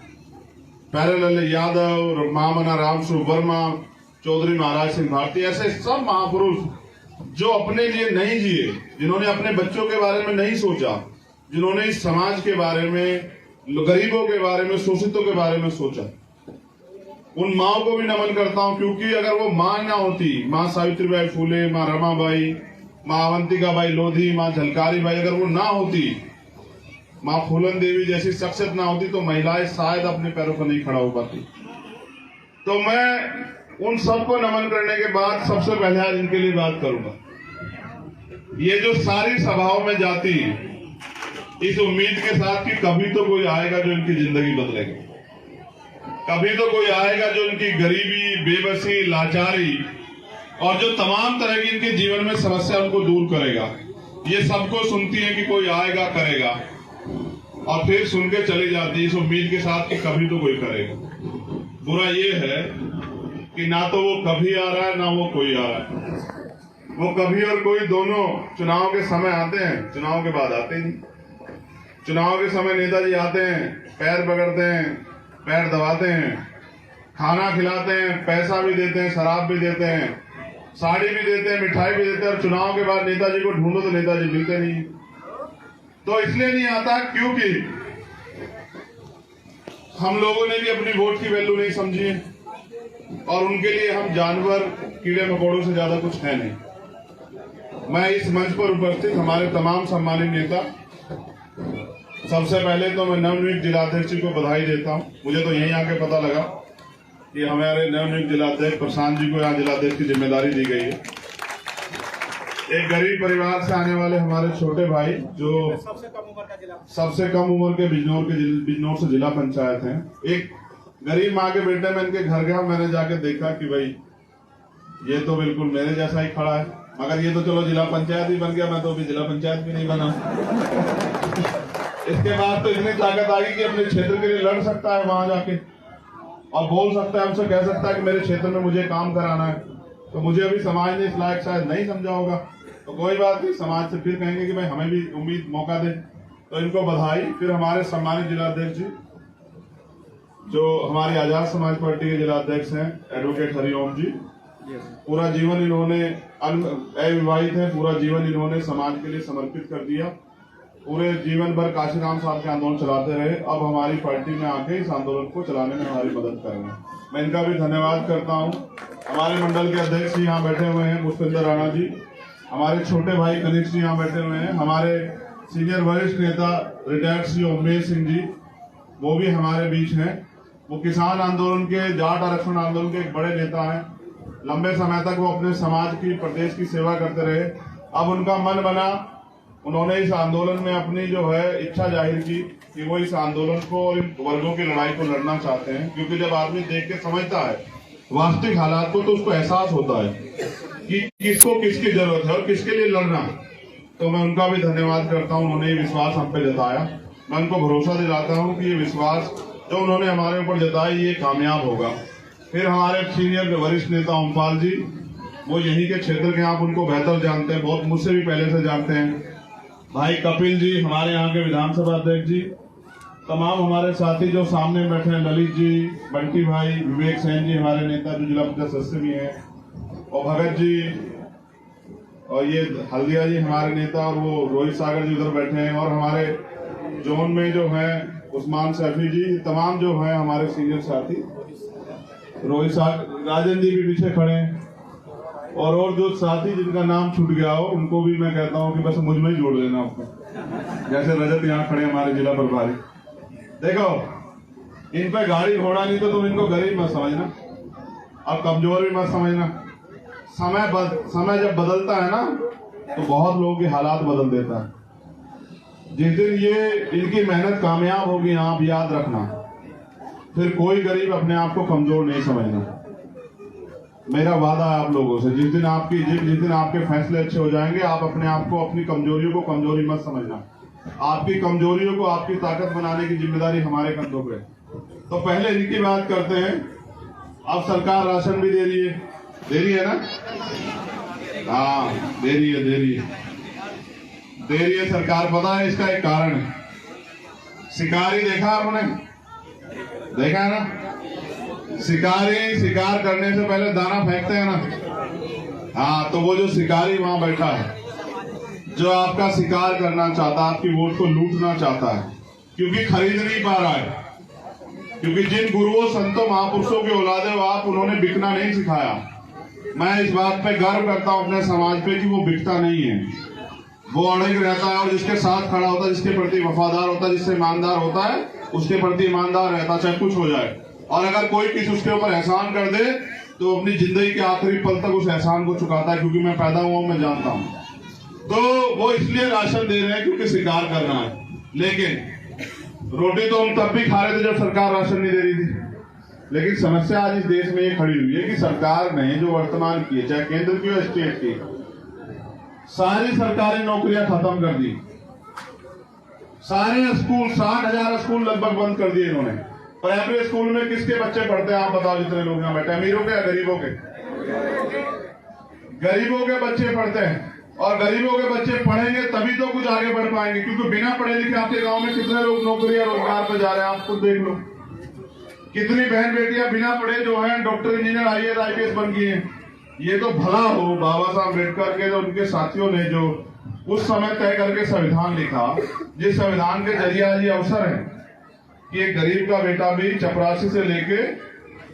प्यारेलाल यादव, महामना रामस्वरूप वर्मा, चौधरी महाराज सिंह भारती, ऐसे सब महापुरुष जो अपने लिए नहीं जिए, जिन्होंने अपने बच्चों के बारे में नहीं सोचा, जिन्होंने इस समाज के बारे में, गरीबों के बारे में, शोषितों के बारे में सोचा, उन माओ को भी नमन करता हूं। क्योंकि अगर वो मां ना होती, मां सावित्रीबाई फुले, मां रमाबाई, मां अवंतिकाबाई लोधी, मां झलकारी बाई, अगर वो ना होती, मां फूलन देवी जैसी शख्सियत ना होती, तो महिलाएं शायद अपने पैरों पर नहीं खड़ा हो पाती। तो मैं उन सबको नमन करने के बाद सबसे पहले आज इनके लिए बात करूंगा। ये जो सारी सभाओं में जाती है, इस उम्मीद के साथ कि कभी तो कोई आएगा जो इनकी जिंदगी बदलेगा, कभी तो कोई आएगा जो इनकी गरीबी, बेबसी, लाचारी और जो तमाम तरह की इनके जीवन में समस्या उनको दूर करेगा। ये सबको सुनती है कि कोई आएगा, करेगा, और फिर सुन के चली जाती है इस उम्मीद के साथ कि कभी तो कोई करेगा। बुरा ये है कि ना तो वो कभी आ रहा है, ना वो कोई आ रहा है। वो कभी और कोई दोनों चुनाव के समय आते हैं, चुनाव के बाद आते नहीं। चुनाव के समय नेताजी आते हैं, पैर पकड़ते हैं, पैर दबाते हैं, खाना खिलाते हैं, पैसा भी देते हैं, शराब भी देते हैं, साड़ी भी देते हैं, मिठाई भी देते हैं, और चुनाव के बाद नेताजी को ढूंढो तो नेताजी मिलते नहीं। तो इसलिए नहीं आता क्योंकि हम लोगों ने भी अपनी वोट की वैल्यू नहीं समझी है, और उनके लिए हम जानवर, कीड़े मकोड़ों से ज्यादा कुछ है नहीं। मैं इस मंच पर उपस्थित हमारे तमाम सम्मानित नेता, सबसे पहले तो मैं नवनियुक्त जिलाध्यक्ष जी को बधाई देता हूं। मुझे तो यहीं आके पता लगा कि हमारे नवनियुक्त जिलाध्यक्ष प्रशांत जी को यहाँ जिलाध्यक्ष की जिम्मेदारी दी गई है। एक गरीब परिवार से आने वाले हमारे छोटे भाई, जो सबसे कम उम्र के बिजनौर से जिला पंचायत हैं, एक गरीब माँ के बेटे में इनके घर गया, मैंने जाके देखा कि भाई ये तो बिल्कुल मेरे जैसा ही खड़ा है, मगर ये तो चलो जिला पंचायत ही बन गया, मैं तो अभी जिला पंचायत भी नहीं बना। इसके बाद तो इतनी ताकत आ गई कि अपने क्षेत्र के लिए लड़ सकता है वहां जाके, और बोल सकता है, हमसे कह सकता है कि मेरे क्षेत्र में मुझे काम कराना है। तो मुझे अभी समाज ने इस लायक शायद नहीं समझा होगा, तो कोई बात नहीं, समाज से फिर कहेंगे कि भाई हमें भी उम्मीद मौका दे। तो इनको बधाई। फिर हमारे सम्मानित जिलाध्यक्ष जी, जो हमारी आजाद समाज पार्टी के जिलाध्यक्ष हैं, एडवोकेट हरिओम जी, पूरा जीवन इन्होंने अविवाहित है, पूरा जीवन इन्होंने समाज के लिए समर्पित कर दिया, पूरे जीवन भर काशीराम साहब के आंदोलन चलाते रहे, अब हमारी पार्टी में आके इस आंदोलन को चलाने में हमारी मदद कर रहे हैं। मैं इनका भी धन्यवाद करता हूँ। हमारे मंडल के अध्यक्ष जी यहाँ बैठे हुए हैं, पुष्पेंद्र राणा जी, हमारे छोटे भाई कनिष्ठ जी यहाँ बैठे हुए हैं, हमारे सीनियर वरिष्ठ नेता रिटायर्ड श्री उमेश सिंह जी, वो भी हमारे बीच हैं। वो किसान आंदोलन के, जाट आरक्षण आंदोलन के एक बड़े नेता हैं। लंबे समय तक वो अपने समाज की, प्रदेश की सेवा करते रहे। अब उनका मन बना, उन्होंने इस आंदोलन में अपनी जो है इच्छा जाहिर की कि वो इस आंदोलन को और इन वर्गों की लड़ाई को लड़ना चाहते हैं। क्योंकि जब आदमी देख के समझता है वास्तविक हालात को, तो उसको एहसास होता है कि किसको किसकी जरूरत है और किसके लिए लड़ना। तो मैं उनका भी धन्यवाद करता हूँ, उन्होंने ये विश्वास हम पे जताया। मैं उनको भरोसा दिलाता हूँ कि ये विश्वास जो उन्होंने हमारे ऊपर जताया ये कामयाब होगा। फिर हमारे सीनियर वरिष्ठ नेता ओमपाल जी, वो यहीं के क्षेत्र के, आप उनको बेहतर जानते हैं, बहुत मुझसे भी पहले से जानते हैं। भाई कपिल जी, हमारे यहाँ के विधानसभा अध्यक्ष जी, तमाम हमारे साथी जो सामने बैठे हैं, ललित जी, बंटी भाई, विवेक सेन जी, हमारे नेता जो जिला परिषद सदस्य भी हैं, और भगत जी, और ये हल्दिया जी हमारे नेता, और वो रोहित सागर जी उधर बैठे हैं, और हमारे जोन में जो है उस्मान सैफी जी, तमाम जो है हमारे सीनियर साथी, रोहित सागर, राजन जी भी पीछे खड़े हैं, और जो साथी जिनका नाम छूट गया हो उनको भी मैं कहता हूँ कि बस मुझ में ही जोड़ देना आपको। जैसे रजत यहाँ खड़े हमारे जिला प्रभारी। देखो, इन पे गाड़ी घोड़ा नहीं तो तुम इनको गरीब मत समझना और कमजोर भी मत समझना। समय जब बदलता है ना, तो बहुत लोगों के हालात बदल देता है। जिस दिन ये इनकी मेहनत कामयाब होगी, आप याद रखना, फिर कोई गरीब अपने आप को कमजोर नहीं समझना। मेरा वादा है आप लोगों से, जिस दिन आपके फैसले अच्छे हो जाएंगे, आप अपने आप को, अपनी कमजोरियों को कमजोरी मत समझना। आपकी कमजोरियों को आपकी ताकत बनाने की जिम्मेदारी हमारे कंधों पे। तो पहले इनकी बात करते हैं। अब सरकार राशन भी दे रही है ना? हाँ, दे रही है सरकार। पता है इसका एक कारण है, शिकारी देखा आपने? देखा है ना? शिकार करने से पहले दाना फेंकते हैं ना। हाँ, तो वो जो शिकारी वहां बैठा है, जो आपका शिकार करना चाहता है, आपकी वोट को लूटना चाहता है, क्योंकि खरीद नहीं पा रहा है। क्योंकि जिन गुरुओं, संतों, महापुरुषों के औलादे हो आप, उन्होंने बिकना नहीं सिखाया। मैं इस बात पे गर्व करता हूं अपने समाज पे कि वो बिकता नहीं है, वो अड़िग रहता है, और जिसके साथ खड़ा होता है, जिसके प्रति वफादार होता है, जिससे ईमानदार होता है, उसके प्रति ईमानदार रहता, चाहे कुछ हो जाए। और अगर कोई किसी उसके ऊपर एहसान कर दे, तो अपनी जिंदगी के आखिरी पल तक उस एहसान को चुकाता है। क्योंकि मैं पैदा हुआ हूं, मैं जानता हूं। तो वो इसलिए राशन दे रहे हैं क्योंकि शिकार करना है। लेकिन रोटी तो हम तब भी खा रहे थे जब सरकार राशन नहीं दे रही थी। लेकिन समस्या आज इस देश में ये खड़ी हुई है कि सरकार ने जो वर्तमान की है, चाहे केंद्र की हो स्टेट की, सारी सरकारी नौकरियां खत्म कर दी। सारे स्कूल, 60,000 स्कूल लगभग बंद कर दिए इन्होंने। प्राइमरी स्कूल में किसके बच्चे पढ़ते हैं आप बताओ? जितने लोग यहाँ बैठे, अमीरों के या गरीबों के? गरीबों के बच्चे पढ़ते हैं। और गरीबों के बच्चे पढ़ेंगे तभी तो कुछ आगे बढ़ पाएंगे। क्योंकि बिना पढ़े लिखे आपके गांव में कितने लोग नौकरी या रोजगार पर जा रहे हैं, आप खुद देख लो। कितनी बहन बेटियां बिना पढ़े जो है डॉक्टर, इंजीनियर, IAS, IPS बन गई हैं। ये तो भला हो बाबा साहब अम्बेडकर के, जो उनके साथियों ने जो उस समय तय करके संविधान लिखा, जिस संविधान के जरिए आज ये अवसर है कि एक गरीब का बेटा भी चपरासी से लेके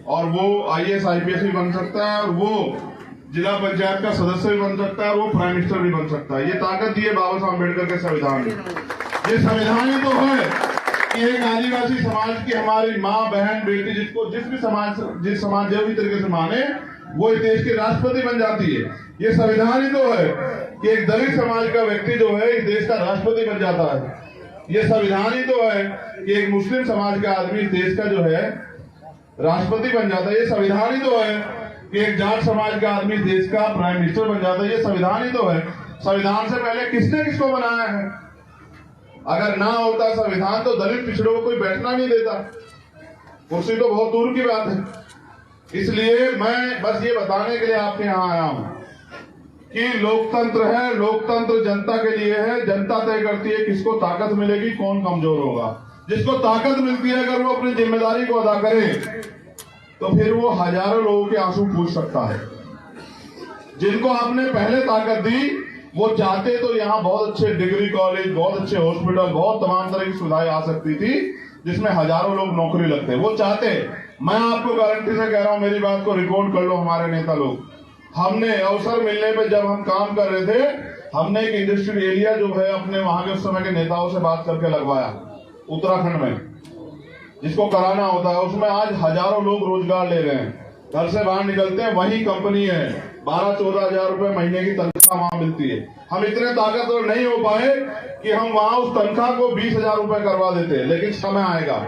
और वो IAS, IPS भी बन सकता है, और वो जिला पंचायत का सदस्य भी बन सकता है, और वो प्राइम मिनिस्टर भी बन सकता है। ये ताकत दी है बाबा साहब अम्बेडकर के संविधान में। ये संविधान ही तो है कि एक आदिवासी समाज की हमारी माँ, बहन, बेटी, जिस समाज जो भी तरीके से माने, वो इस देश के राष्ट्रपति बन जाती है। ये संविधान ही तो है कि एक दलित समाज का व्यक्ति जो है इस देश का राष्ट्रपति बन जाता है। ये संविधान ही तो है कि एक मुस्लिम समाज का आदमी इस देश का जो है राष्ट्रपति बन जाता है। ये संविधान ही तो है कि एक जाट समाज का आदमी देश का प्राइम मिनिस्टर बन जाता है। ये संविधान ही तो है। संविधान से पहले किसने किसको बनाया है? अगर ना होता संविधान तो दलित पिछड़ों को कोई बैठना नहीं देता। कुर्सी तो बहुत दूर की बात है। इसलिए मैं बस ये बताने के लिए आपके यहाँ आया हूं कि लोकतंत्र है, लोकतंत्र जनता के लिए है। जनता तय करती है किसको ताकत मिलेगी, कौन कमजोर होगा। जिसको ताकत मिलती है अगर वो अपनी जिम्मेदारी को अदा करे तो फिर वो हजारों लोगों के आंसू पूछ सकता है। जिनको आपने पहले ताकत दी वो चाहते तो यहाँ बहुत अच्छे डिग्री कॉलेज, बहुत अच्छे हॉस्पिटल, बहुत तमाम तरह की सुविधाएं आ सकती थी जिसमें हजारों लोग नौकरी लगते। वो चाहते, मैं आपको गारंटी से कह रहा हूं, मेरी बात को रिकॉर्ड कर लो हमारे नेता लोग। हमने अवसर मिलने पे जब हम काम कर रहे थे, हमने एक इंडस्ट्रियल एरिया जो है अपने वहां के उस समय के नेताओं से बात करके लगवाया उत्तराखंड में, जिसको कराना होता है। उसमें आज हजारों लोग रोजगार ले रहे हैं, घर से बाहर निकलते हैं, वही कंपनी है, 12-14 हजार रुपए महीने की तनख्वाह वहां मिलती है। हम इतने ताकतवर नहीं हो पाए कि हम वहां उस तनख्वाह को 20,000 रुपए करवा देते, लेकिन समय आएगा,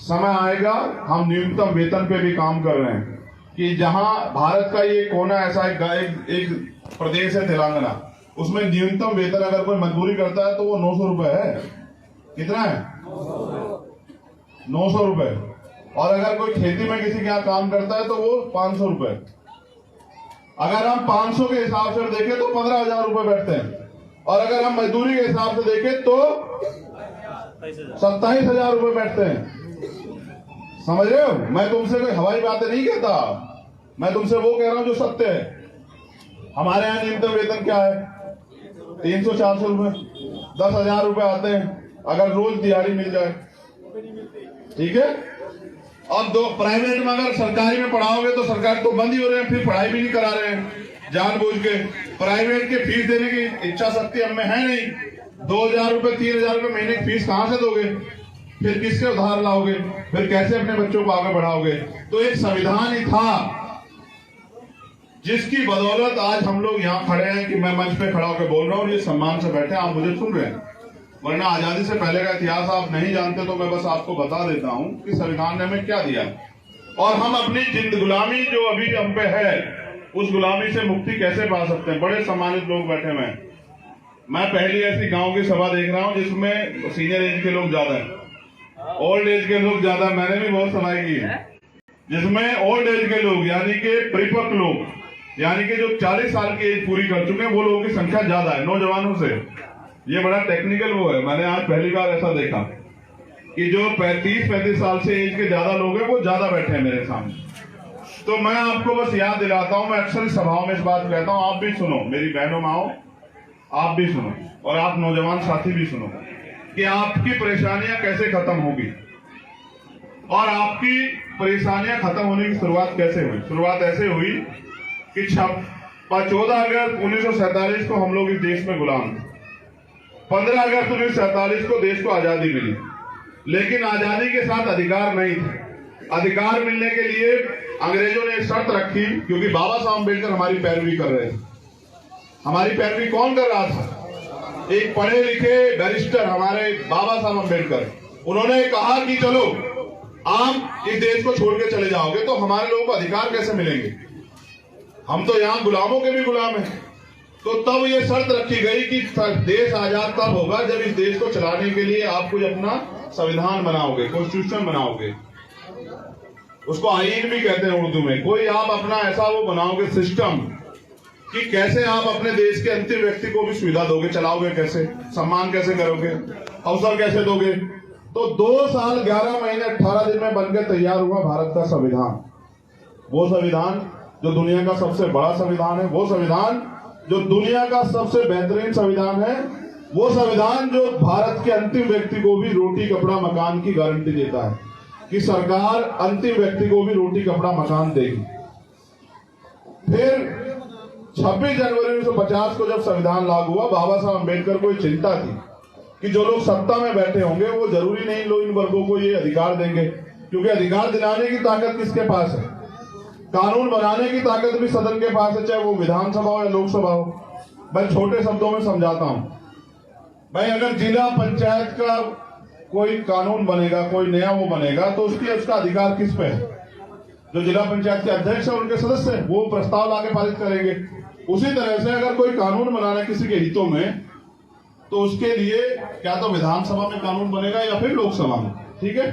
समय आएगा। हम न्यूनतम वेतन पे भी काम कर रहे हैं कि जहां भारत का ये कोना ऐसा एक प्रदेश है तेलंगाना, उसमें न्यूनतम वेतन अगर कोई मजदूरी करता है तो वो 900 रुपए है। कितना है? 900 रुपए। और अगर कोई खेती में किसी के यहाँ काम करता है तो वो 500 रुपए। अगर हम 500 के हिसाब से देखें तो 15,000 रुपए बैठते हैं, और अगर हम मजदूरी के हिसाब से देखें तो 27,000 रुपए बैठते हैं। समझ रहे हो? मैं तुमसे कोई हवाई बातें नहीं कहता, मैं तुमसे वो कह रहा हूं जो सत्य है। हमारे यहाँ न्यूनतम वेतन क्या है? 300-400 रुपए, 10,000 रुपए आते हैं अगर रोज दिहाड़ी मिल जाए। ठीक है? अब दो प्राइवेट में, अगर सरकारी में पढ़ाओगे तो सरकारी तो बंद ही हो रहे हैं, फिर पढ़ाई भी नहीं करा रहे हैं जानबूझ के। प्राइवेट के फीस देने की इच्छा शक्ति हमें है नहीं। 2,000 रुपए 3,000 रुपए महीने की फीस कहां से दोगे? फिर किसके उधार लाओगे? फिर कैसे अपने बच्चों को आगे बढ़ाओगे? तो एक संविधान ही था जिसकी बदौलत आज हम लोग यहाँ खड़े हैं कि मैं मंच पे खड़ा होकर बोल रहा हूँ, ये सम्मान से बैठे, आप मुझे सुन रहे हैं। वरना आजादी से पहले का इतिहास आप नहीं जानते तो मैं बस आपको बता देता हूँ कि संविधान ने हमें क्या दिया, और हम अपनी जिंद गुलामी जो अभी हम पे है उस गुलामी से मुक्ति कैसे पा सकते हैं। बड़े सम्मानित लोग बैठे हुए हैं। मैं पहली ऐसी गांव की सभा देख रहा हूँ जिसमें सीनियर एज के लोग ज्यादा है, ओल्ड एज के लोग ज्यादा। मैंने भी बहुत सभाएं की है जिसमें ओल्ड एज के लोग यानी कि परिपक्व लोग, यानी कि जो 40 साल की एज पूरी कर चुके हैं, वो लोगों की संख्या ज्यादा है नौजवानों से। ये बड़ा टेक्निकल वो है, मैंने आज पहली बार ऐसा देखा कि जो 30-35 साल से एज के ज्यादा लोग हैं वो ज्यादा बैठे हैं मेरे सामने। तो मैं आपको बस याद दिलाता हूं, मैं अक्सर सभाओं में इस बात कहता हूं, आप भी सुनो, मेरी बहनों माओ आप भी सुनो, और आप नौजवान साथी भी सुनो कि आपकी परेशानियां कैसे खत्म होगी और आपकी परेशानियां खत्म होने की शुरुआत कैसे हुई। शुरुआत ऐसे हुई कि 14 अगस्त 1947 को हम लोग इस देश में गुलाम थे। 15 अगस्त 1947 को देश को आजादी मिली, लेकिन आजादी के साथ अधिकार नहीं थे। अधिकार मिलने के लिए अंग्रेजों ने एक शर्त रखी, क्योंकि बाबा साहब अम्बेडकर हमारी पैरवी कर रहे थे। हमारी पैरवी कौन कर रहा था? एक पढ़े लिखे बैरिस्टर हमारे बाबा साहब अम्बेडकर। उन्होंने कहा कि चलो आप इस देश को छोड़ के चले जाओगे तो हमारे लोगों को अधिकार कैसे मिलेंगे, हम तो यहाँ गुलामों के भी गुलाम हैं। तो तब ये शर्त रखी गई कि देश आजाद तब होगा जब इस देश को चलाने के लिए आप कोई अपना संविधान बनाओगे, कॉन्स्टिट्यूशन बनाओगे, उसको आईन भी कहते हैं उर्दू में। कोई आप अपना ऐसा वो बनाओगे सिस्टम कि कैसे आप अपने देश के अंतिम व्यक्ति को भी सुविधा दोगे, चलाओगे कैसे, सम्मान कैसे करोगे, अवसर कैसे दोगे। तो 2 साल 11 महीने 18 दिन में बनकर तैयार हुआ भारत का संविधान। वो संविधान जो दुनिया का सबसे बड़ा संविधान है, वो संविधान जो दुनिया का सबसे बेहतरीन संविधान है, वो संविधान जो भारत के अंतिम व्यक्ति को भी रोटी कपड़ा मकान की गारंटी देता है कि सरकार अंतिम व्यक्ति को भी रोटी कपड़ा मकान देगी। फिर 26 जनवरी 1950 को जब संविधान लागू हुआ, बाबा साहब अम्बेडकर को चिंता थी कि जो लोग सत्ता में बैठे होंगे वो जरूरी नहीं लोग इन वर्गों को ये अधिकार देंगे, क्योंकि अधिकार दिलाने की ताकत किसके पास है? कानून बनाने की ताकत भी सदन के पास है, चाहे वो विधानसभा हो या लोकसभा हो। मैं छोटे शब्दों में समझाता हूं भाई, अगर जिला पंचायत का कोई कानून बनेगा, कोई नया वो बनेगा, तो उसका अधिकार किस पे है? जो जिला पंचायत के अध्यक्ष है, उनके सदस्य है, वो प्रस्ताव लाके पारित करेंगे। उसी तरह से अगर कोई कानून बनाना किसी के हितों में, तो उसके लिए क्या तो विधानसभा में कानून बनेगा या फिर लोकसभा में। ठीक है?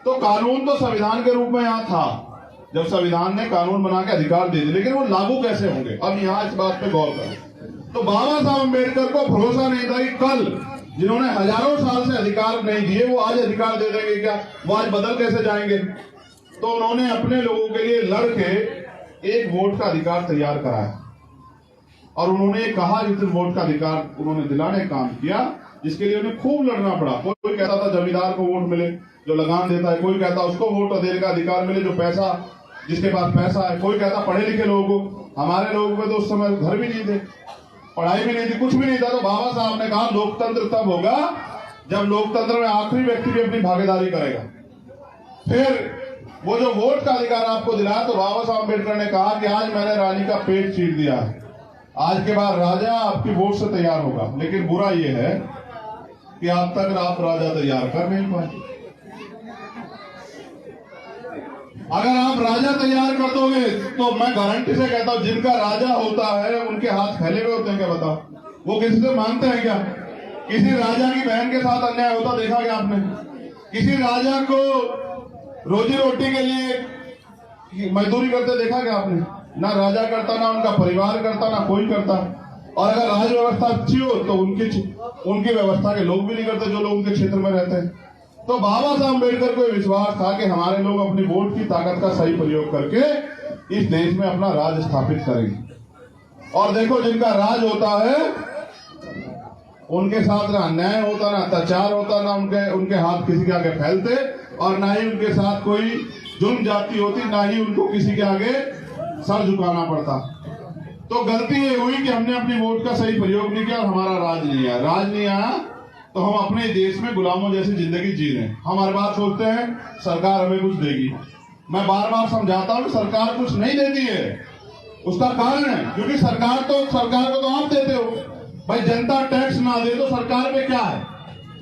तो कानून तो संविधान के रूप में यहाँ था, जब संविधान ने कानून बना के अधिकार दे दिए, लेकिन वो लागू कैसे होंगे? अब यहाँ इस बात पे गौर करें। तो बाबा साहब अम्बेडकर को भरोसा नहीं था कि कल जिन्होंने हजारों साल से अधिकार नहीं दिए वो आज अधिकार दे देंगे क्या? वो आज बदल कैसे जाएंगे? तो उन्होंने अपने लोगों के लिए लड़ के एक वोट का अधिकार तैयार कराया और उन्होंने कहा जिस वोट का अधिकार उन्होंने दिलाने का काम किया, जिसके लिए उन्हें खूब लड़ना पड़ा। कोई कहता था जमींदार को वोट मिले जो लगान देता है, कोई कहता उसको वोट देने का अधिकार मिले जो पैसा, जिसके पास पैसा है, कोई कहता पढ़े लिखे लोगों को। हमारे लोगों में तो उस समय घर भी नहीं थे, पढ़ाई भी नहीं थी, कुछ भी नहीं था। तो बाबा साहब ने कहा लोकतंत्र तब होगा जब लोकतंत्र में आखिरी व्यक्ति भी अपनी भागीदारी करेगा। फिर वो जो वोट का अधिकार आपको दिलाया, तो बाबा साहब अम्बेडकर ने कहा कि आज मैंने रानी का पेट चीर दिया है, आज के बाद राजा आपकी वोट से तैयार होगा। लेकिन बुरा यह है कि आज तक आप राजा तैयार कर नहीं पाए। अगर आप राजा तैयार कर दोगे तो मैं गारंटी से कहता हूं जिनका राजा होता है उनके हाथ फैले हुए होते हैं। क्या बताओ, वो किसी से मांगते हैं क्या? किसी राजा की बहन के साथ अन्याय होता देखा क्या आपने? किसी राजा को रोजी रोटी के लिए मजदूरी करते देखा क्या आपने? ना राजा करता, ना उनका परिवार करता, ना कोई करता। और अगर राज व्यवस्था अच्छी हो तो उनकी व्यवस्था के लोग भी नहीं करते जो लोग उनके क्षेत्र में रहते हैं। तो बाबा साहब अम्बेडकर को विश्वास था कि हमारे लोग अपनी वोट की ताकत का सही प्रयोग करके इस देश में अपना राज स्थापित करेंगे। और देखो जिनका राज होता है उनके साथ ना अन्याय होता, ना अत्याचार होता, ना उनके हाथ किसी के आगे फैलते, और ना ही उनके साथ कोई जुर्म जाती होती, ना ही उनको किसी के आगे सर झुकाना पड़ता। तो गलती ये हुई कि हमने अपनी वोट का सही प्रयोग नहीं किया और हमारा राज नहीं आया। राज नहीं आया तो हम अपने देश में गुलामों जैसी जिंदगी जी रहे हैं। हम हर बार सोचते हैं सरकार हमें कुछ देगी। मैं बार बार समझाता हूं सरकार कुछ नहीं देती है। उसका कारण है क्योंकि सरकार को तो आप देते हो। भाई जनता टैक्स ना दे तो सरकार पे क्या है?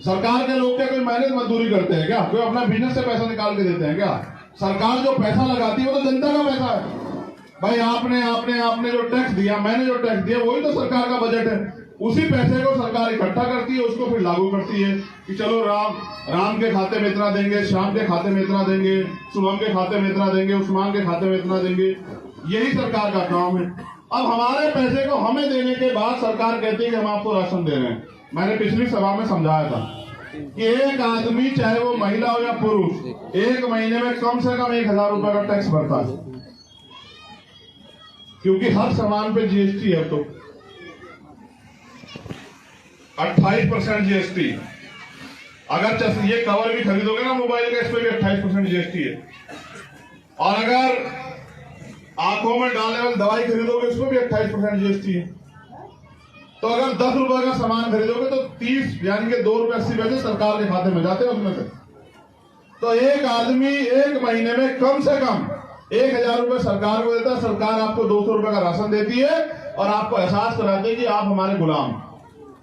सरकार के लोग क्या कोई मेहनत मजदूरी करते हैं क्या? कोई अपना बिजनेस से पैसा निकाल के देते हैं क्या? सरकार जो पैसा लगाती है वो तो जनता का पैसा है। भाई आपने जो टैक्स दिया, मैंने जो टैक्स दिया, वही तो सरकार का बजट है। उसी पैसे को सरकार इकट्ठा करती है, उसको फिर लागू करती है कि चलो राम के खाते में इतना देंगे, श्याम के खाते में इतना देंगे, शुभम के खाते में इतना देंगे, उस्मान के खाते में इतना देंगे। यही सरकार का काम है। अब हमारे पैसे को हमें देने के बाद सरकार कहती है कि हम आपको राशन दे रहे हैं। मैंने पिछली सभा में समझाया था कि एक आदमी चाहे वो महिला हो या पुरुष, एक महीने में कम से कम 1000 रुपए का टैक्स भरता है, क्योंकि हर सामान पे जीएसटी है। तो 28% जीएसटी। अगर ये कवर भी खरीदोगे ना मोबाइल का, इस पे भी 28% जीएसटी है। और अगर आंखों में डालने वाली दवाई खरीदोगे उसको भी 28% जीएसटी है। तो अगर 10 रुपए का सामान खरीदोगे तो 30 यानी कि 2 रुपए 80 पैसे सरकार के खाते में जाते हैं उसमें से। तो एक आदमी एक महीने में कम से कम 1000 रुपए सरकार को देता है। सरकार आपको 200 रुपए का राशन देती है और आपको एहसास कराती है कि आप हमारे गुलाम।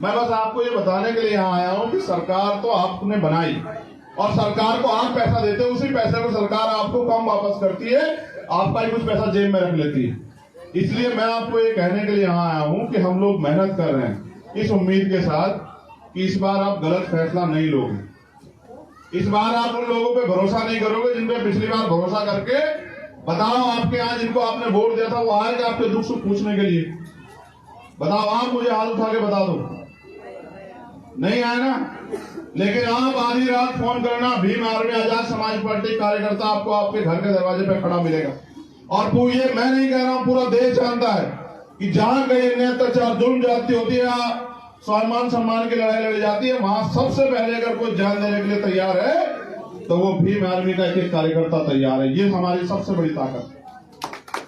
मैं बस आपको ये बताने के लिए यहाँ आया हूँ कि सरकार तो आपने बनाई और सरकार को आप पैसा देते हो, उसी पैसे को सरकार आपको कम वापस करती है, आपका ही कुछ पैसा जेब में रख लेती है। इसलिए मैं आपको ये कहने के लिए यहाँ आया हूँ कि हम लोग मेहनत कर रहे हैं इस उम्मीद के साथ कि इस बार आप गलत फैसला नहीं लोगे। इस बार आप उन लोगों पे भरोसा नहीं करोगे जिन पे पिछली बार भरोसा करके, बताओ आपके यहाँ जिनको आपने वोट दिया था वो आएगा आपके दुख सुख पूछने के लिए? बताओ, आप मुझे हाथ उठा के बता दो, नहीं आए ना? लेकिन आप आधी रात फोन करना, भीम आर्मी आजाद समाज पार्टी कार्यकर्ता आपको आपके घर के दरवाजे पे खड़ा मिलेगा। और ये मैं नहीं कह रहा हूं, पूरा देश जानता है कि जहां कहीं अत्याचार जुर्म जाती होती है, स्वाभिमान सम्मान की लड़ाई लड़ी जाती है, वहां सबसे पहले अगर कोई जान देने के लिए तैयार है तो वो भीम आर्मी का एक कार्यकर्ता तैयार है। ये हमारी सबसे बड़ी ताकत है।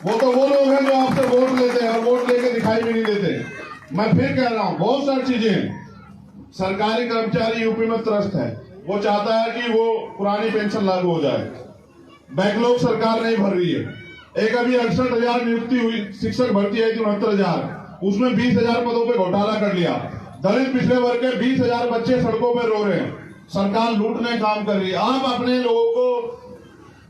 वो तो वो लोग हैं जो आपसे वोट लेते हैं और वोट लेके दिखाई भी नहीं देते। मैं फिर कह रहा हूं, बहुत सारी चीजें सरकारी कर्मचारी यूपी में त्रस्त है। वो चाहता है कि वो पुरानी पेंशन लागू हो जाए। बैकलॉग सरकार नहीं भर रही है। एक अभी 68,000 नियुक्ति हुई, शिक्षक भर्ती आई थी 69,000, उसमें 20,000 पदों पे घोटाला कर लिया। दलित पिछड़े वर्ग के 20,000 बच्चे सड़कों पे रो रहे हैं। सरकार लूटने काम कर रही है। आप अपने लोगों को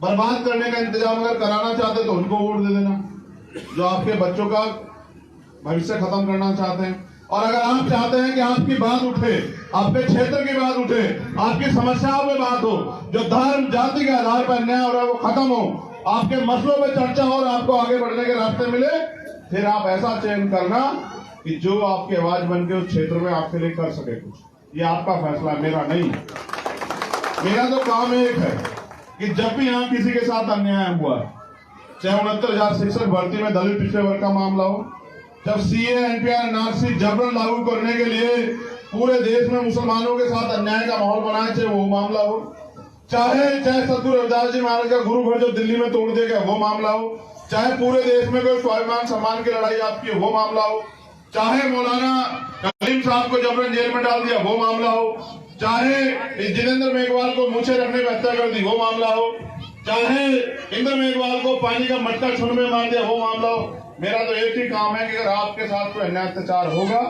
बर्बाद करने का इंतजाम अगर कराना चाहते तो उनको वोट दे देना जो आपके बच्चों का भविष्य खत्म करना चाहते हैं। और अगर आप चाहते हैं कि आपकी बात उठे, आपके क्षेत्र की बात उठे, आपकी समस्याओं में बात हो, जो धर्म जाति के आधार पर अन्याय हो रहा है वो खत्म हो, आपके मसलों में चर्चा हो और आपको आगे बढ़ने के रास्ते मिले, फिर आप ऐसा चयन करना कि जो आपकी आवाज बन के उस क्षेत्र में आपके लिए कर सके कुछ। ये आपका फैसला, मेरा नहीं। मेरा तो काम एक है कि जब भी यहाँ किसी के साथ अन्याय हुआ, चाहे 69,000 शिक्षक भर्ती में दलित पिछड़े वर्ग का मामला हो, जब सीए एनपीआर एनआरसी जबरन लागू करने के लिए पूरे देश में मुसलमानों के साथ अन्याय का माहौल बनाए, चाहे वो मामला हो, चाहे सतगुरु रविदास जी महाराज का गुरु घर जो दिल्ली में तोड़ दिया गया वो मामला हो, चाहे पूरे देश में कोई स्वाभिमान सम्मान की लड़ाई आपकी वो मामला हो, चाहे मौलाना कलीम साहब को जबरन जेल में डाल दिया वो मामला हो, चाहे जितेंद्र मेघवाल को मूछे रखने में हत्या कर दी वो मामला हो, चाहे इंद्र मेघवाल को पानी का मटका छुन में मार दिया वो मामला हो। मेरा तो एक ही काम है कि अगर आपके साथ कोई अन्याय अत्याचार होगा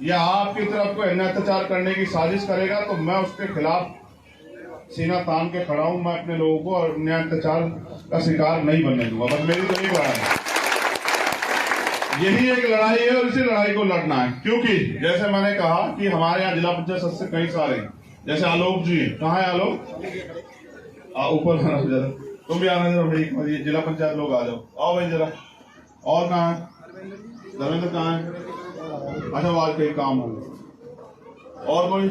या आपकी तरफ कोई अन्याय अत्याचार करने की साजिश करेगा तो मैं उसके खिलाफ सीना तान के खड़ा हूं। मैं अपने लोगों को और अन्याय अत्याचार का शिकार नहीं बनने दूंगा। बस मेरी तो एक लड़ाई है, यही एक लड़ाई है और इसी लड़ाई को लड़ना है। क्योंकि जैसे मैंने कहा कि हमारे यहाँ जिला पंचायत सदस्य कई सारे, जैसे आलोक जी, कहाँ है आलोक? ऊपर आना जरा, तुम भी आना जरा भाई, जिला पंचायत लोग आ जाओ, आओ भाई जरा। और कहाँ है धर्मेंद्र? कहाँ है? अच्छा, आज कहीं काम हो, और कोई?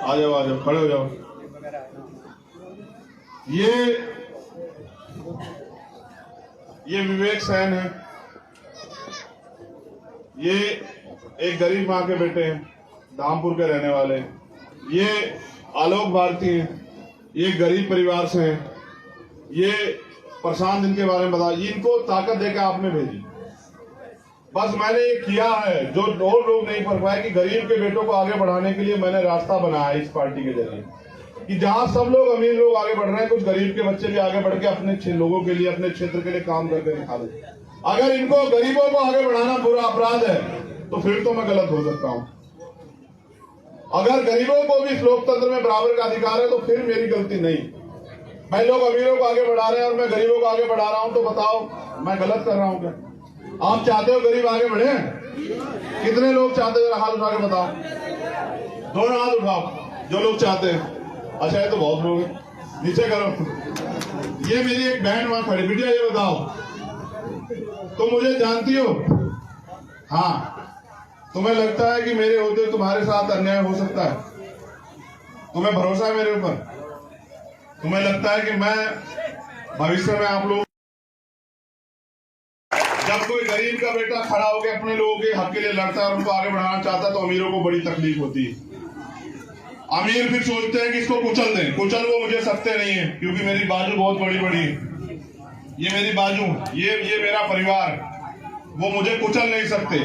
आ जाओ, खड़े हो जाओ। ये विवेक सैन है, ये एक गरीब माँ के बेटे हैं, धामपुर के रहने वाले। ये आलोक भारती हैं, ये गरीब परिवार से हैं। ये प्रशांत, इनके बारे में बता, इनको ताकत देकर आपने भेजी। बस मैंने ये किया है जो और लोग नहीं कर पाए कि गरीब के बेटों को आगे बढ़ाने के लिए मैंने रास्ता बनाया इस पार्टी के जरिए कि जहां सब लोग अमीर लोग आगे बढ़ रहे हैं, कुछ गरीब के बच्चे भी आगे बढ़ के अपने लोगों के लिए, अपने क्षेत्र के लिए काम करके दिखा दे। अगर इनको गरीबों को आगे बढ़ाना बुरा अपराध है तो फिर तो मैं गलत हो सकता हूं। अगर गरीबों को भी इस लोकतंत्र में बराबर का अधिकार है तो फिर मेरी गलती नहीं। भाई लोग अमीरों को आगे बढ़ा रहे हैं और मैं गरीबों को आगे बढ़ा रहा हूं, तो बताओ मैं गलत कर रहा हूं क्या? आप चाहते हो गरीब आगे बढ़े? कितने लोग चाहते हो? हाथ उठा के बताओ, दोनों हाथ उठाओ जो लोग चाहते हैं। अच्छा, ये तो बहुत लोग हैं, नीचे करो। ये मेरी एक बहन वहां खड़ी, बिटिया ये बताओ, तुम मुझे जानती हो? हाँ, तुम्हें लगता है कि मेरे होते तुम्हारे साथ अन्याय हो सकता है? तुम्हें भरोसा है मेरे ऊपर? तुम्हें लगता है कि मैं भविष्य में आप लोग, जब कोई गरीब का बेटा खड़ा होकर अपने लोगों के हक के लिए लड़ता है और उनको आगे बढ़ाना चाहता है तो अमीरों को बड़ी तकलीफ होती है। अमीर फिर सोचते हैं कि इसको कुचल दें। कुचल वो मुझे सकते नहीं है क्योंकि मेरी बाजू बहुत बड़ी बड़ी है। ये मेरी बाजू, ये मेरा परिवार, वो मुझे कुचल नहीं सकते।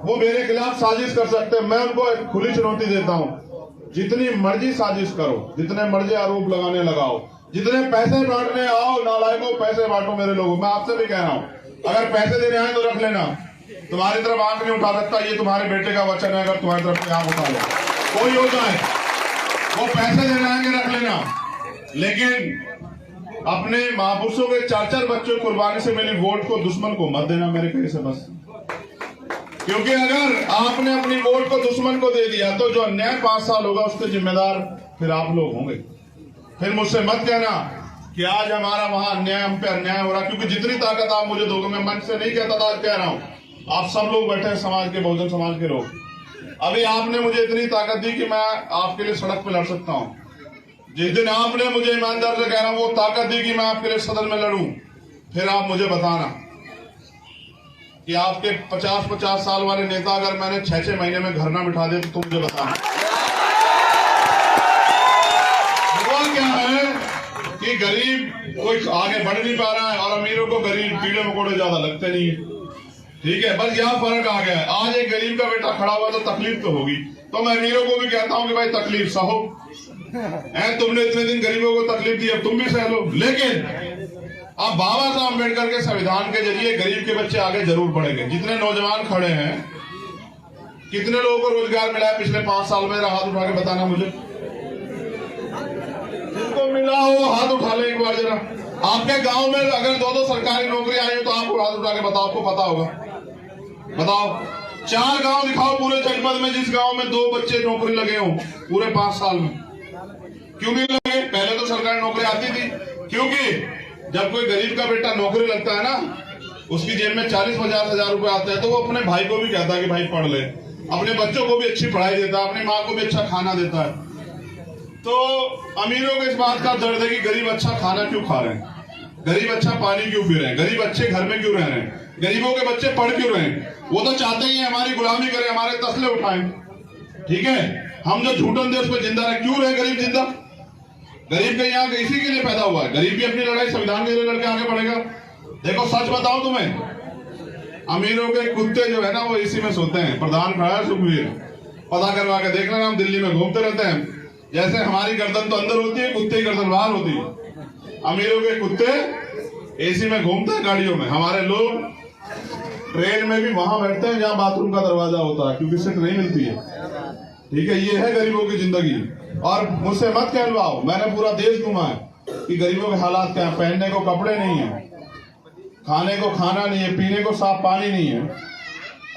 वो मेरे खिलाफ साजिश कर सकते हैं। मैं उनको एक खुली चुनौती देता हूँ, जितनी मर्जी साजिश करो, जितने मर्जी आरोप लगाने लगाओ, जितने पैसे बांटने आओ, नालायकों पैसे बांटो मेरे लोगों। मैं आपसे भी कह रहा हूँ, अगर पैसे देने आए तो रख लेना। तुम्हारी तरफ आंख नहीं उठा सकता, ये तुम्हारे बेटे का वचन है। अगर तुम्हारी तरफ से आंख उठा लो, कोई हो जाए, वो पैसे देने आएंगे रख लेना। लेकिन अपने महापुरुषों के 4-4 बच्चों की कुर्बानी से मिली वोट को दुश्मन को मत देना मेरे कहे से बस। क्योंकि अगर आपने अपनी वोट को दुश्मन को दे दिया तो जो अन्याय 5 साल होगा उसके जिम्मेदार फिर आप लोग होंगे। फिर मुझसे मत कहना कि आज हमारा वहां अन्याय, हम पे अन्याय हो रहा, क्योंकि जितनी ताकत आप मुझे दोगे, मैं मन से नहीं कहता था, आज कह रहा हूं, आप सब लोग बैठे हैं समाज के, बहुजन समाज के लोग, अभी आपने मुझे इतनी ताकत दी कि मैं आपके लिए सड़क पे लड़ सकता हूं। जिस दिन आपने मुझे ईमानदार से कह रहा हूं वो ताकत दी कि मैं आपके लिए सदन में लड़ूं, फिर आप मुझे बताना कि आपके 50-50 साल वाले नेता अगर मैंने 6-6 महीने में घर ना बिठा दिया तो तुम मुझे बताना। सवाल क्या है कि गरीब कोई आगे बढ़ नहीं पा रहा है और अमीरों को गरीब कीड़े मकोड़े ज्यादा लगते नहीं है। ठीक है, बस यहाँ फर्क आ गया है। आज एक गरीब का बेटा खड़ा हुआ तो तकलीफ तो होगी, तो मैं अमीरों को भी कहता हूँ कि भाई तकलीफ सहो। तुमने इतने दिन गरीबों को तकलीफ दी, अब तुम भी सह लो। लेकिन अब बाबा साहब अम्बेडकर के संविधान के जरिए गरीब के बच्चे आगे जरूर बढ़ेंगे। जितने नौजवान खड़े हैं, कितने लोगों को रोजगार मिला है पिछले 5 साल में? हाथ उठा के बताना मुझे। जिनको मिला हो हाथ उठा ले एक बार जरा। आपके गांव में अगर 2-2 सरकारी नौकरी आई हो तो आप हाथ उठा के बताओ, आपको पता होगा। बताओ, 4 गांव दिखाओ पूरे जनपद में जिस गांव में 2 बच्चे नौकरी लगे हो पूरे 5 साल में। क्यों नहीं लगे? पहले तो सरकारी नौकरी आती थी, क्योंकि जब कोई गरीब का बेटा नौकरी लगता है ना, उसकी जेब में 40-50 हजार रुपए आते हैं, तो वो अपने भाई को भी कहता है कि भाई पढ़ ले, अपने बच्चों को भी अच्छी पढ़ाई देता है, अपनी माँ को भी अच्छा खाना देता है। तो अमीरों को इस बात का दर्द है कि गरीब अच्छा खाना क्यों खा रहे हैं, गरीब अच्छा पानी क्यों पी रहे हैं, गरीब अच्छे घर में क्यों रह रहे हैं, गरीबों के बच्चे पढ़ क्यों रहे हैं। वो तो चाहते ही हमारी गुलामी करें, हमारे तसले उठाएं, ठीक है। हम जो झूठन दे उस पर जिंदा रहे, क्यों रहे गरीब जिंदा? गरीब के यहाँ इसी के लिए पैदा हुआ है। गरीब भी अपनी लड़ाई संविधान के लिए लड़के आगे बढ़ेगा। देखो सच बताओ तुम्हें, अमीरों के कुत्ते जो है ना वो इसी में सोते हैं। प्रधान खड़ा है सुखबीर, पता करवा के देखना, हम दिल्ली में घूमते रहते हैं। जैसे हमारी गर्दन तो अंदर होती है, कुत्ते की गर्दन बाहर होती है। अमीरों के कुत्ते एसी में घूमते हैं गाड़ियों में, हमारे लोग ट्रेन में भी वहां बैठते हैं जहां बाथरूम का दरवाजा होता है, क्योंकि सीट नहीं मिलती है, ठीक है। ये है गरीबों की जिंदगी। और मुझसे मत कहलवाओ, मैंने पूरा देश घुमा है कि गरीबों के हालात क्या है। पहनने को कपड़े नहीं है, खाने को खाना नहीं है, पीने को साफ पानी नहीं है,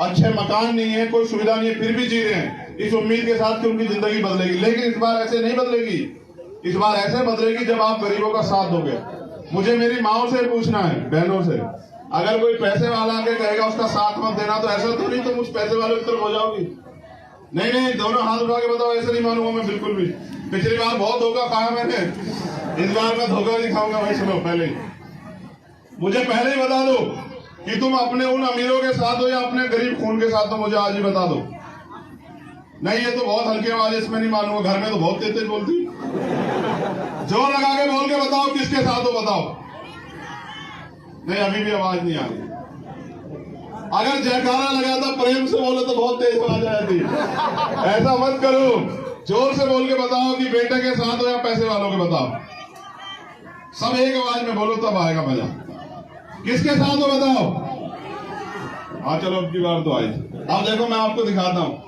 अच्छे मकान नहीं है, कोई सुविधा नहीं है, फिर भी जी रहे हैं इस उम्मीद के साथ कि उनकी जिंदगी बदलेगी। लेकिन इस बार ऐसे नहीं बदलेगी, इस बार ऐसे बदलेगी जब आप गरीबों का साथ दोगे। मुझे मेरी माओ से पूछना है, बहनों से, अगर कोई पैसे वाला आके कहेगा उसका साथ मत देना, तो ऐसा तो नहीं तुम उस पैसे वाले की तरफ हो जाओगी? नहीं नहीं, दोनों हाथ उठा के बताओ, ऐसे नहीं मानूंगा मैं बिल्कुल भी। पिछली बार बहुत धोखा खाया मैंने, इस बार मैं धोखा नहीं खाऊंगा भाई। सुनो, पहले मुझे पहले ही बता दो कि तुम अपने उन अमीरों के साथ हो या अपने गरीब खून के साथ हो, मुझे आज ही बता दो। नहीं ये तो बहुत हल्की आवाज, इसमें नहीं मानूंगा। घर में तो बहुत तेज तेज बोलती, जोर लगा के बोल के बताओ किसके साथ हो, बताओ। नहीं अभी भी आवाज नहीं आ रही। अगर जयकारा लगा था प्रेम से बोलो तो बहुत तेज आवाज आती। ऐसा मत करो, जोर से बोल के बताओ कि बेटे के साथ हो या पैसे वालों के, बताओ। सब एक आवाज में बोलो तब आएगा मजा। किसके साथ हो बताओ। हाँ चलो अब की बार तो आई। अब देखो मैं आपको दिखाता हूँ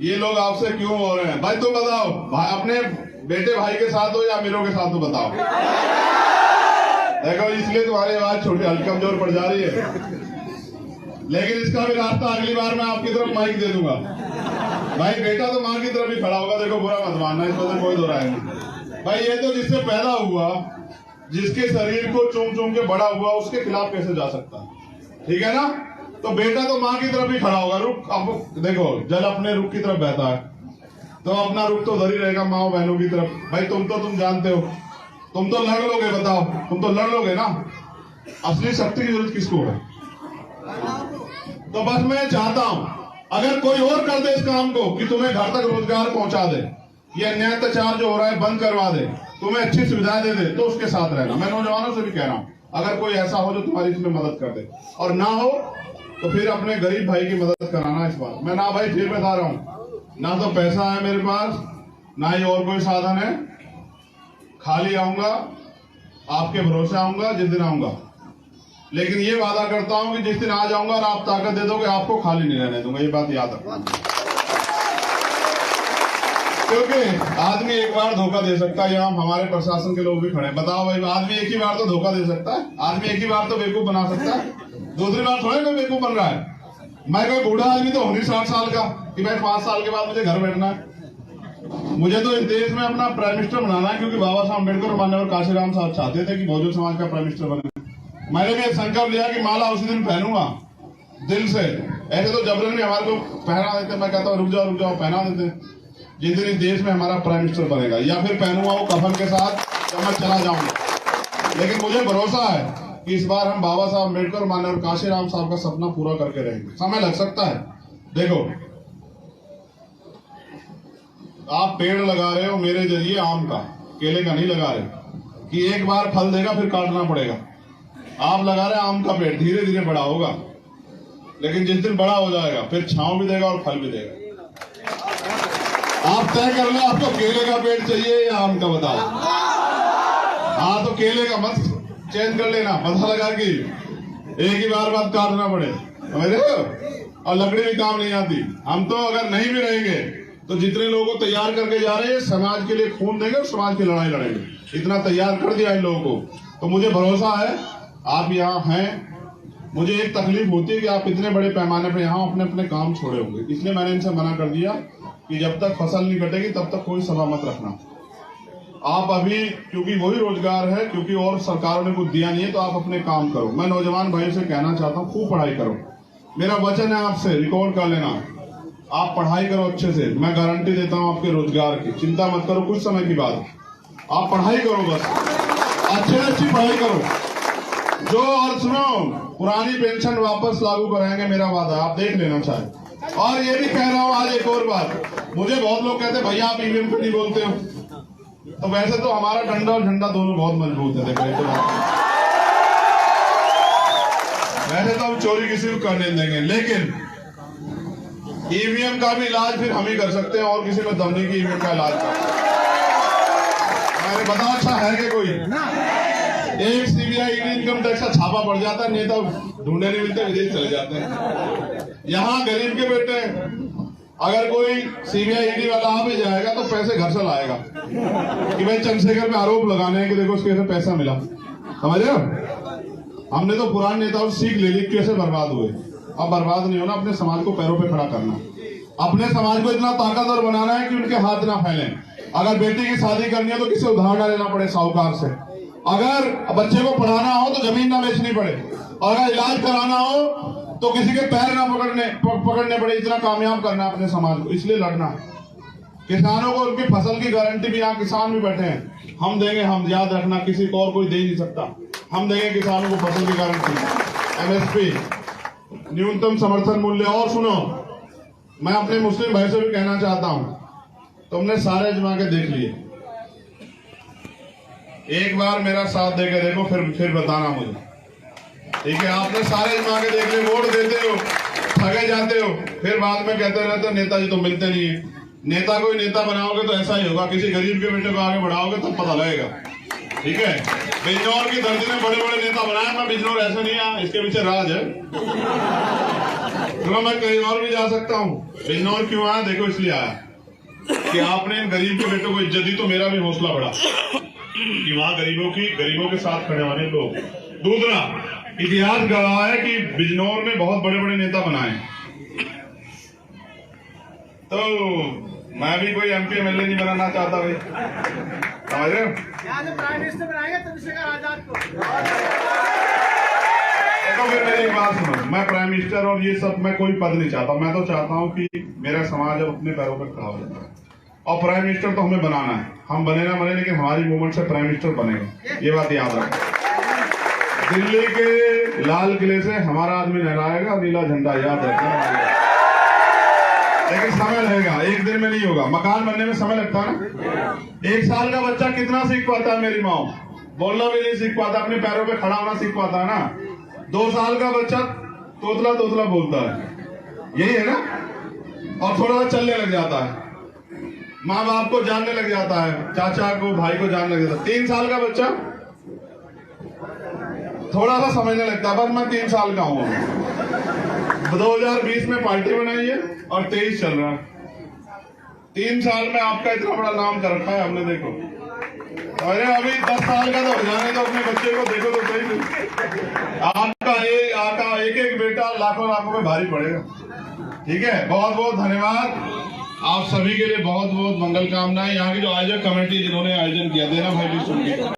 ये लोग आपसे क्यों हो रहे हैं। भाई तुम बताओ, अपने बेटे भाई के साथ हो या अमीरों के साथ हो, बताओ। देखो इसलिए तुम्हारी आवाज छोटी हल्की कमजोर पड़ जा रही है, लेकिन इसका भी रास्ता अगली बार मैं आपकी तरफ माइक दे दूंगा। भाई बेटा तो माँ की तरफ ही खड़ा होगा, देखो बुरा मत मानना, इसमें तो कोई दो राय नहीं। भाई ये तो जिससे पैदा हुआ, जिसके शरीर को चूम चूम के बड़ा हुआ, उसके खिलाफ कैसे जा सकता है, ठीक है ना। तो बेटा तो माँ की तरफ ही खड़ा होगा। रुख अब देखो, जल अपने रुख की तरफ बहता है, तो अपना रुख तो उधर ही रहेगा माँ बहनों की तरफ। भाई तुम जानते हो, तुम तो लड़ लोगे, बताओ तुम तो लड़ लोगे ना। असली शक्ति की जरूरत किसको है। तो बस मैं चाहता हूं अगर कोई और कर दे इस काम को कि तुम्हें घर तक रोजगार पहुंचा दे, ये अन्याय अत्याचार जो हो रहा है बंद करवा दे, तुम्हें अच्छी सुविधाएं दे दे, तो उसके साथ रहना। मैं नौजवानों से भी कह रहा हूं, अगर कोई ऐसा हो जो तुम्हारी इसमें मदद कर दे, और ना हो तो फिर अपने गरीब भाई की मदद कराना। इस बार मैं ना भाई फिर बता रहा हूं, ना तो पैसा है मेरे पास, ना ही और कोई साधन है। खाली आऊंगा, आपके भरोसे आऊंगा जिस दिन आऊंगा, लेकिन ये वादा करता हूं कि जिस दिन आ जाऊंगा और आप ताकत दे दोगे, आपको खाली नहीं रहने दूंगा। ये बात याद रखना, क्योंकि आदमी एक बार धोखा दे सकता है। यहाँ हमारे प्रशासन के लोग भी खड़े हैं। बताओ भाई, आदमी एक ही बार तो धोखा दे सकता है, आदमी एक ही बार तो बेवकूफ बना सकता है, दूसरी बार थोड़े कोई बेवकूफ बन रहा है। मैं कोई बूढ़ा आदमी तो हूं नहीं 60 साल का कि भाई 5 साल के बाद मुझे घर बैठना है। मुझे तो इस देश में अपना प्राइम मिनिस्टर बनाना है, क्योंकि बाबा साहब अम्बेडकर मान्यवर काशीराम साहब चाहते थे कि बहुजन समाज का प्राइम मिनिस्टर बने। मैंने भी एक संकल्प लिया कि माला उसी दिन पहनूंगा दिल से। ऐसे तो जबरन भी हमारे को पहना देते, मैं कहता हूँ रुक जाओ पहना देते जिस दिन इस देश में हमारा प्राइम मिनिस्टर बनेगा, या फिर पहनूंगा वो कफन के साथ जब मैं चला जाऊंगा। लेकिन मुझे भरोसा है कि इस बार हम बाबा साहब अम्बेडकर मान्यवर काशीराम साहब का सपना पूरा करके रहेंगे। समय लग सकता है। देखो आप पेड़ लगा रहे हो मेरे जरिए, आम का, केले का नहीं लगा रहे कि एक बार फल देगा फिर काटना पड़ेगा। आप लगा रहे आम का पेड़, धीरे धीरे बड़ा होगा, लेकिन जिस दिन बड़ा हो जाएगा फिर छांव भी देगा और फल भी देगा। आप तय कर लो आपको केले का पेड़ चाहिए या आम का, बताओ। हाँ तो केले का मत चेंज कर लेना, पता लगा कि एक ही बार बाद काटना पड़े, समझ रहे हो। और लकड़ी भी काम नहीं आती। हम तो अगर नहीं भी रहेंगे तो जितने लोगों को तैयार करके जा रहे हैं समाज के लिए खून देंगे और समाज की लड़ाई लड़ेंगे। इतना तैयार कर दिया इन लोगों को, तो मुझे भरोसा है आप यहाँ हैं। मुझे एक तकलीफ होती है कि आप इतने बड़े पैमाने पे यहाँ अपने अपने काम छोड़े होंगे, इसलिए मैंने इनसे मना कर दिया कि जब तक फसल नहीं कटेगी तब तक कोई सभा मत रखना। आप अभी, क्योंकि वही रोजगार है, क्योंकि और सरकारों ने कुछ दिया नहीं है, तो आप अपने काम करो। मैं नौजवान भाइयों से कहना चाहता हूँ, खूब पढ़ाई करो। मेरा वचन है आपसे, रिकॉर्ड कर लेना, आप पढ़ाई करो अच्छे से। मैं गारंटी देता हूँ आपके रोजगार की, चिंता मत करो, कुछ समय की बात। आप पढ़ाई करो, बस अच्छी पढ़ाई करो जो। और सुनो, पुरानी पेंशन वापस लागू कराएंगे, मेरा वादा, आप देख लेना चाहे। और ये भी कह रहा हूँ आज एक और बात, मुझे बहुत लोग कहते हैं भैया आप ईवीएम क्यों नहीं बोलते हो, तो वैसे तो हमारा डंडा और झंडा दोनों बहुत मजबूत है। देखो तो वैसे तो हम चोरी किसी को करने देंगे, लेकिन ईवीएम का भी इलाज फिर हम ही कर सकते हैं, और किसी में दम नहीं कि ईवीएम का इलाज कर। मैंने बताया अच्छा है कि कोई एक सीबीआई इनकम टैक्स का छापा पड़ जाता है, नेता ढूंढे नहीं मिलते, विदेश चले जाते हैं। यहाँ गरीब के बेटे अगर कोई सीबीआई ईडी वाला आ भी जाएगा तो पैसे घर से लाएगा कि भाई चंद्रशेखर पे आरोप लगाने हैं कि देखो उसके से पैसा मिला, समझ रहे हो। हमने तो पुराने नेताओं से सीख ले ली कैसे बर्बाद हुए। अब बर्बाद नहीं होना, अपने समाज को पैरों पे खड़ा करना, अपने समाज को इतना ताकतवर बनाना है कि उनके हाथ ना फैले। अगर बेटी की शादी करनी है तो किसी उधार ना लेना पड़े साहूकार से, अगर बच्चे को पढ़ाना हो तो जमीन ना बेचनी पड़े, और अगर इलाज कराना हो तो किसी के पैर ना पकड़ने पड़े। इतना कामयाब करना अपने समाज को, इसलिए लड़ना। किसानों को उनकी फसल की गारंटी भी, यहाँ किसान भी बैठे हैं, हम देंगे। हम याद रखना, किसी को और कोई दे नहीं सकता, हम देंगे किसानों को फसल की गारंटी, एमएसपी, न्यूनतम समर्थन मूल्य। और सुनो, मैं अपने मुस्लिम भाई से भी कहना चाहता हूं, तुमने सारे जमा के देख लिए, एक बार मेरा साथ देके देखो, फिर बताना मुझे, ठीक है। आपने सारे जमा के देख लिए, वोट देते हो, ठगे जाते हो, फिर बाद में कहते रहते हो नेताजी तो मिलते नहीं है। नेता कोई नेता बनाओगे तो ऐसा ही होगा, किसी गरीब के बेटे को आगे बढ़ाओगे तब पता लगेगा, ठीक है। बिजनौर की धरती में बड़े बड़े नेता बनाए, मैं बिजनौर ऐसे नहीं आया, इसके पीछे राज है। तो मैं कहीं और भी जा सकता हूँ। बिजनौर क्यों आया, देखो इसलिए आया कि आपने इन गरीब के बेटों को इज्जत दी, तो मेरा भी हौसला बढ़ा कि वहां गरीबों के साथ खड़े होने लोग। दूसरा, इतिहास गवाह है कि बिजनौर में बहुत बड़े बड़े नेता बनाए, तो मैं भी कोई एमपी एमएलए नहीं बनाना चाहता भाई, समझ रहे हो। यहाँ से प्राइम मिनिस्टर बनाएंगे चंद्रशेखर आजाद को। देखो फिर मेरी एक बात सुनो, मैं प्राइम मिनिस्टर और ये सब मैं कोई पद नहीं चाहता। मैं तो चाहता हूँ कि मेरा समाज अब अपने पैरों पर खड़ा हो जाए, और प्राइम मिनिस्टर तो हमें बनाना है। हम बने ना बने, लेकिन हमारी मूवमेंट से प्राइम मिनिस्टर बनेगा, ये बात याद रखें। दिल्ली के लाल किले से हमारा आदमी लहराएगा नीला झंडा, याद रखना। लेकिन समय लगेगा, एक दिन में नहीं होगा। मकान बनने में समय लगता है ना। 1 साल का बच्चा कितना सीख पाता है मेरी माँ, बोलना भी नहीं सीख पाता, अपने पैरों पे खड़ा होना सीख पाता है ना। 2 साल का बच्चा तोतला तोतला बोलता है, यही है ना, और थोड़ा सा चलने लग जाता है, माँ बाप को जानने लग जाता है, चाचा को भाई को जानने लग जाता है। 3 साल का बच्चा थोड़ा सा समझने लगता है, बस मैं 3 साल का हूँ। 2020 में पार्टी बनाई है और 23 चल रहा है। 3 साल में आपका इतना बड़ा नाम कर रखा है हमने, देखो। अरे अभी 10 साल का तो हो जाने दो, अपने बच्चे को देखो तो सही। आपका एक बेटा लाखों में भारी पड़ेगा, ठीक है। बहुत बहुत धन्यवाद आप सभी के लिए, बहुत बहुत मंगल कामनाएं। यहाँ की जो आयोजक कमेटी जिन्होंने आयोजन किया, देना भाई भी सुन के।